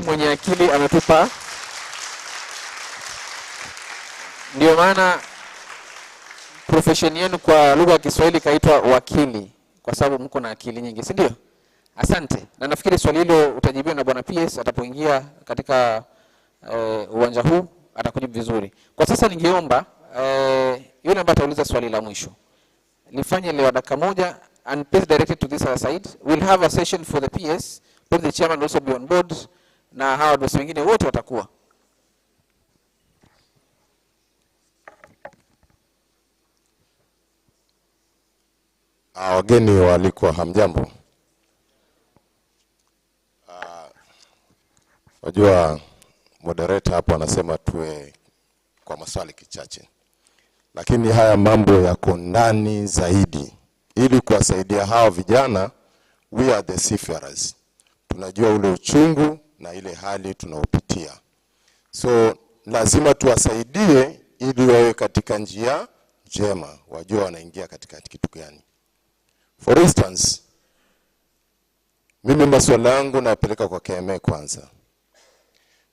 Speaker 14: mwenye akili ametupa. Ndio maana profession yenu kwa lugha ya Kiswahili kaitwa wakili, kwa sababu mko na akili nyingi, si ndio? Asante. Na nafikiri swali hilo utajibiwa na bwana PS atapoingia katika uwanja huu, atakujibu vizuri. Kwa sasa ningeomba yule ambaye atauliza swali la mwisho lifanye leo dakika moja, and please direct it to this other side. We'll have a session for the PS, but the chairman will also be on board, na hawa watu wengine wote watakuwa.
Speaker 1: Wageni walikuwa hamjambo. Wajua moderator hapo anasema tuwe kwa maswali kichache. Lakini haya mambo yako ndani zaidi. Ili kuwasaidia hao vijana, we are the seafarers. Tunajua ule uchungu na ile hali tunaopitia. So lazima tuwasaidie ili wawe katika njia njema, wajua wanaingia katika kitu gani. For instance, mimi maswala yangu napeleka kwa KMA kwanza.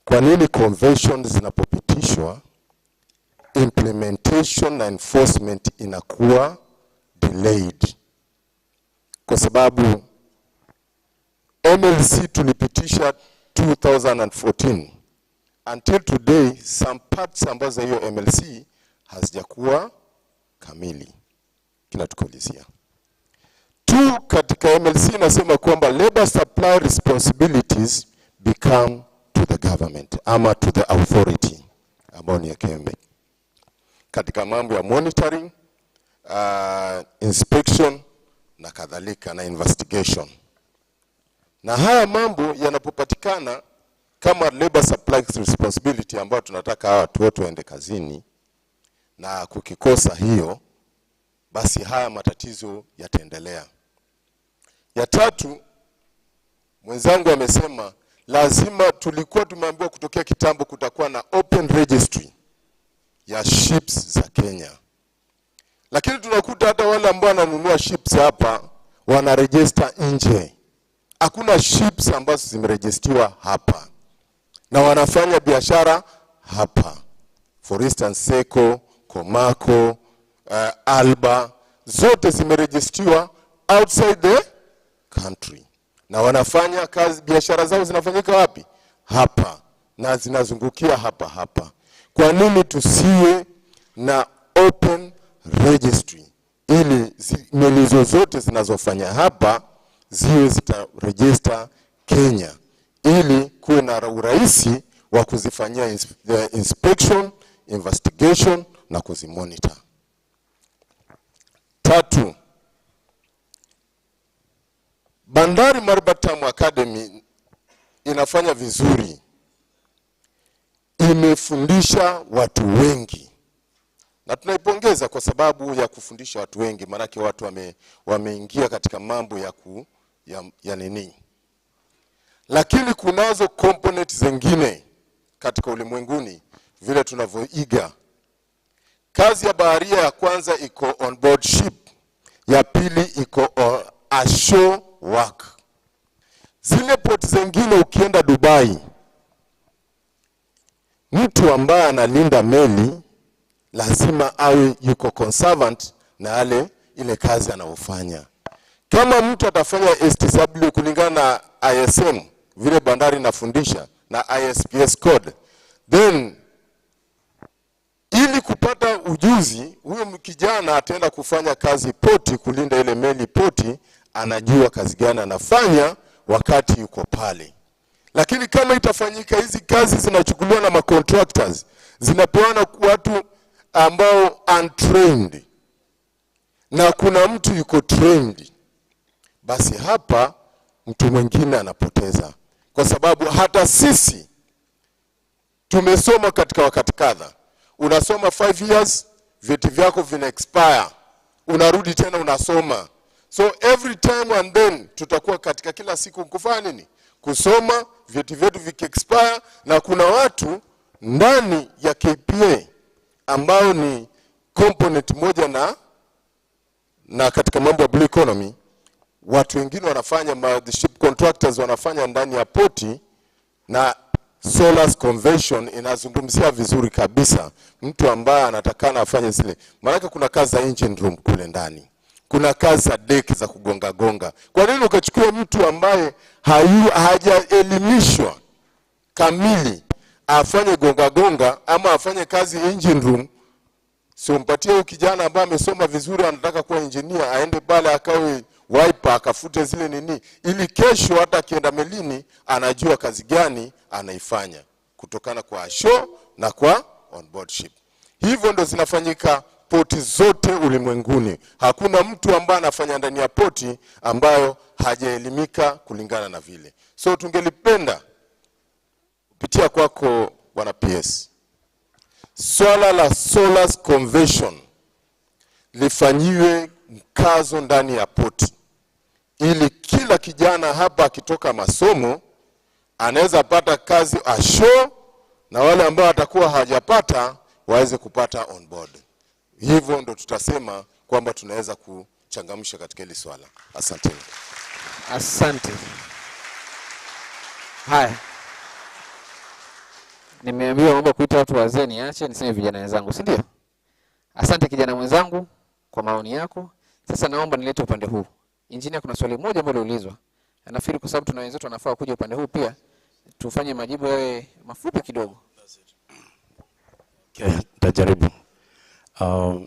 Speaker 1: Kwa nini conventions zinapopitishwa, implementation na enforcement inakuwa delayed? Kwa sababu MLC tulipitisha 2014. Until today, some parts ambazo hiyo MLC hazijakuwa kamili. Kinatukolizia. Katika MLC nasema kwamba labor supply responsibilities become to the government ama to the authority ambao ni ya KMA. Katika mambo ya monitoring, inspection na kadhalika na investigation. Na haya mambo yanapopatikana kama labor supply responsibility ambao tunataka hawa watu wote waende kazini, na kukikosa hiyo, basi haya matatizo yataendelea. Ya tatu, mwenzangu amesema lazima, tulikuwa tumeambiwa kutokea kitambo kutakuwa na open registry ya ships za Kenya. Lakini tunakuta hata wale ambao wananunua ships hapa wanaregister nje. Hakuna ships ambazo zimeregistiwa hapa na wanafanya biashara hapa. For instance, Seko, Komako, Alba, zote zimeregistiwa outside the country. Na wanafanya kazi, biashara zao zinafanyika wapi? Hapa. Na zinazungukia hapa. Kwa nini tusiwe na open registry ili meli zote zinazofanya hapa
Speaker 3: ziwe zitarejista Kenya ili kuwe na urahisi wa kuzifanyia inspection, investigation na kuzimonitor. 3, Bandari Maritime Academy inafanya vizuri. Imefundisha watu wengi. Na tunaipongeza kwa sababu ya kufundisha watu wengi, maanake watu wameingia katika mambo ya nini. Lakini kunazo component zingine katika ulimwenguni vile tunavyoiga. Kazi ya baharia ya kwanza iko on board ship, ya pili iko ashore work. Zile port zingine ukienda Dubai, mtu ambaye analinda meli lazima awe yuko conservant na ile kazi anayofanya. Kama mtu atafanya STW kulingana na ISM vile bandari inafundisha na ISPS code, then ili kupata ujuzi, huyo kijana ataenda kufanya kazi poti, kulinda ile meli poti, anajua kazi gani anafanya wakati yuko pale. Lakini kama itafanyika hizi kazi zinachukuliwa na contractors, zinapewana watu ambao untrained na kuna mtu yuko trained, basi hapa mtu mwingine anapoteza. Kwa sababu hata sisi tumesoma katika wakati kadha. Unasoma 5 years, vyeti vyako vina expire. Unarudi tena unasoma. So every time and then tutakuwa katika kila siku kufanya nini? Kusoma, vyeti vyetu viki expire, na kuna watu ndani ya KPA ambao ni component moja na katika mambo ya blue economy, watu wengine wanafanya, the ship contractors wanafanya ndani ya poti, na Solas Convention inazungumzia vizuri kabisa mtu ambaye anatakana afanye zile. Maana kuna kazi za engine room kule ndani, kuna kazi za deck za kugonga gonga. Kwa nini ukachukua mtu ambaye hajaelimishwa kamili afanye gonga gonga ama afanye kazi engine room? Sio mpatie huyu kijana ambaye amesoma vizuri, anataka kuwa engineer, aende pale akawe wiper, akafute zile nini, ili kesho hata akienda melini anajua kazi gani anaifanya kutokana kwa ashore na kwa on board ship. Hivyo ndo zinafanyika poti zote ulimwenguni. Hakuna mtu ambaye anafanya ndani ya poti ambayo hajaelimika kulingana na vile. So tungelipenda kupitia kwako Bwana PS, swala la Solas Convention lifanyiwe mkazo ndani ya poti, ili kila kijana hapa akitoka masomo anaweza pata kazi ashore, na wale ambao atakuwa hajapata waweze kupata on board. Hivyo ndo tutasema kwamba tunaweza kuchangamsha katika hili swala. Asante.
Speaker 14: Asante. Haya. Nimeambiwa mambo kuita watu wazee, niache niseme vijana wenzangu, si ndio? Asante kijana mwenzangu kwa maoni yako. Sasa naomba nilete upande huu. Engineer, kuna swali moja ambalo ulizwa. Nafikiri kwa sababu tuna wenzetu wanafaa kuja upande huu pia, tufanye majibu yawe mafupi kidogo.
Speaker 13: Okay, tajaribu.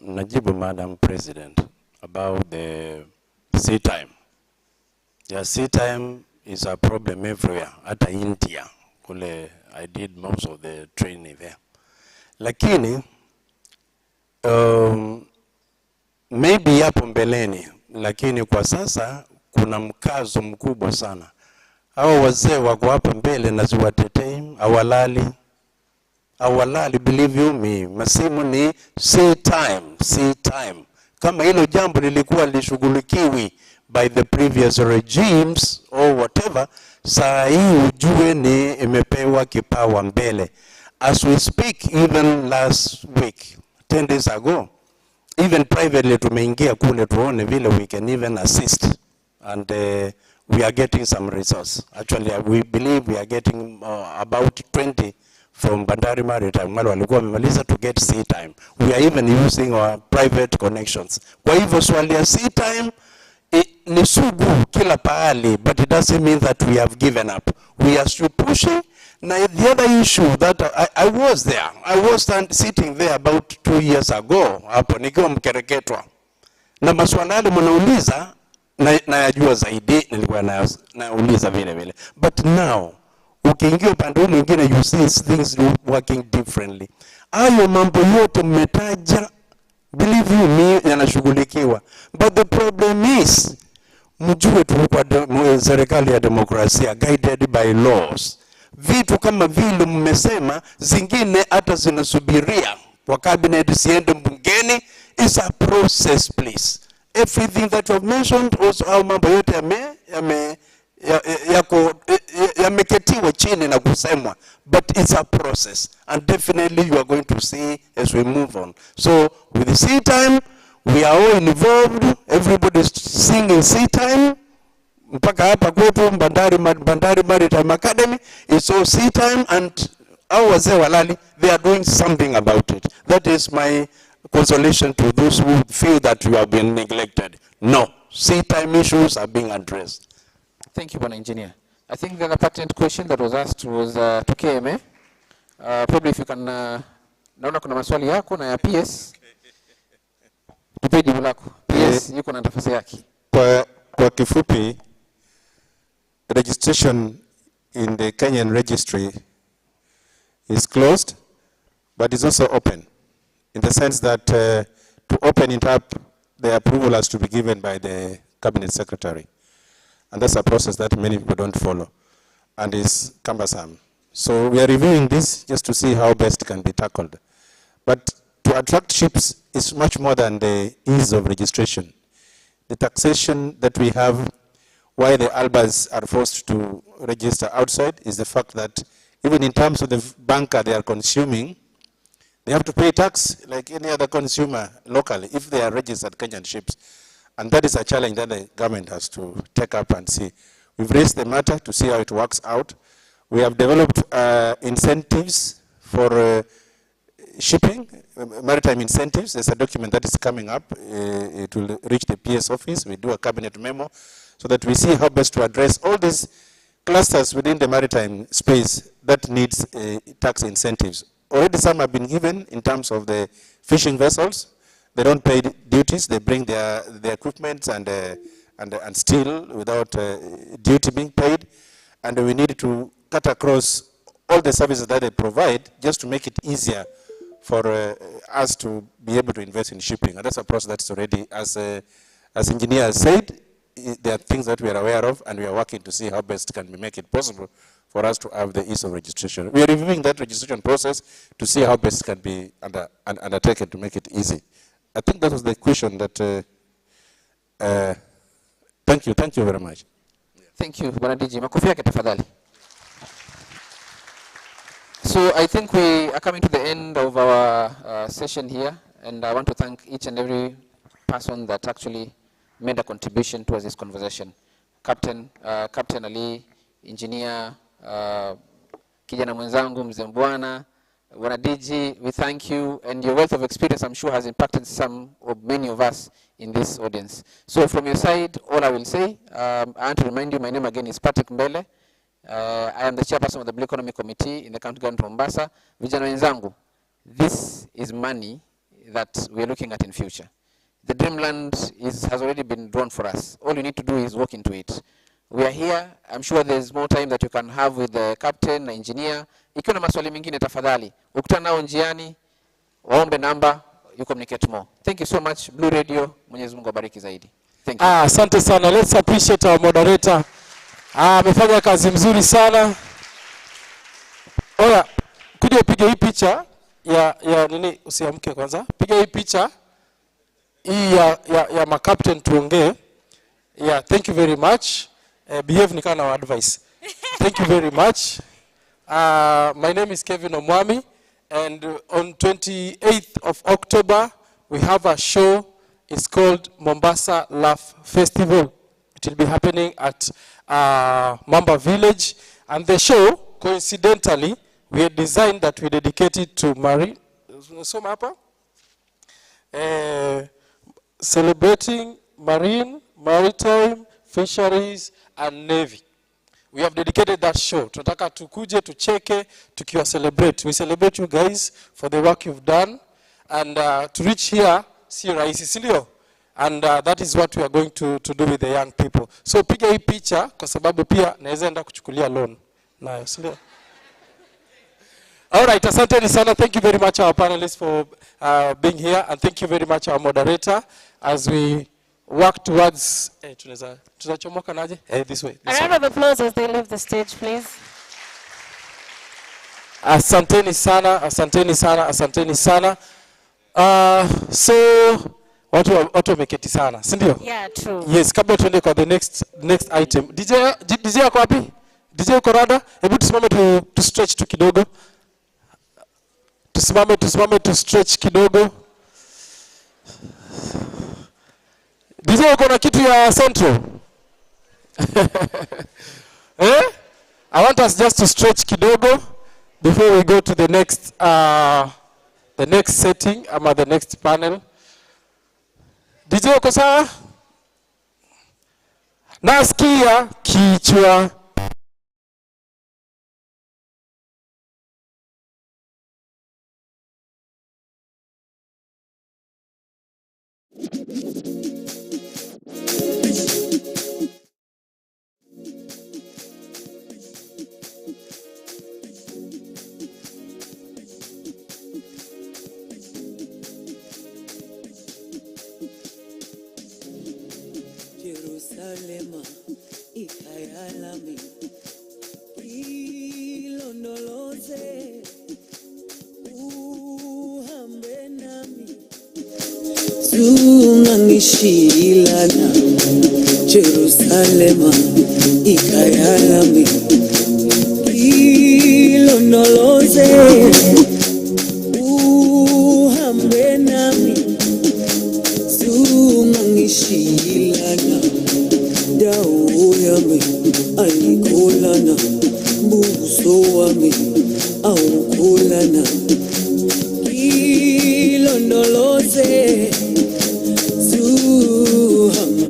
Speaker 13: Najibu Madam President about the sea time. Yeah, sea time is a problem everywhere. Hata India, kule I did most of the training there. Lakini maybe yapo mbeleni, lakini kwa sasa kuna mkazo mkubwa sana. Hao wazee wako hapa mbele na ziwatetei, awalali, believe you me, masimu ni sea time. Kama hilo jambo lilikuwa lishughulikiwi by the previous regimes or whatever, saa hii ujue ni imepewa kipawa mbele. As we speak, even last week, 10 days ago, even privately tumeingia kule tuone vile we can even assist, and we are getting some resource. Actually, we believe we are getting about 20 from Bandari Maritime. Wale walikuwa wamemaliza to get sea time. We are even using our private connections. Kwa hivyo swali ya sea time ni sugu kila pahali, but it doesn't mean that we have given up. We are still pushing. Now the other issue that I was there, I was sitting there about 2 years ago, hapo nikiwa mkereketwa. Na maswala yale mnauliza nayajua zaidi, nilikuwa nauliza vile vile. But now ukiingia upande mwingine, you see things working differently. Hayo mambo yote mmetaja, believe you me, yanashughulikiwa. But the problem is, mjue tu kwa serikali ya demokrasia guided by laws. Vitu kama vile mmesema, zingine hata zinasubiria kwa cabinet siende bungeni. Is a process, please. Everything that you have mentioned, also how mambo yote yameketiwa chini na kusemwa, but it's a process, and definitely you are going to see as we move on. So with the sea time, we are all involved. Everybody is singing sea time. Mpaka hapa kwetu Bandari Maritime Academy, it's all sea time, and our wazee walali, they are doing something about it. That is my consolation to those who feel that you have been neglected. No, sea time issues are being addressed.
Speaker 14: Thank you, Bwana Engineer. I think the other pertinent question that was asked was to KMA. Probably if you can, naona kuna maswali yako na ya PS. Tupe jibu lako. PS yuko na nafasi yake.
Speaker 16: Kwa kifupi, registration in the Kenyan registry is closed, but it's also open, in the sense that to open it up, the approval has to be given by the Cabinet Secretary. And that's a process that many people don't follow, and is cumbersome. So we are reviewing this just to see how best can be tackled. But to attract ships is much more than the ease of registration. The taxation that we have, why the Albas are forced to register outside, is the fact that even in terms of the bunker they are consuming, they have to pay tax like any other consumer locally if they are registered Kenyan ships. And that is a challenge that the government has to take up and see. We've raised the matter to see how it works out. We have developed incentives for shipping, maritime incentives. There's a document that is coming up. It will reach the PS office. We do a cabinet memo so that we see how best to address all these clusters within the maritime space that needs tax incentives. Already some have been given in terms of the fishing vessels. They don't pay duties. They bring their equipment and steal without duty being paid. And we need to cut across all the services that they provide just to make it easier for us to be able to invest in shipping. And that's a process that's already, as engineers said, there are things that we are aware of, and we are working to see how best can we make it possible for us to have the ease of registration. We are reviewing that registration process to see how best can be undertaken to make it easy. I think that was the question that, thank you very much.
Speaker 14: Thank you, Bwana DG. Makofi yake tafadhali. So I think we are coming to the end of our session here, and I want to thank each and every person that actually made a contribution towards this conversation. Captain Ali, Engineer, kijana mwenzangu mzee Mbwana, Bwana DG, we thank you, and your wealth of experience I'm sure has impacted many of us in this audience. So from your side, all I will say, I want to remind you, my name again is Patrick Mbele. I am the chairperson of the Blue Economy Committee in the County Government of Mombasa. Vijana wenzangu, this is money that we are looking at in future. The dreamland has already been drawn for us. All you need to do is walk into it. We are here. I'm sure there's more time that you can have with the captain, the engineer. Ikiwa na maswali mengine tafadhali, ukutana nao njiani, waombe namba, you communicate more. Thank you so much, Blue Radio. Mwenyezi Mungu abariki zaidi. Thank you.
Speaker 9: Asante sana. Let's appreciate our moderator. Amefanya kazi mzuri sana. Oya, kuja upige hii picha ya nini, usiamke kwanza. Piga hii picha hii ya makapten tuongee. Yeah, thank you very much. Behave nikana wa advice. Thank you very much. My name is Kevin Omwami, and on 28th of October we have a show. It's called Mombasa Laugh Festival. It will be happening at Mamba Village, and the show, coincidentally, we had designed that we dedicated to marine. Celebrating marine, maritime, fisheries, and navy. We have dedicated that show. Tunataka tukuje, tucheke, tukiwa celebrate. We celebrate you guys for the work you've done. And to reach here, si rahisi, sindio? and that is what we are going to do with the young people. So piga hii picha kwa sababu pia naweza enda kuchukulia loan nayo, si ndio? All right, asanteni sana. Thank you very much our panelists for being here, and thank you very much our moderator as we work towards tunachomoka naje? This way.
Speaker 11: A round of applause as they leave the stage, please.
Speaker 9: Asanteni sana, asanteni sana, asanteni sana. So watu wameketi sana, si ndio?
Speaker 11: Yeah, true.
Speaker 9: Yes, kabla tuende kwa the next item. DJ yako wapi? DJ uko rada? Hebu tusimame tu stretch tu kidogo. Tusimame tu stretch kidogo. DJ uko na kitu ya Central? I want us just to stretch kidogo before we go to the next setting ama the next panel. DJ uko sawa? Nasikia kichwa.
Speaker 4: Jerusalema ikayalami ilondoloze uhambe nami zungangishilana Jerusalema ikayalami ilondoloze uhambe nami zungangishilana dawo yami ayikholana buso wami awukholana ilondoloze zuhamba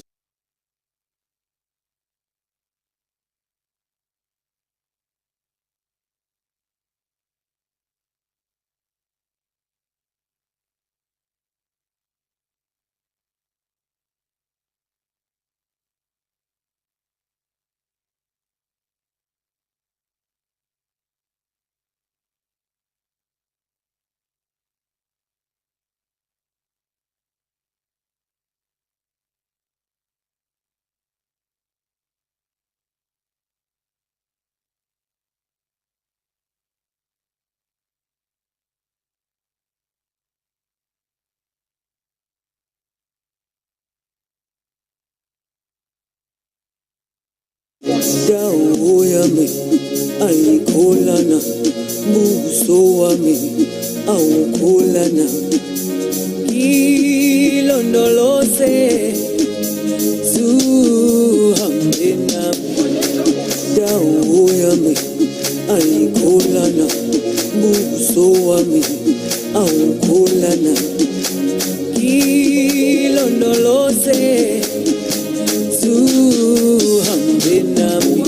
Speaker 4: dawo yami ayikholana buso wami awukholana ilondoloze zuhambe nami dawo yami ayikholana buso wami awukholana ilondoloze zuhambe nami.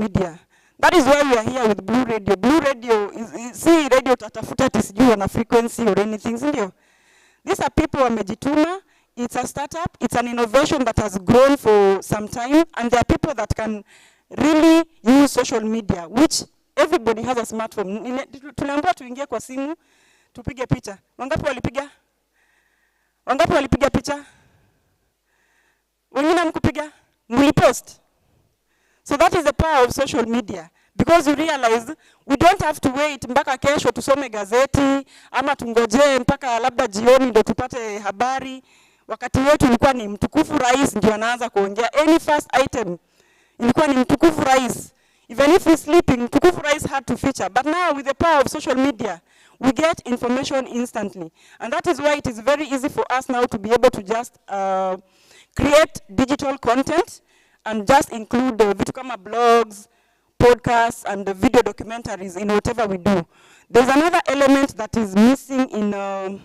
Speaker 5: media. That is why we are here with Blue Radio. Blue Radio is see radio tatafuta tisijui na frequency or anything, sindio? These are people wamejituma. It's a startup. It's an innovation that has grown for some time, and there are people that can really use social media, which everybody has a smartphone. Tuliambiwa tuingie kwa simu, tupige picha. Wangapi walipiga? Wangapi walipiga picha? Wengine mkupiga? Mlipost. So that is the power of social media. Because you realize we don't have to wait mpaka kesho tusome gazeti ama tungoje mpaka labda jioni ndio tupate habari. Wakati wetu ilikuwa ni mtukufu rais ndio anaanza kuongea. Any first item ilikuwa ni mtukufu rais. Even if he's sleeping, mtukufu rais had to feature. But now with the power of social media, we get information instantly. And that is why it is very easy for us now to be able to just create digital content and just include vitu kama blogs, podcasts, and the video documentaries in whatever we do. There's another element that is missing in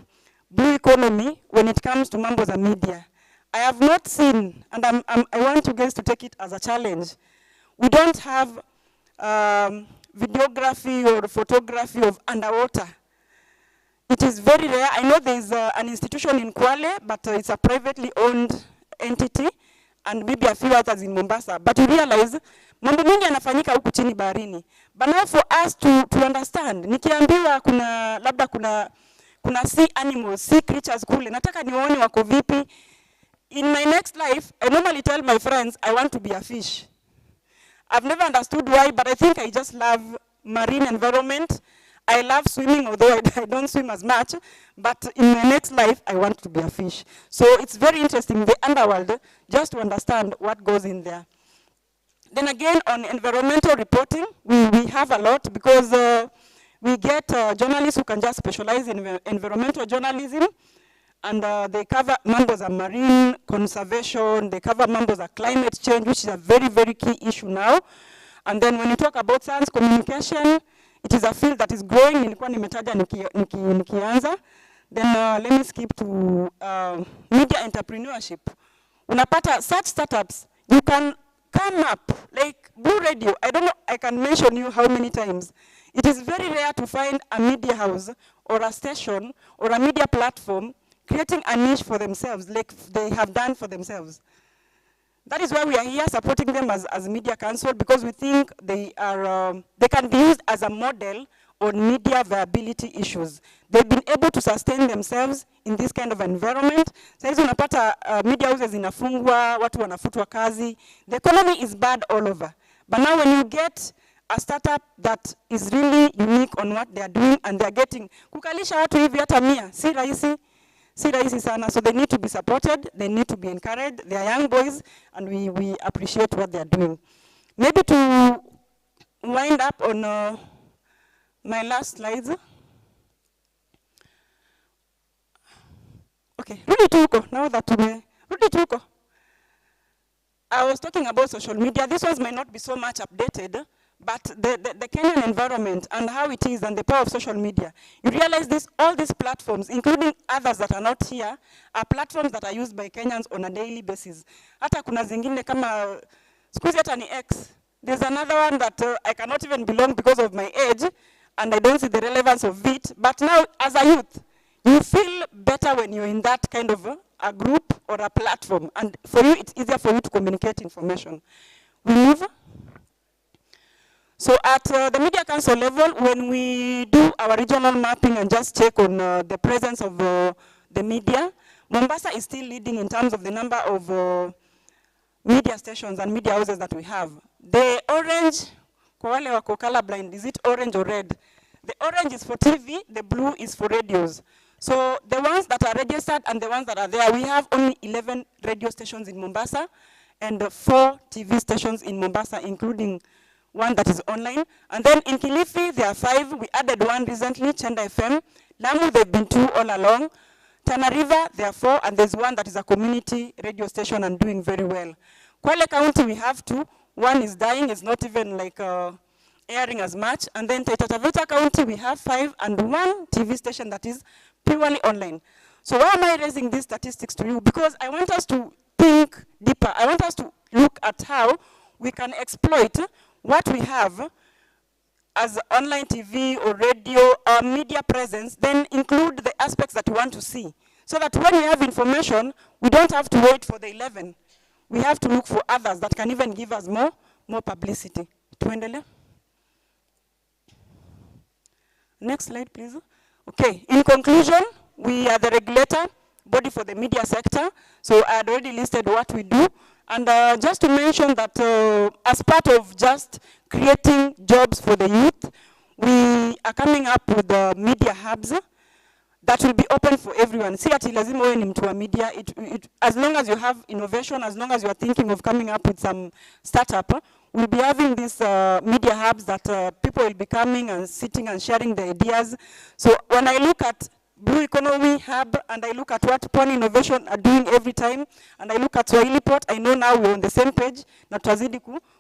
Speaker 5: blue economy when it comes to mambo za media. I have not seen, and I want you guys to take it as a challenge. We don't have videography or photography of underwater. It is very rare. I know there is an institution in Kwale, but it's a privately owned entity, and maybe a few others in Mombasa. But you realize, mambo mingi yanafanyika huku chini baharini. But now for us to understand, nikiambiwa labda kuna sea animals, sea creatures kule, nataka nione wako vipi. In my next life, I normally tell my friends, I want to be a fish. I've never understood why, but I think I just love marine environment. I love swimming, although I don't swim as much. But in my next life, I want to be a fish. So it's very interesting, the underworld, just to understand what goes in there. Then again, on environmental reporting, we have a lot because we get journalists who can just specialize in environmental journalism. And they cover members of marine conservation, they cover members of climate change, which is a very, very key issue now. And then when you talk about science communication, it is a field that is growing. Nilikuwa nimetaja nikianza. Then let me skip to media entrepreneurship. Unapata such startups, you can come up, like Blue Radio, I don't know, I can mention you how many times. It is very rare to find a media house or a station or a media platform creating a niche for themselves, like they have done for themselves. That is why we are here supporting them as Media Council, because we think they can be used as a model on media viability issues. They've been able to sustain themselves in this kind of environment. Saizi unapata media houses inafungwa, watu wanafutwa kazi. The economy is bad all over. But now when you get a startup that is really unique on what they are doing and they are getting, kukalisha watu hivi hata 100, si rahisi sana. So they need to be supported, they need to be encouraged. They are young boys and we appreciate what they are doing. Maybe to wind up on my last slides. Okay, Rudi Tuko, now that Rudi Tuko. I was talking about social media. This ones may not be so much updated, but the Kenyan environment and how it is and the power of social media. You realize all these platforms, including others that are not here, are platforms that are used by Kenyans on a daily basis. Hata kuna zingine kama, sikuzi hata ni X. There's another one that I cannot even belong because of my age, and I don't see the relevance of it. But now, as a youth, you feel better when you're in that kind of a group or a platform. And for you, it's easier for you to communicate information. We move. So at the Media Council level, when we do our regional mapping and just check on the presence of the media, Mombasa is still leading in terms of the number of media stations and media houses that we have. The orange, kwa wale wako colorblind, is it orange or red? The orange is for TV, the blue is for radios. So the ones that are registered and the ones that are there, we have only 11 radio stations in Mombasa and 4 TV stations in Mombasa, including one that is online. And then in Kilifi, there are 5. We added one recently, Chenda FM. Lamu, they've been 2 all along. Tana River, there are 4, and there's one that is a community radio station and doing very well. Kwale County, we have 2. One is dying, it's not even like airing as much. And then Taita Taveta County, we have 5 and 1 TV station that is purely online. So why am I raising these statistics to you? Because I want us to think deeper. I want us to look at how we can exploit what we have as online TV or radio or media presence, then include the aspects that we want to see. So that when we have information, we don't have to wait for the 11. We have to look for others that can even give us more publicity. Tuendele. Next slide, please. Okay, in conclusion, we are the regulator body for the media sector. So I had already listed what we do. And just to mention that as part of just creating jobs for the youth, we are coming up with the media hubs that will be open for everyone. See, ati lazima uwe ni mtu wa media. As long as you have innovation, as long as you are thinking of coming up with some startup, we'll be having these media hubs that people will be coming and sitting and sharing the ideas. So when I look at Blue Economy Hub, and I look at what Pwani Innovation are doing every time, and I look at Swahili Port, I know now we're on the same page, na tutazidi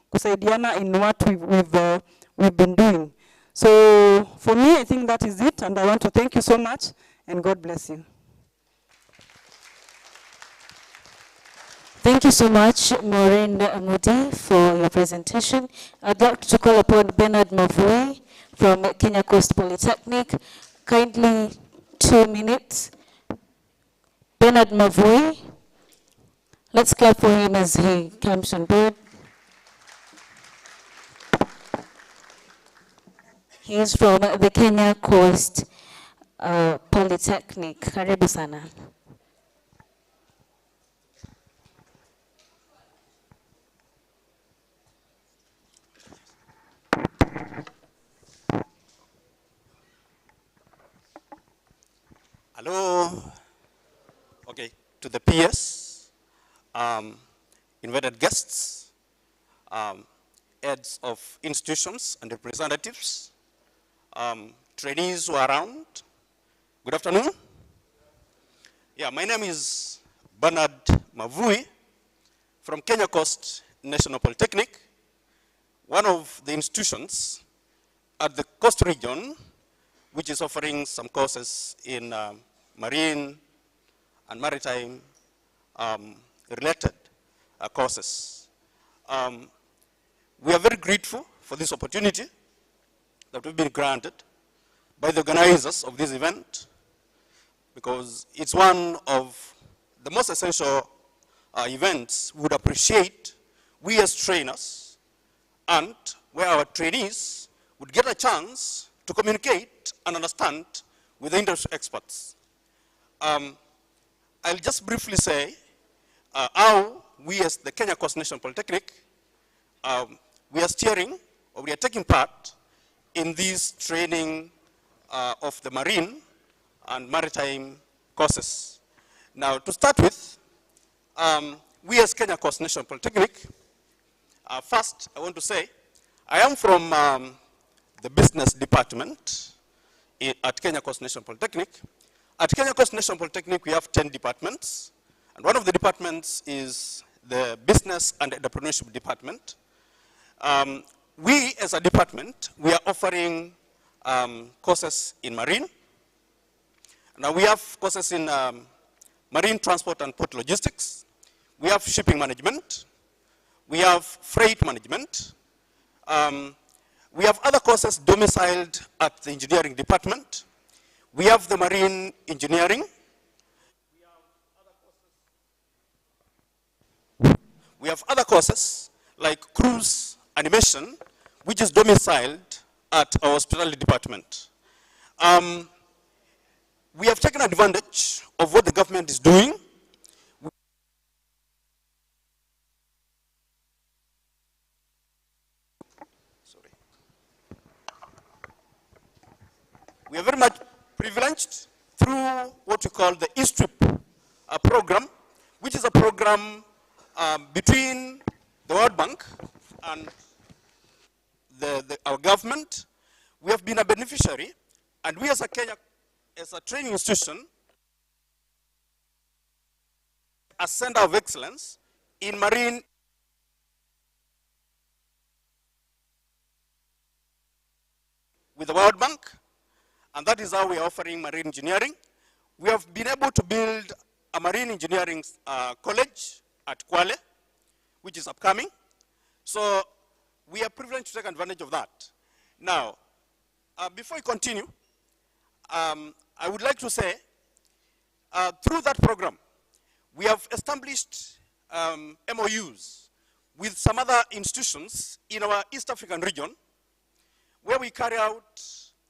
Speaker 5: kusaidiana in what we've been doing. So for me, I think that is it, and I want to thank you so much, and God bless you.
Speaker 11: Thank you so much, Maureen Amudi, for your presentation. I'd like to call upon Bernard Mavui from Kenya Coast Polytechnic. Kindly 2 minutes. Bernard Mavui. Let's clap for him as he comes on board. He is from the Kenya Coast Polytechnic. Karibu sana.
Speaker 6: Hello. Okay, to the peers, invited guests, heads of institutions and representatives, trainees who are around. Good afternoon. Yeah, my name is Bernard Mavui from Kenya Coast National Polytechnic, one of the institutions at the coast region which is offering some courses in marine and maritime related courses. We are very grateful for this opportunity that we've been granted by the organizers of this event, because it's one of the most essential events we would appreciate we as trainers, and where our trainees would get a chance to communicate and understand with the industry experts. I'll just briefly say how we as the Kenya Coast National Polytechnic, we are steering, or we are taking part in this training of the marine and maritime courses. Now, to start with, we as Kenya Coast National Polytechnic, first I want to say, I am from the business department at Kenya Coast National Polytechnic. At Kenya Coast National Polytechnic, we have 10 departments, and one of the departments is the business and entrepreneurship department. We, as a department, we are offering courses in marine. Now, we have courses in marine transport and port logistics. We have shipping management. We have freight management. We have other courses domiciled at the engineering department. We have the marine engineering. We have other courses like cruise animation, which is domiciled at our hospitality department. We have taken advantage of what the government is doing. We are very much privileged through what we call the E-Strip program, which is a program between the World Bank and our government. We have been a beneficiary, and we as a Kenya, as a training institution, a center of excellence in marine with the World Bank. And that is how we are offering marine engineering. We have been able to build a marine engineering college at Kwale, which is upcoming. So we are privileged to take advantage of that. Now, before we continue, I would like to say, through that program, we have established MOUs with some other institutions in our East African region, where we carry out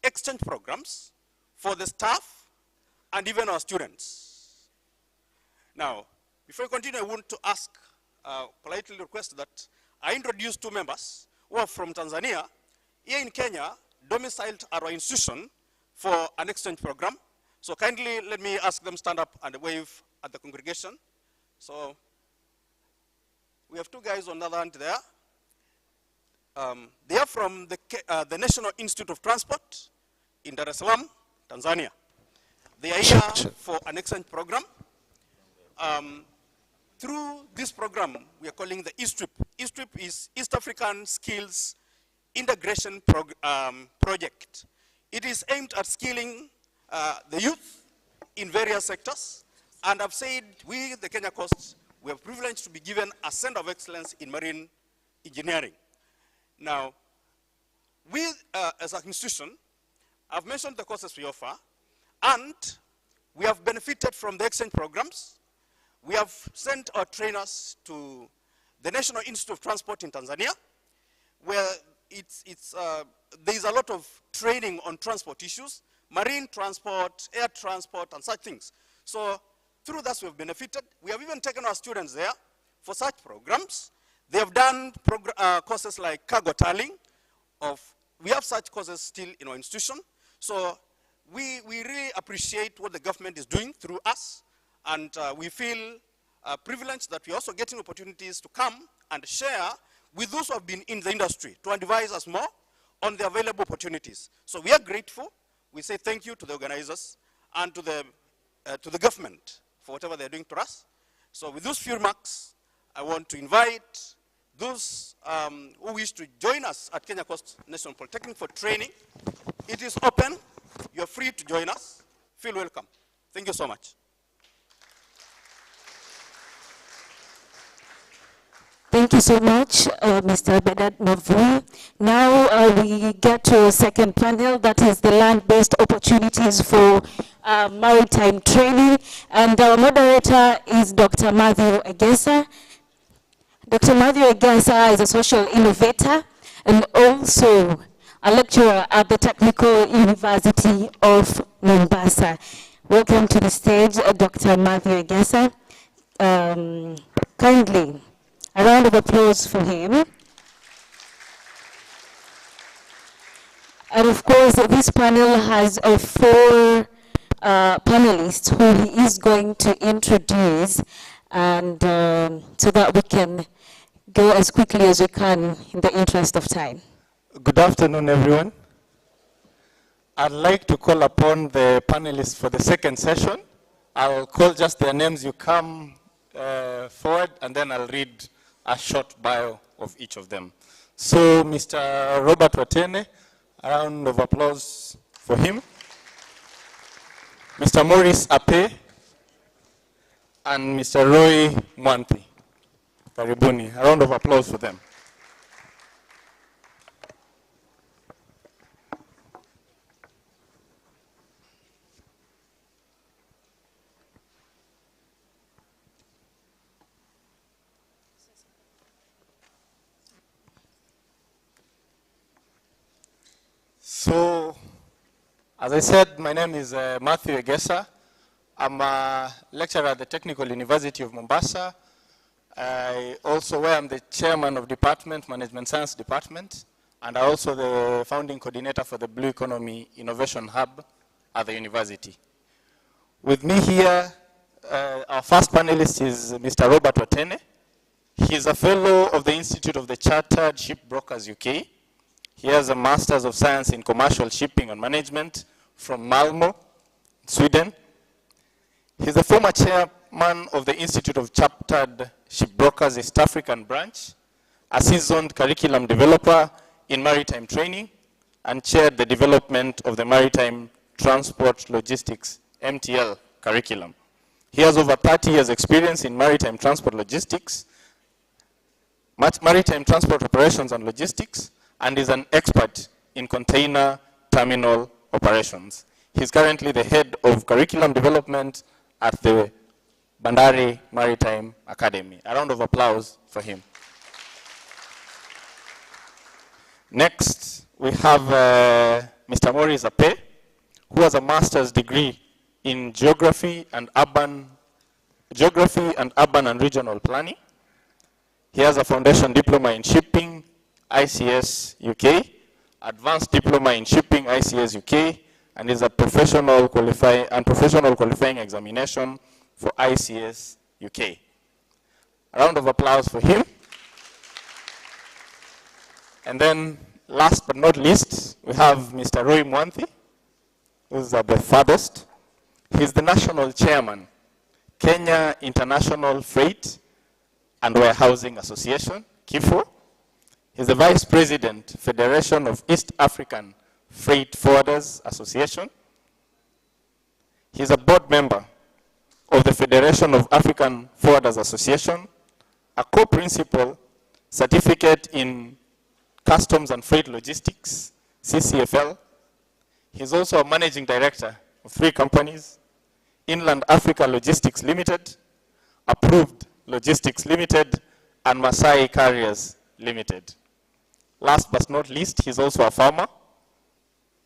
Speaker 6: exchange programs for the staff and even our students. Now, before we continue, I want to ask, politely request that I introduce two members who are from Tanzania, here in Kenya, domiciled at our institution for an exchange program. So kindly let me ask them stand up and wave at the congregation. So we have two guys on the other hand there. They are from the National Institute of Transport in Dar es Salaam, Tanzania. They are here for an exchange program. Through this program, we are calling the ESTRIP. ESTRIP is East African Skills Integration Project. It is aimed at skilling the youth in various sectors. And I've said we, the Kenya Coast, we are privileged to be given a center of excellence in marine engineering. Now, we as an institution, I've mentioned the courses we offer, and we have benefited from the exchange programs. We have sent our trainers to the National Institute of Transport in Tanzania, where there's a lot of training on transport issues, marine transport, air transport, and such things. So through that, we have benefited. We have even taken our students there for such programs. They have done courses like cargo tolling. We have such courses still in our institution. So we really appreciate what the government is doing through us. And we feel privileged that we're also getting opportunities to come and share with those who have been in the industry to advise us more on the available opportunities. So we are grateful. We say thank you to the organizers and to the government for whatever they're doing to us. So with those few remarks, I want to invite those who wish to join us at Kenya Coast National Polytechnic for training. It is open. You're free to join us. Feel welcome. Thank you so much.
Speaker 11: Thank you so much, Mr. Bedat Mavui. Now we get to a second panel, that is the land-based opportunities for maritime training. And our moderator is Dr. Matthew Egesa. Dr. Matthew Egesa is a social innovator and also a lecturer at the Technical University of Mombasa. Welcome to the stage, Dr. Matthew Egesa. Kindly, a round of applause for him. And of course, this panel has 4 panelists who he is going to introduce, and so that we can go as quickly as we can in the interest of time.
Speaker 2: Good afternoon, everyone. I'd like to call upon the panelists for the second session. I'll call just their names. You come forward, and then I'll read a short bio of each of them. So, Mr. Robert Watene, a round of applause for him. Mr. Maurice Ape, and Mr. Roy Mwanthi. Karibuni, a round of applause for them. So, as I said, my name is Matthew Egesa. I'm a lecturer at the Technical University of Mombasa. I also, where I'm the chairman of Department, Management Science Department, and I'm also the founding coordinator for the Blue Economy Innovation Hub at the university. With me here, our first panelist is Mr. Robert Watene. He's a fellow of the Institute of the Chartered Shipbrokers UK. He has a Master's of Science in Commercial Shipping and Management from Malmö, Sweden. He's the former chairman of the Institute of Chartered Shipbrokers East African branch, a seasoned curriculum developer in maritime training, and chaired the development of the Maritime Transport Logistics, MTL, curriculum. He has over 30 years experience in maritime transport logistics, maritime transport operations and logistics, and is an expert in container terminal operations. He's currently the head of curriculum development at the Bandari Maritime Academy. A round of applause for him. Next, we have Mr. Maurice Ape, who has a master's degree in geography and urban and regional planning. He has a foundation diploma in shipping, ICS UK, advanced diploma in shipping, ICS UK, and is a professional qualifying examination for ICS UK. A round of applause for him. And then, last but not least, we have Mr. Roy Mwanthi, who's the farthest. He's the national chairman, Kenya International Freight and Warehousing Association, KIFO. He's the vice president, Federation of East African Freight Forwarders Association. He's a board member of the Federation of African Forwarders Association, a co-principal certificate in Customs and Freight Logistics, CCFL. He's also a managing director of 3 companies, Inland Africa Logistics Limited, Approved Logistics Limited, and Masai Carriers Limited. Last but not least, he's also a farmer,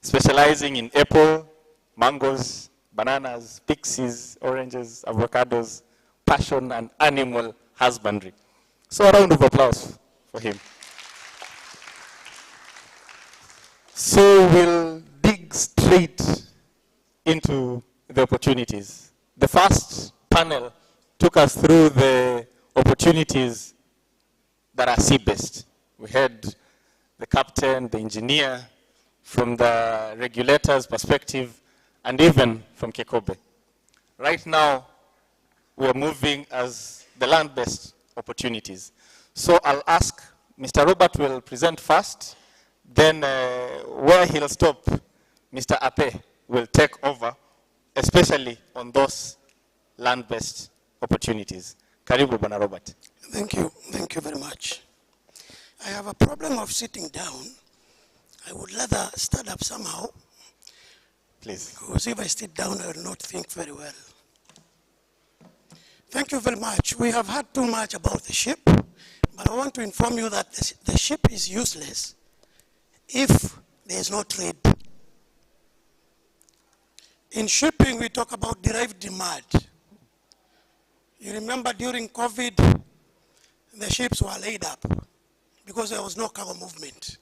Speaker 2: specializing in apple, mangoes, bananas, pixies, oranges, avocados, passion, and animal husbandry. So a round of applause for him. So we'll dig straight into the opportunities. The first panel took us through the opportunities that are sea-based. We had the captain, the engineer, from the regulator's perspective, and even from Kekobe. Right now, we are moving as the land-based opportunities. So I'll ask, Mr. Robert will present first, then where he'll stop, Mr. Ape will take over, especially on those land-based opportunities. Karibu, Bwana Robert.
Speaker 7: Thank you very much. I have a problem of sitting down. I would rather stand up somehow.
Speaker 2: Please.
Speaker 7: Because if I sit down, I will not think very well. Thank you very much. We have heard too much about the ship, but I want to inform you that the ship is useless if there is no trade. In shipping, we talk about derived demand. You remember during COVID, the ships were laid up because there was no cargo movement.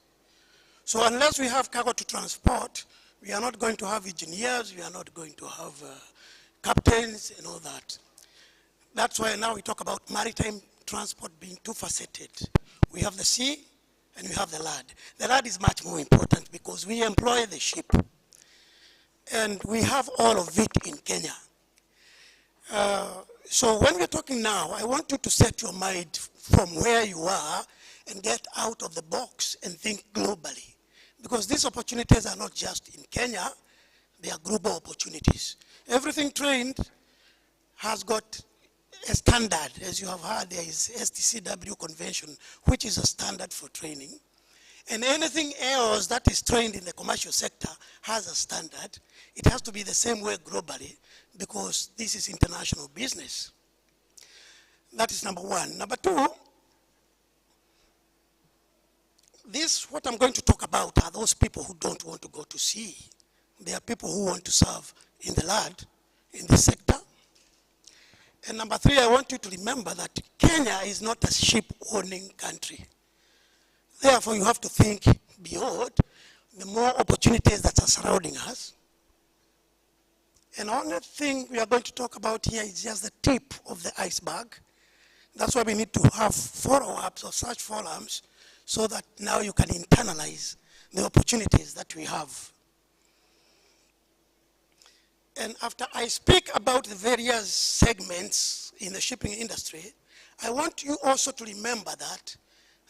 Speaker 7: So unless we have cargo to transport, we are not going to have engineers, we are not going to have captains and all that. That's why now we talk about maritime transport being two-faceted. We have the sea and we have the land. The land is much more important because we employ the ship. And we have all of it in Kenya. So when we're talking now, I want you to set your mind from where you are and get out of the box and think globally. Because these opportunities are not just in Kenya, they are global opportunities. Everything trained has got a standard. As you have heard, there is STCW convention, which is a standard for training. And anything else that is trained in the commercial sector has a standard. It has to be the same way globally because this is international business. That is number one. Number two, what I'm going to talk about are those people who don't want to go to sea. They are people who want to serve in the land, in the sector. And number three, I want you to remember that Kenya is not a ship-owning country. Therefore, you have to think beyond the more opportunities that are surrounding us. And the only thing we are going to talk about here is just the tip of the iceberg. That's why we need to have follow-ups of such forums so that now you can internalize the opportunities that we have. And after I speak about the various segments in the shipping industry, I want you also to remember that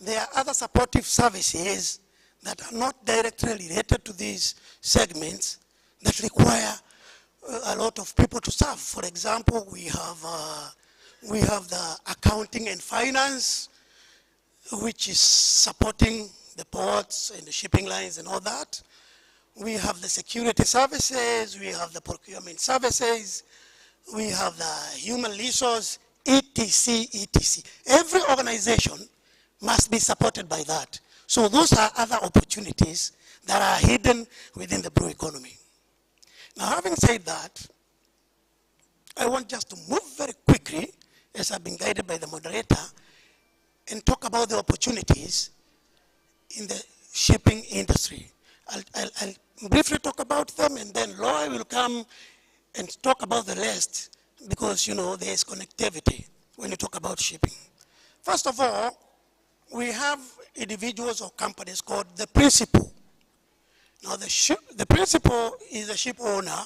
Speaker 7: there are other supportive services that are not directly related to these segments that require a lot of people to serve. For example, we have the accounting and finance which is supporting the ports and the shipping lines and all that. We have the security services, we have the procurement services, we have the human resource, etc., etc. Every organization must be supported by that. So those are other opportunities that are hidden within the blue economy. Now, having said that, I want just to move very quickly, as I've been guided by the moderator, and talk about the opportunities in the shipping industry. I'll briefly talk about them, and then Loy will come and talk about the rest, because, you know, there is connectivity when you talk about shipping. First of all, we have individuals or companies called the principal. Now, the principal is a ship owner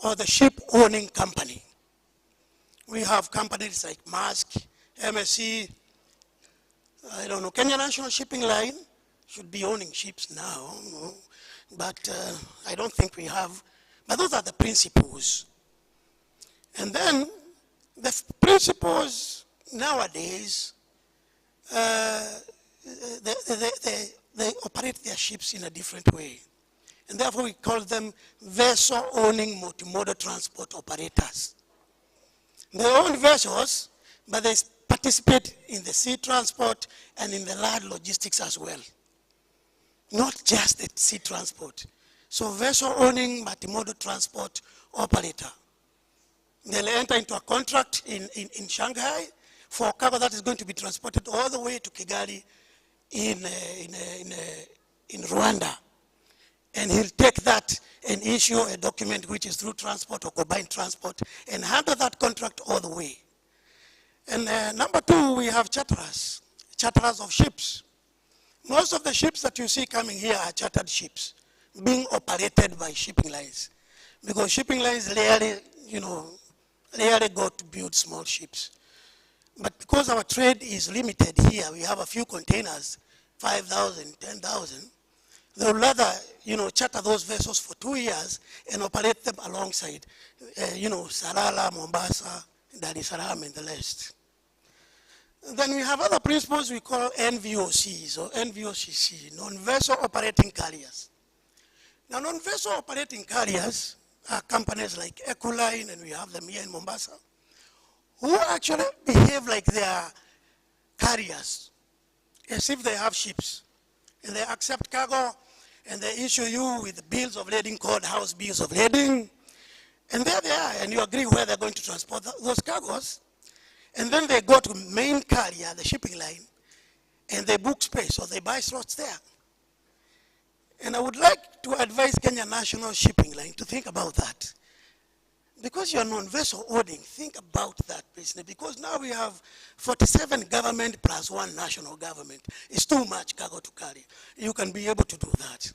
Speaker 7: or the ship owning company. We have companies like Maersk, MSC, I don't know, Kenya National Shipping Line should be owning ships now, but I don't think we have. But those are the principals. And then the principals nowadays, they operate their ships in a different way. And therefore we call them vessel-owning multimodal transport operators. They own vessels, but they participate in the sea transport and in the land logistics as well. Not just the sea transport. So vessel-owning multimodal transport operator. They'll enter into a contract in Shanghai for cargo that is going to be transported all the way to Kigali in Rwanda. And he'll take that and issue a document which is through transport or combined transport and handle that contract all the way. And number two, we have charterers of ships. Most of the ships that you see coming here are chartered ships being operated by shipping lines. Because shipping lines rarely go to build small ships. But because our trade is limited here, we have a few containers, 5,000, 10,000, they would rather, charter those vessels for 2 years and operate them alongside, Sarala, Mombasa, Dar es Salaam, and the rest. Then we have other principles we call NVOCs or NVOCC, non-vessel operating carriers. Now, non-vessel operating carriers are companies like Ecoline, and we have them here in Mombasa, who actually behave like they are carriers, as if they have ships. And they accept cargo, and they issue you with bills of lading called house bills of lading. And there they are, and you agree where they're going to transport those cargoes. And then they go to main carrier, the shipping line, and they book space, or they buy slots there. And I would like to advise Kenya National Shipping Line to think about that. Because you're non-vessel owning, think about that business. Because now we have 47 government plus 1 national government. It's too much cargo to carry. You can be able to do that.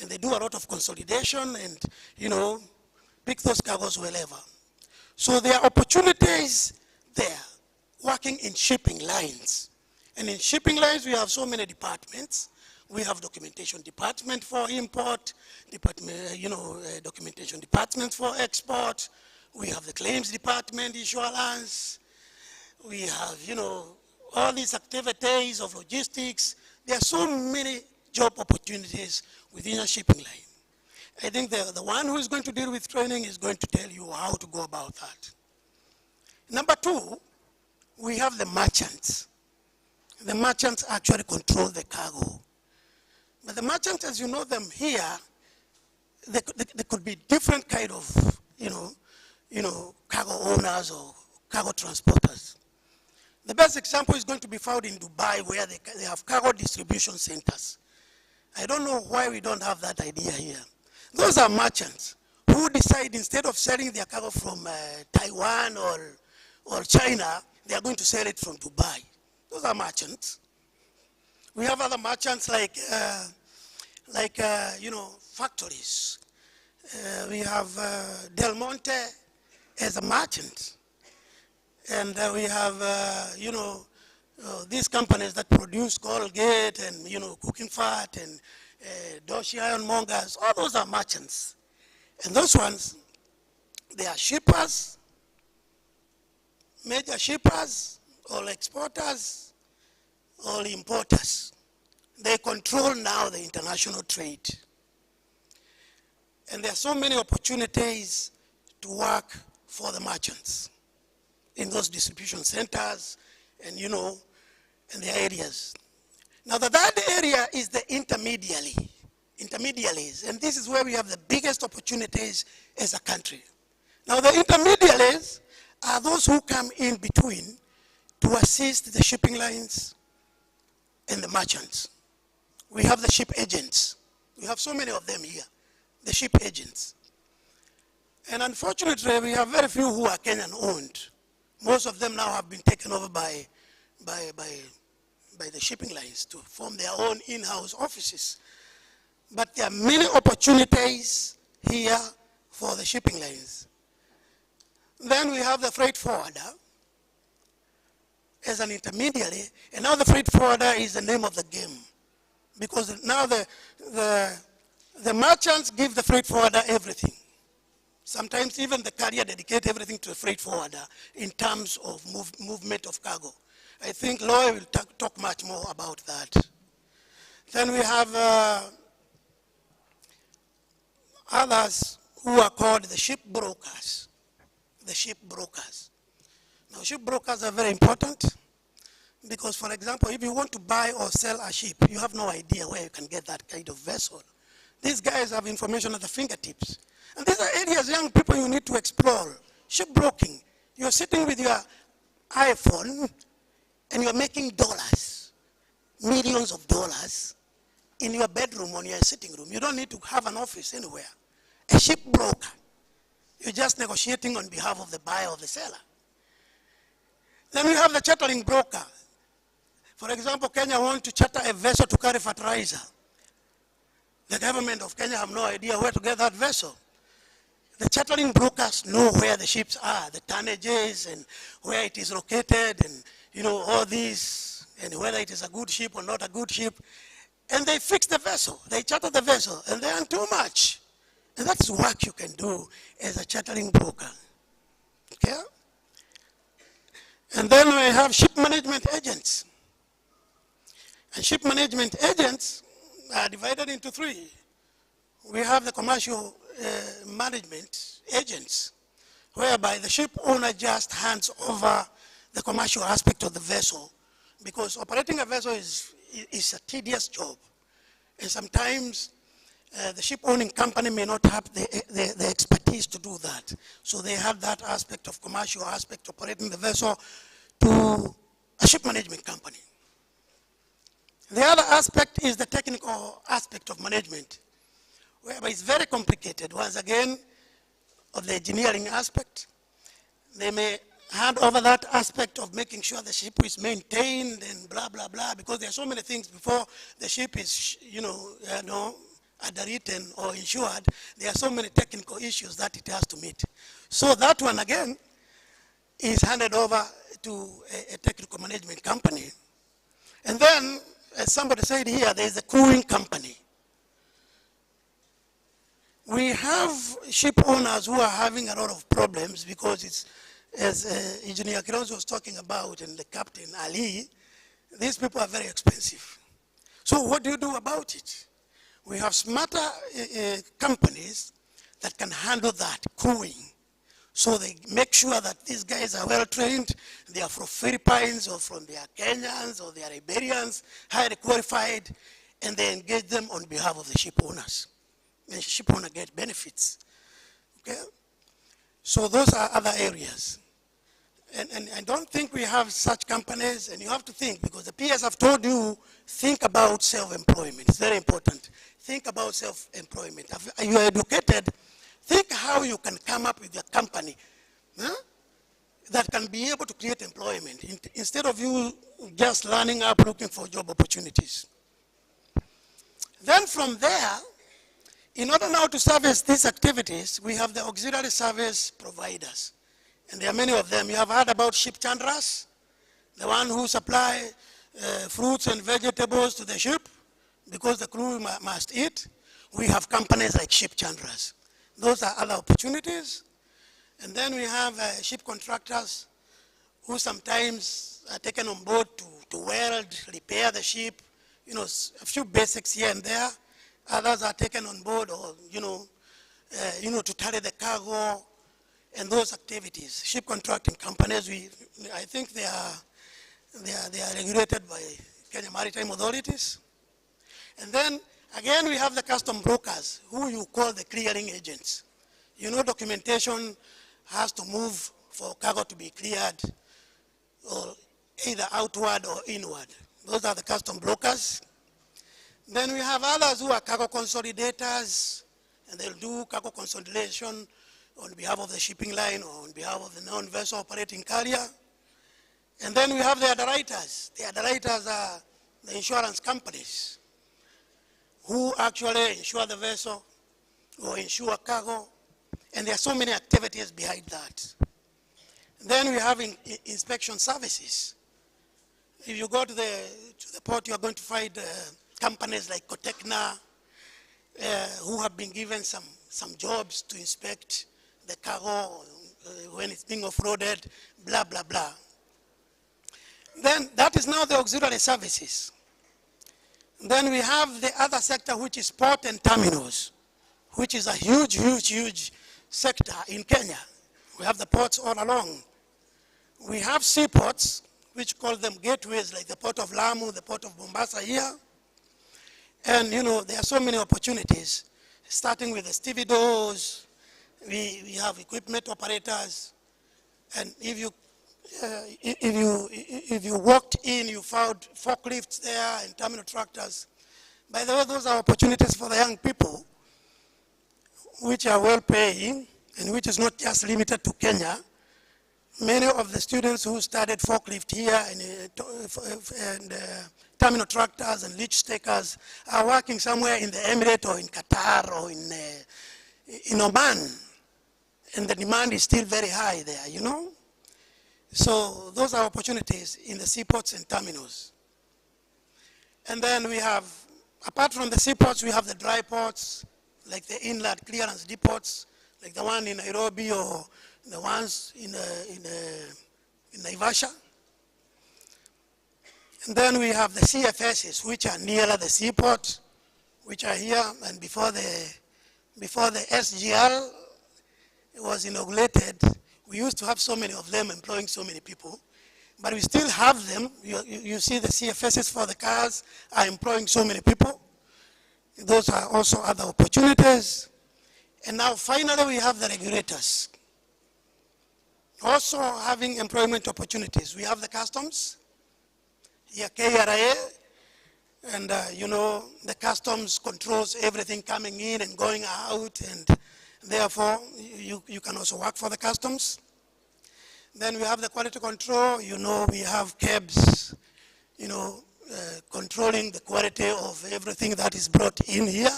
Speaker 7: And they do a lot of consolidation and, pick those cargoes wherever. So there are opportunities there, working in shipping lines. And in shipping lines, we have so many departments. We have documentation department for import, documentation department for export. We have the claims department, insurance. We have, all these activities of logistics. There are so many job opportunities within a shipping line. I think the one who is going to deal with training is going to tell you how to go about that. Number two, we have the merchants. The merchants actually control the cargo. But the merchants, as you know them here, they could be different kind of, cargo owners or cargo transporters. The best example is going to be found in Dubai, where they have cargo distribution centers. I don't know why we don't have that idea here. Those are merchants who decide, instead of selling their cargo from Taiwan or China, they are going to sell it from Dubai. Those are merchants. We have other merchants like factories. We have Del Monte as a merchant. And we have, these companies that produce Colgate and, cooking fat and Doshi ironmongers. All those are merchants. And those ones, they are shippers, major shippers or exporters. all importers. They control now the international trade. And there are so many opportunities to work for the merchants in those distribution centers and, you know, in the areas. Now the third area is the intermediaries, and this is where we have the biggest opportunities as a country. Now the intermediaries are those who come in between to assist the shipping lines and the merchants. We have the ship agents. We have so many of them here, the ship agents. And unfortunately, we have very few who are Kenyan owned. Most of them now have been taken over by the shipping lines to form their own in-house offices. But there are many opportunities here for the shipping lines. Then we have the freight forwarder as an intermediary, and now the freight forwarder is the name of the game. Because now the merchants give the freight forwarder everything. Sometimes even the carrier dedicate everything to the freight forwarder in terms of movement of cargo. I think Loy will talk much more about that. Then we have others who are called the ship brokers. The ship brokers. Now ship brokers are very important because, for example, if you want to buy or sell a ship, you have no idea where you can get that kind of vessel. These guys have information at the fingertips. And these are areas, young people, you need to explore. Shipbroking. You're sitting with your iPhone and you're making dollars, millions of dollars in your bedroom or your sitting room. You don't need to have an office anywhere. A shipbroker. You're just negotiating on behalf of the buyer or the seller. Then we have the chartering broker. For example, Kenya wants to charter a vessel to carry fertilizer. The government of Kenya have no idea where to get that vessel. The chartering brokers know where the ships are, the tonnages and where it is located and, you know, all these, and whether it is a good ship or not a good ship. And they fix the vessel, they charter the vessel, and they earn too much. And that's work you can do as a chartering broker. Okay? And then we have ship management agents. And ship management agents are divided into three. We have the commercial management agents, whereby the ship owner just hands over the commercial aspect of the vessel, because operating a vessel is a tedious job. And sometimes the ship owning company may not have the expertise to do that. So they have that aspect of commercial aspect, operating the vessel, to a ship management company. The other aspect is the technical aspect of management, whereby it's very complicated. Once again, of the engineering aspect, they may hand over that aspect of making sure the ship is maintained and blah, blah, blah, because there are so many things before the ship is, underwritten or insured. There are so many technical issues that it has to meet. So that one, again, is handed over to a technical management company. And then, as somebody said here, there is a crewing company. We have ship owners who are having a lot of problems because it's, as Engineer Kironzo was talking about, and the Captain Ali, these people are very expensive. So what do you do about it? We have smarter companies that can handle that, crewing. So they make sure that these guys are well trained, they are from Philippines or from they are Kenyans or they are Liberians, highly qualified, and they engage them on behalf of the ship owners. And the ship owner gets benefits. Okay? So those are other areas. And I don't think we have such companies, and you have to think, because the PS have told you, think about self-employment. It's very important. Think about self-employment. If you are educated, think how you can come up with a company that can be able to create employment instead of you just lining up looking for job opportunities. Then from there, in order now to service these activities, we have the auxiliary service providers. And there are many of them. You have heard about ship chandlers, the one who supply fruits and vegetables to the ship because the crew must eat. We have companies like ship chandlers. Those are other opportunities. And then we have ship contractors who sometimes are taken on board to to weld, repair the ship, you know, a few basics here and there. Others are taken on board or, you know, to carry the cargo and those activities. Ship contracting companies, I think they are regulated by Kenya Maritime authorities. And then again, we have the custom brokers, who you call the clearing agents. You know, documentation has to move for cargo to be cleared, or either outward or inward. Those are the custom brokers. Then we have others who are cargo consolidators, and they'll do cargo consolidation on behalf of the shipping line or on behalf of the non-vessel operating carrier. And then we have the underwriters. The underwriters are the insurance companies who actually insure the vessel or insure cargo, and there are so many activities behind that. Then we have inspection services. If you go to the port, you are going to find companies like Cotecna, who have been given some jobs to inspect the cargo when it's being offloaded, blah, blah, blah. Then that is now the auxiliary services. Then we have the other sector, which is port and terminals, which is a huge, huge, huge sector in Kenya. We have the ports all along. We have seaports, which call them gateways, like the port of Lamu, the port of Mombasa here. And you know, there are so many opportunities, starting with the stevedores. We have equipment operators. And if you walked in, you found forklifts there and terminal tractors. By the way, those are opportunities for the young people, which are well paying, and which is not just limited to Kenya. Many of the students who studied forklift here and terminal tractors and leach stakers are working somewhere in the Emirates or in Qatar or in Oman. And the demand is still very high there, you know? So those are opportunities in the seaports and terminals. And then we have, apart from the seaports, we have the dry ports, like the inland clearance depots, like the one in Nairobi or the ones in Naivasha. And then we have the CFSs, which are nearer the seaport, which are here. And before the SGL was inaugurated, we used to have so many of them employing so many people. But we still have them. You see the CFSs for the cars are employing so many people. Those are also other opportunities. And now finally we have the regulators, also having employment opportunities. We have the customs, here KRA, and you know, the customs controls everything coming in and going out, and therefore you can also work for the customs. Then we have the quality control. You know, we have KEBS, you know, controlling the quality of everything that is brought in here.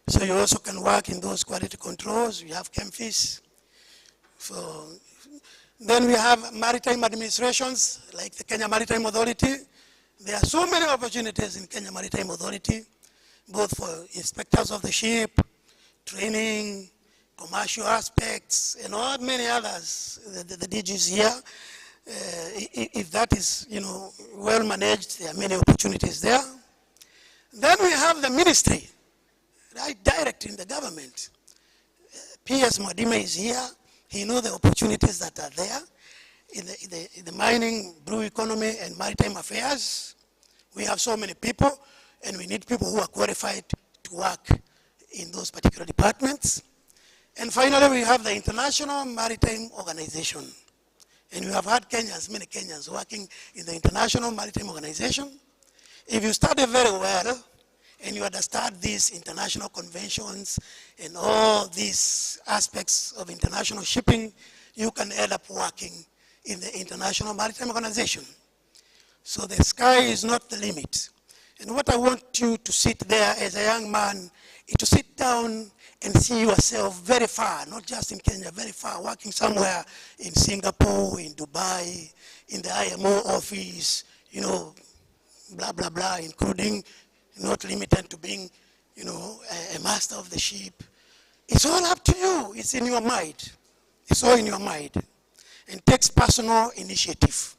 Speaker 7: So you also can work in those quality controls. We have ChemFis. So then we have maritime administrations, like the Kenya Maritime Authority. There are so many opportunities in Kenya Maritime Authority, both for inspectors of the ship, training, commercial aspects, and all many others, the DGs here. If that is, you know, well managed, there are many opportunities there. Then we have the ministry, right, direct in the government. PS Mwadime is here. He knows the opportunities that are there in the mining, blue economy, and maritime affairs. We have so many people, and we need people who are qualified to work in those particular departments. And finally, we have the International Maritime Organization. And we have had Kenyans, many Kenyans working in the International Maritime Organization. If you study very well, and you understand these international conventions and all these aspects of international shipping, you can end up working in the International Maritime Organization. So the sky is not the limit. And what I want you to sit there as a young man is to sit down and see yourself very far, not just in Kenya, very far, working somewhere in Singapore, in Dubai, in the IMO office, you know, blah, blah, blah, including not limited to being, you know, a master of the ship. It's all up to you. It's in your mind. It's all in your mind. And takes personal initiative.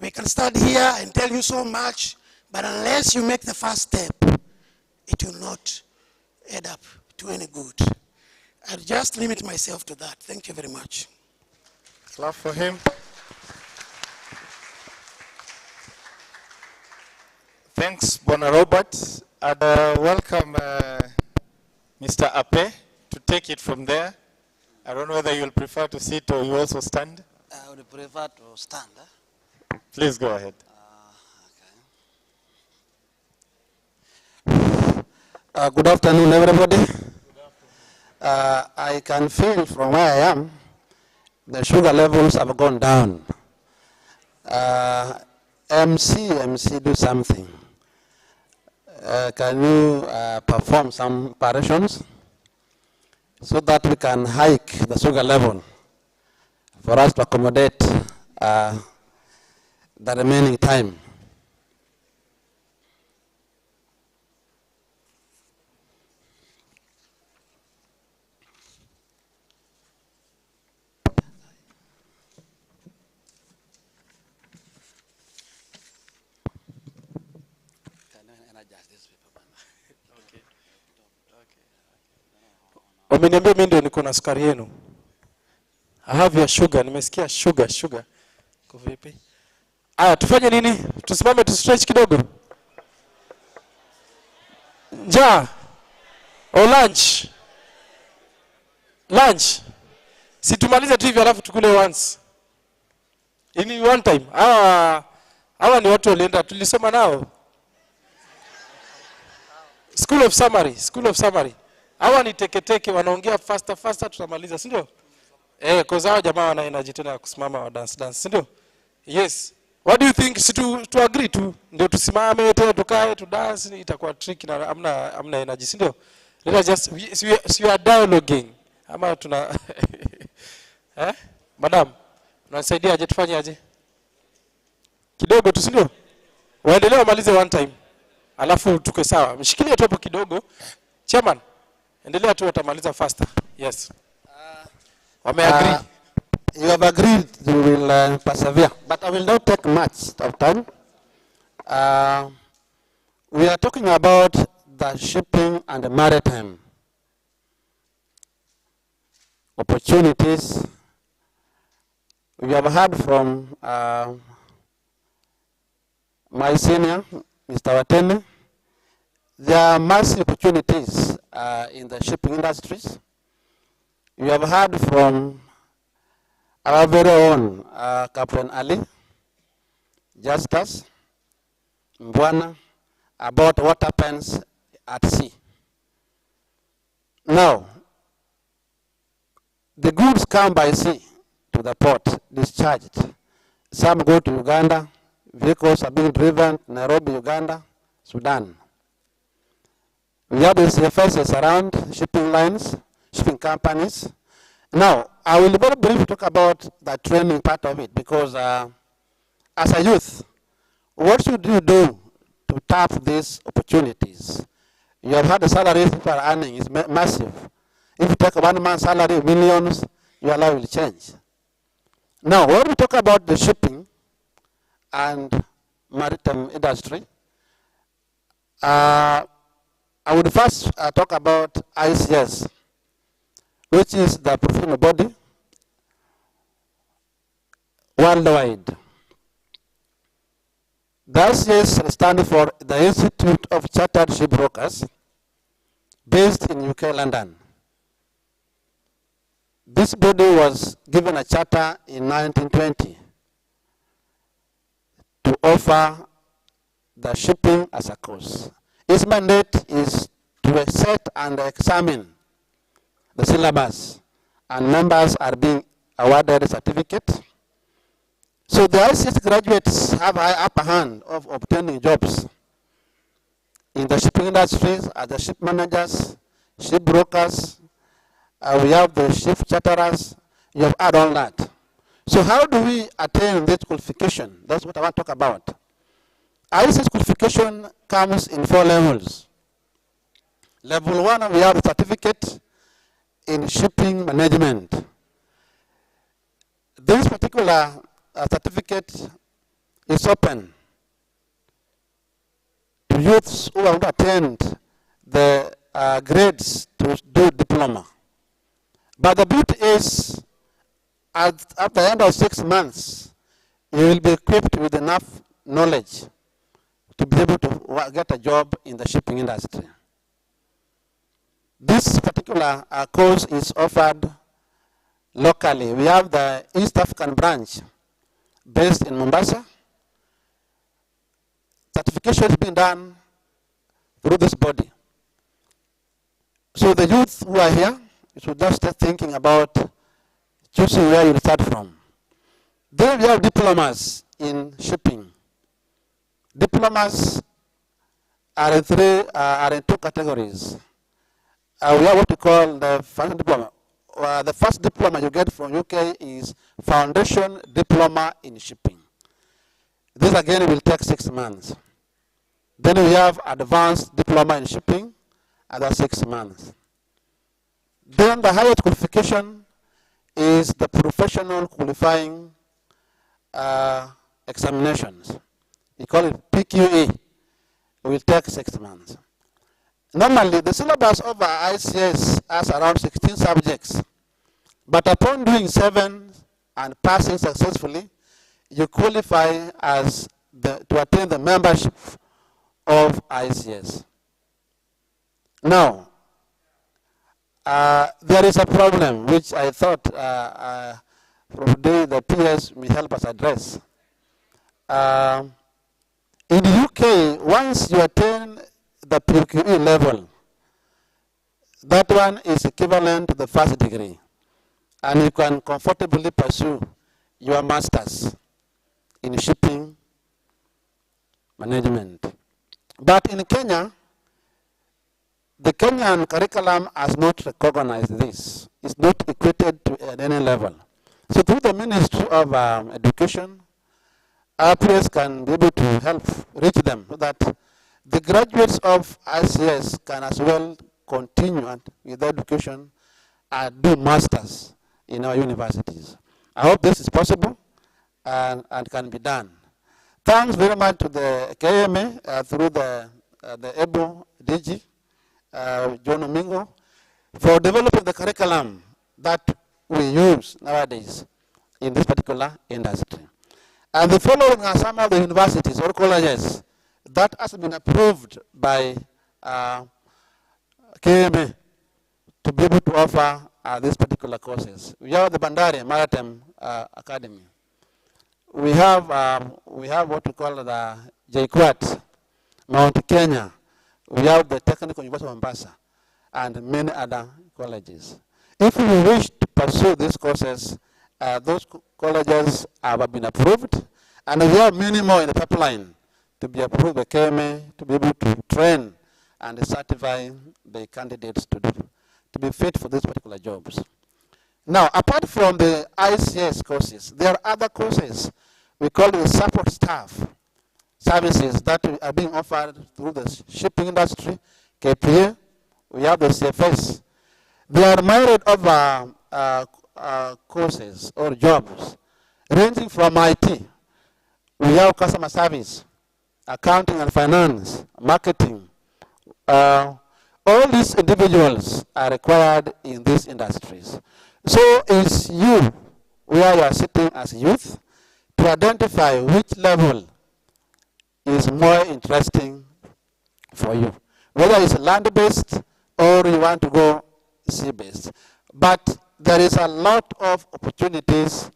Speaker 7: We can start here and tell you so much, but unless you make the first step, it will not add up to any good. I'll just limit myself to that. Thank you very much.
Speaker 2: Clap for him. Thanks, Bwana Robert. And welcome Mr. Ape to take it from there. I don't know whether you'll prefer to sit or you also stand.
Speaker 10: I would prefer to stand.
Speaker 2: Please go ahead.
Speaker 10: Good afternoon, everybody. I can feel from where I am, the sugar levels have gone down. MC, do something. Can you perform some operations so that we can hike the sugar level for us to accommodate the remaining time?
Speaker 9: Wameniambia mimi ndio niko na sukari yenu. I have your sugar. Nimesikia sugar. Kwa vipi? Aya, tufanye nini? Tusimame tu stretch kidogo. Njaa. O lunch. Lunch. Si tumalize tu hivi alafu tukule once. Ini one time. Hawa ni watu walienda tulisoma nao. School of summary. Hawa ni teketeke wanaongea faster tutamaliza, si ndio? Kwa sababu jamaa wana energy tena ya kusimama wa dance, si ndio? Yes. What do you think? Si to agree tu ndio tusimame tena tukae tu dance, itakuwa tricky na amna energy, si ndio? Let us just we are dialoguing. Ama tuna Madam, unasaidia aje tufanye aje? Kidogo tu, si ndio? Waendelee wamalize one time. Alafu tuko sawa. Mshikilie tu hapo kidogo. Chairman, endelea tu watamaliza faster. Yes. Agree.
Speaker 10: You have agreed you will persevere, but I will not take much of time. We are talking about the shipping and the maritime opportunities. We have heard from my senior, Mr. Watene. There are massive opportunities in the shipping industries. You have heard from our very own Captain Ali, Justus, Mbwana, about what happens at sea. Now, the goods come by sea to the port, discharged. Some go to Uganda. Vehicles are being driven Nairobi, Uganda, Sudan. We have the CFSs around, shipping lines, shipping companies. Now, I will very briefly talk about the training part of it because as a youth, what should you do to tap these opportunities? You have had the salaries people are earning is massive. If you take 1 month's salary, millions, your life will change. Now, when we talk about the shipping and maritime industry, I would first talk about ICS, which is the professional body worldwide. The ICS stands for the Institute of Chartered Shipbrokers, based in UK, London. This body was given a charter in 1920 to offer the shipping as a course. Its mandate is to set and examine the syllabus, and members are being awarded a certificate. So the ICS graduates have an upper hand of obtaining jobs in the shipping industries as the ship managers, ship brokers, we have the ship charterers, you have add on that. So how do we attain this qualification? That's what I want to talk about. ICS qualification comes in 4 levels. Level 1, we have a certificate in shipping management. This particular certificate is open to youths who want to attend the grades to do diploma. But the beauty is, at the end of 6 months, you will be equipped with enough knowledge to be able to get a job in the shipping industry. This particular course is offered locally. We have the East African branch based in Mombasa. Certification is being done through this body. So the youth who are here, you should just start thinking about choosing where you start from. Then we have diplomas in shipping. Diplomas are in two categories. We have what we call the foundation diploma. The first diploma you get from UK is Foundation Diploma in Shipping. This again will take 6 months. Then we have Advanced Diploma in Shipping, another 6 months. Then the highest qualification is the Professional Qualifying Examinations. We call it PQE. It will take 6 months. Normally, the syllabus of our ICS has around 16 subjects. But upon doing 7 and passing successfully, you qualify as to attain the membership of ICS. Now, there is a problem which I thought from today the PS may help us address. In the UK, once you attain the PQE level, that one is equivalent to the first degree, and you can comfortably pursue your master's in shipping management. But in Kenya, the Kenyan curriculum has not recognized this. It's not equated to at any level. So through the Ministry of Education, our peers can be able to help reach them so that the graduates of ICS can as well continue with their education and do masters in our universities. I hope this is possible and can be done. Thanks very much to the KMA through the EBO DG, John Omingo, for developing the curriculum that we use nowadays in this particular industry. And the following are some of the universities or colleges that has been approved by KMA to be able to offer these particular courses. We have the Bandari Maritime Academy. We have what we call the JKUAT, Mount Kenya. We have the Technical University of Mombasa and many other colleges. If we wish to pursue these courses, those colleges have been approved, and we have many more in the pipeline to be approved by KMA to be able to train and certify the candidates to be fit for these particular jobs. Now, apart from the ICS courses, there are other courses we call the support staff services that are being offered through the shipping industry, KPA. We have the CFS. They are myriad of courses or jobs ranging from IT. We have customer service, accounting and finance, marketing. All these individuals are required in these industries. So it's you, where you are sitting as youth, to identify which level is more interesting for you, whether it's land-based or you want to go sea-based. But there is a lot of opportunities.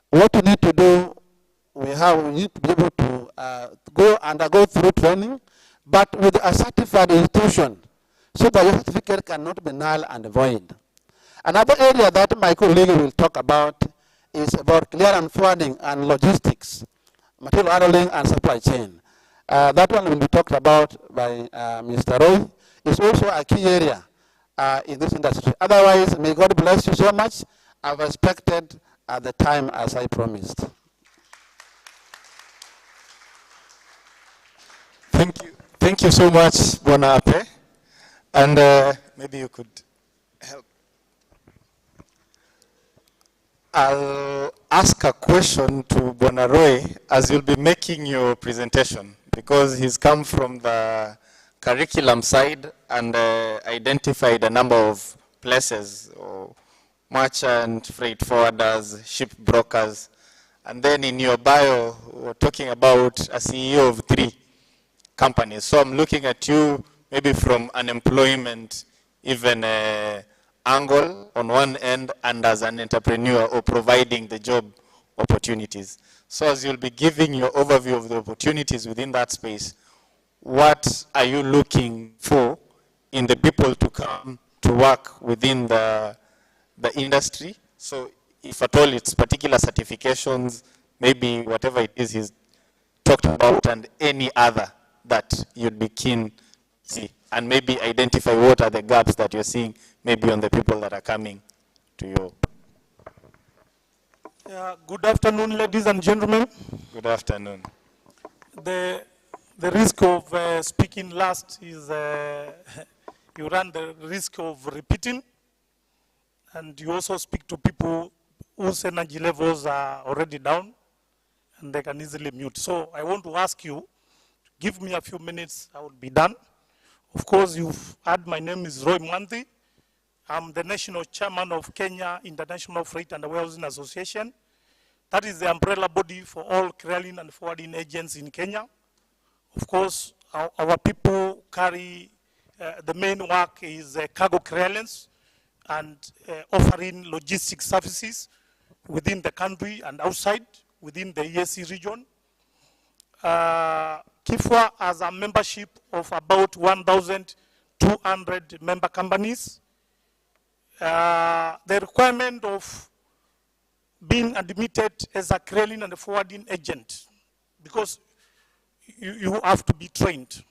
Speaker 10: What you need to do, we need to be able to undergo through training, but with a certified institution, so that your certificate cannot be null and void. Another area that my colleague will talk about is about clearance and forwarding and logistics, material handling and supply chain. That one will be talked about by Mr. Roy. It's also a key area in this industry. Otherwise, may God bless you so much. I've respected the time as I promised.
Speaker 2: Thank you so much, Bwana Ape. And maybe you could help. ask a question to Bwana Roy as you'll be making your presentation, because he's come from the curriculum side and identified a number of places, or merchant, freight forwarders, ship brokers. And then in your bio, we're talking about a CEO of 3 companies. So I'm looking at you maybe from unemployment, even angle on one end, and as an entrepreneur or providing the job opportunities. So as you'll be giving your overview of the opportunities within that space, what are you looking for in the people to come to work within the industry? So if at all it's particular certifications, maybe whatever it is he's talked about, and any other that you'd be keen to see, and maybe identify what are the gaps that you're seeing maybe on the people that are coming to you.
Speaker 21: Good afternoon, ladies and gentlemen.
Speaker 2: Good afternoon.
Speaker 21: The risk of speaking last is you run the risk of repeating, and you also speak to people whose energy levels are already down and they can easily mute. So I want to ask you, give me a few minutes, I will be done. Of course, you've heard my name is Roy Mwanthi. I'm the national chairman of Kenya International Freight and Warehousing Association. That is the umbrella body for all clearing and forwarding agents in Kenya. Of course, our people carry, the main work is cargo clearance and offering logistics services within the country and outside, within the EAC region. KIFWA has a membership of about 1,200 member companies. The requirement of being admitted as a clearing and forwarding agent, because you have to be trained.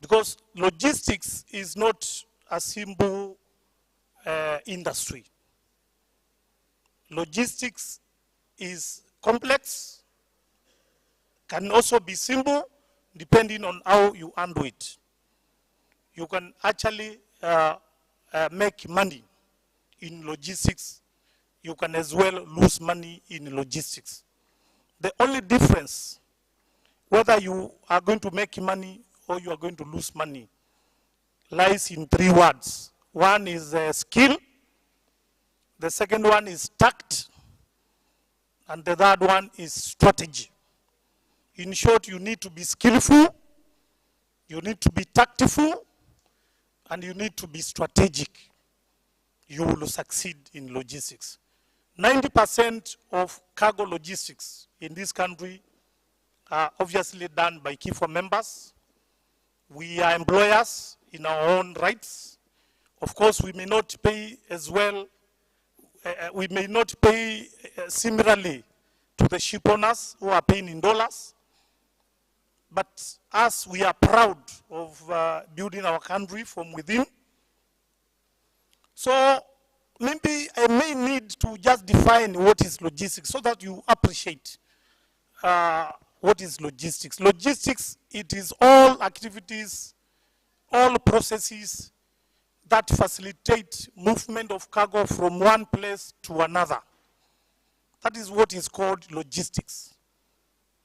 Speaker 21: Because logistics is not a simple industry. Logistics is complex, can also be simple, depending on how you handle it. You can actually make money in logistics. You can as well lose money in logistics. The only difference, whether you are going to make money or you are going to lose money, lies in 3 words. One is skill, the second one is tact, and the third one is strategy. In short, you need to be skillful, you need to be tactful, and you need to be strategic. You will succeed in logistics. 90% of cargo logistics in this country are obviously done by KIFWA members. We are employers in our own rights. Of course, we may not pay as well, we may not pay similarly to the ship owners who are paying in dollars. But as we are proud of building our country from within, so maybe I may need to just define what is logistics so that you appreciate what is logistics. Logistics, it is all activities, all processes that facilitate movement of cargo from one place to another. That is what is called logistics.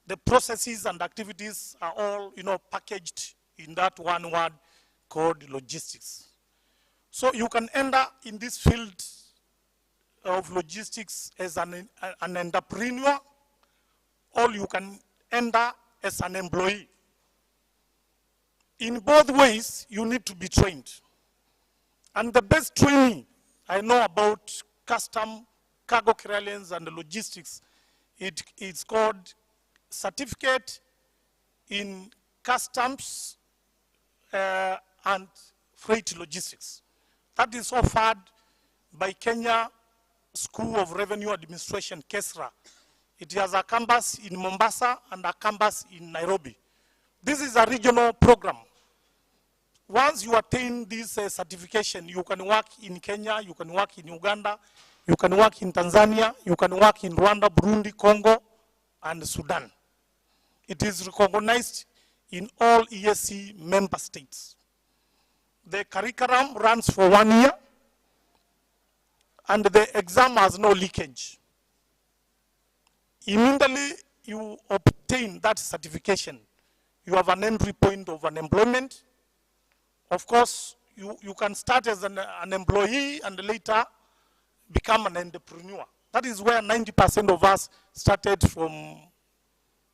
Speaker 21: The processes and activities are all, packaged in that one word called logistics. So you can enter in this field of logistics as an entrepreneur, or you can enter as an employee. In both ways, you need to be trained. And the best training I know about custom, cargo clearance, and logistics, it is called Certificate in Customs and Freight Logistics. That is offered by Kenya School of Revenue Administration, KESRA. It has a campus in Mombasa and a campus in Nairobi. This is a regional program. Once you attain this certification, you can work in Kenya, you can work in Uganda, you can work in Tanzania, you can work in Rwanda, Burundi, Congo, and Sudan. It is recognized in all EAC member states. The curriculum runs for 1 year, and the exam has no leakage. Immediately you obtain that certification, you have an entry point of unemployment. Of course, you can start as an employee and later become an entrepreneur. That is where 90% of us started from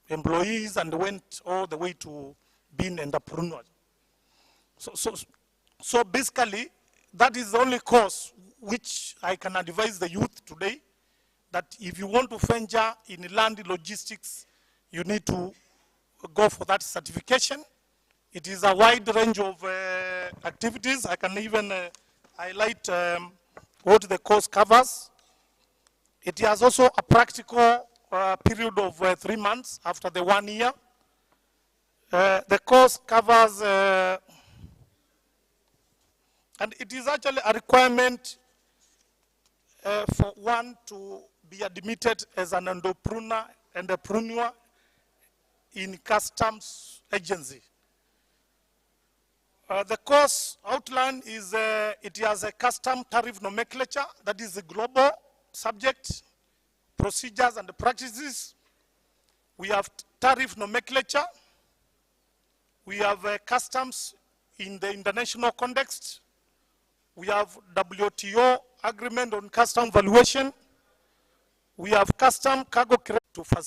Speaker 21: employees and went all the way to being entrepreneurs. So basically, that is the only course which I can advise the youth today, that if you want to venture in land logistics, you need to go for that certification. It is a wide range of activities. I can even highlight what the course covers. It has also a practical period of 3 months after the 1 year. The course covers, and it is actually a requirement for one to be admitted as an entrepreneur in customs agency. The course outline is, it has a custom tariff nomenclature, that is a global subject, procedures and practices. We have tariff nomenclature. We have customs in the international context. We have WTO agreement on custom valuation. We have custom cargo to facilitate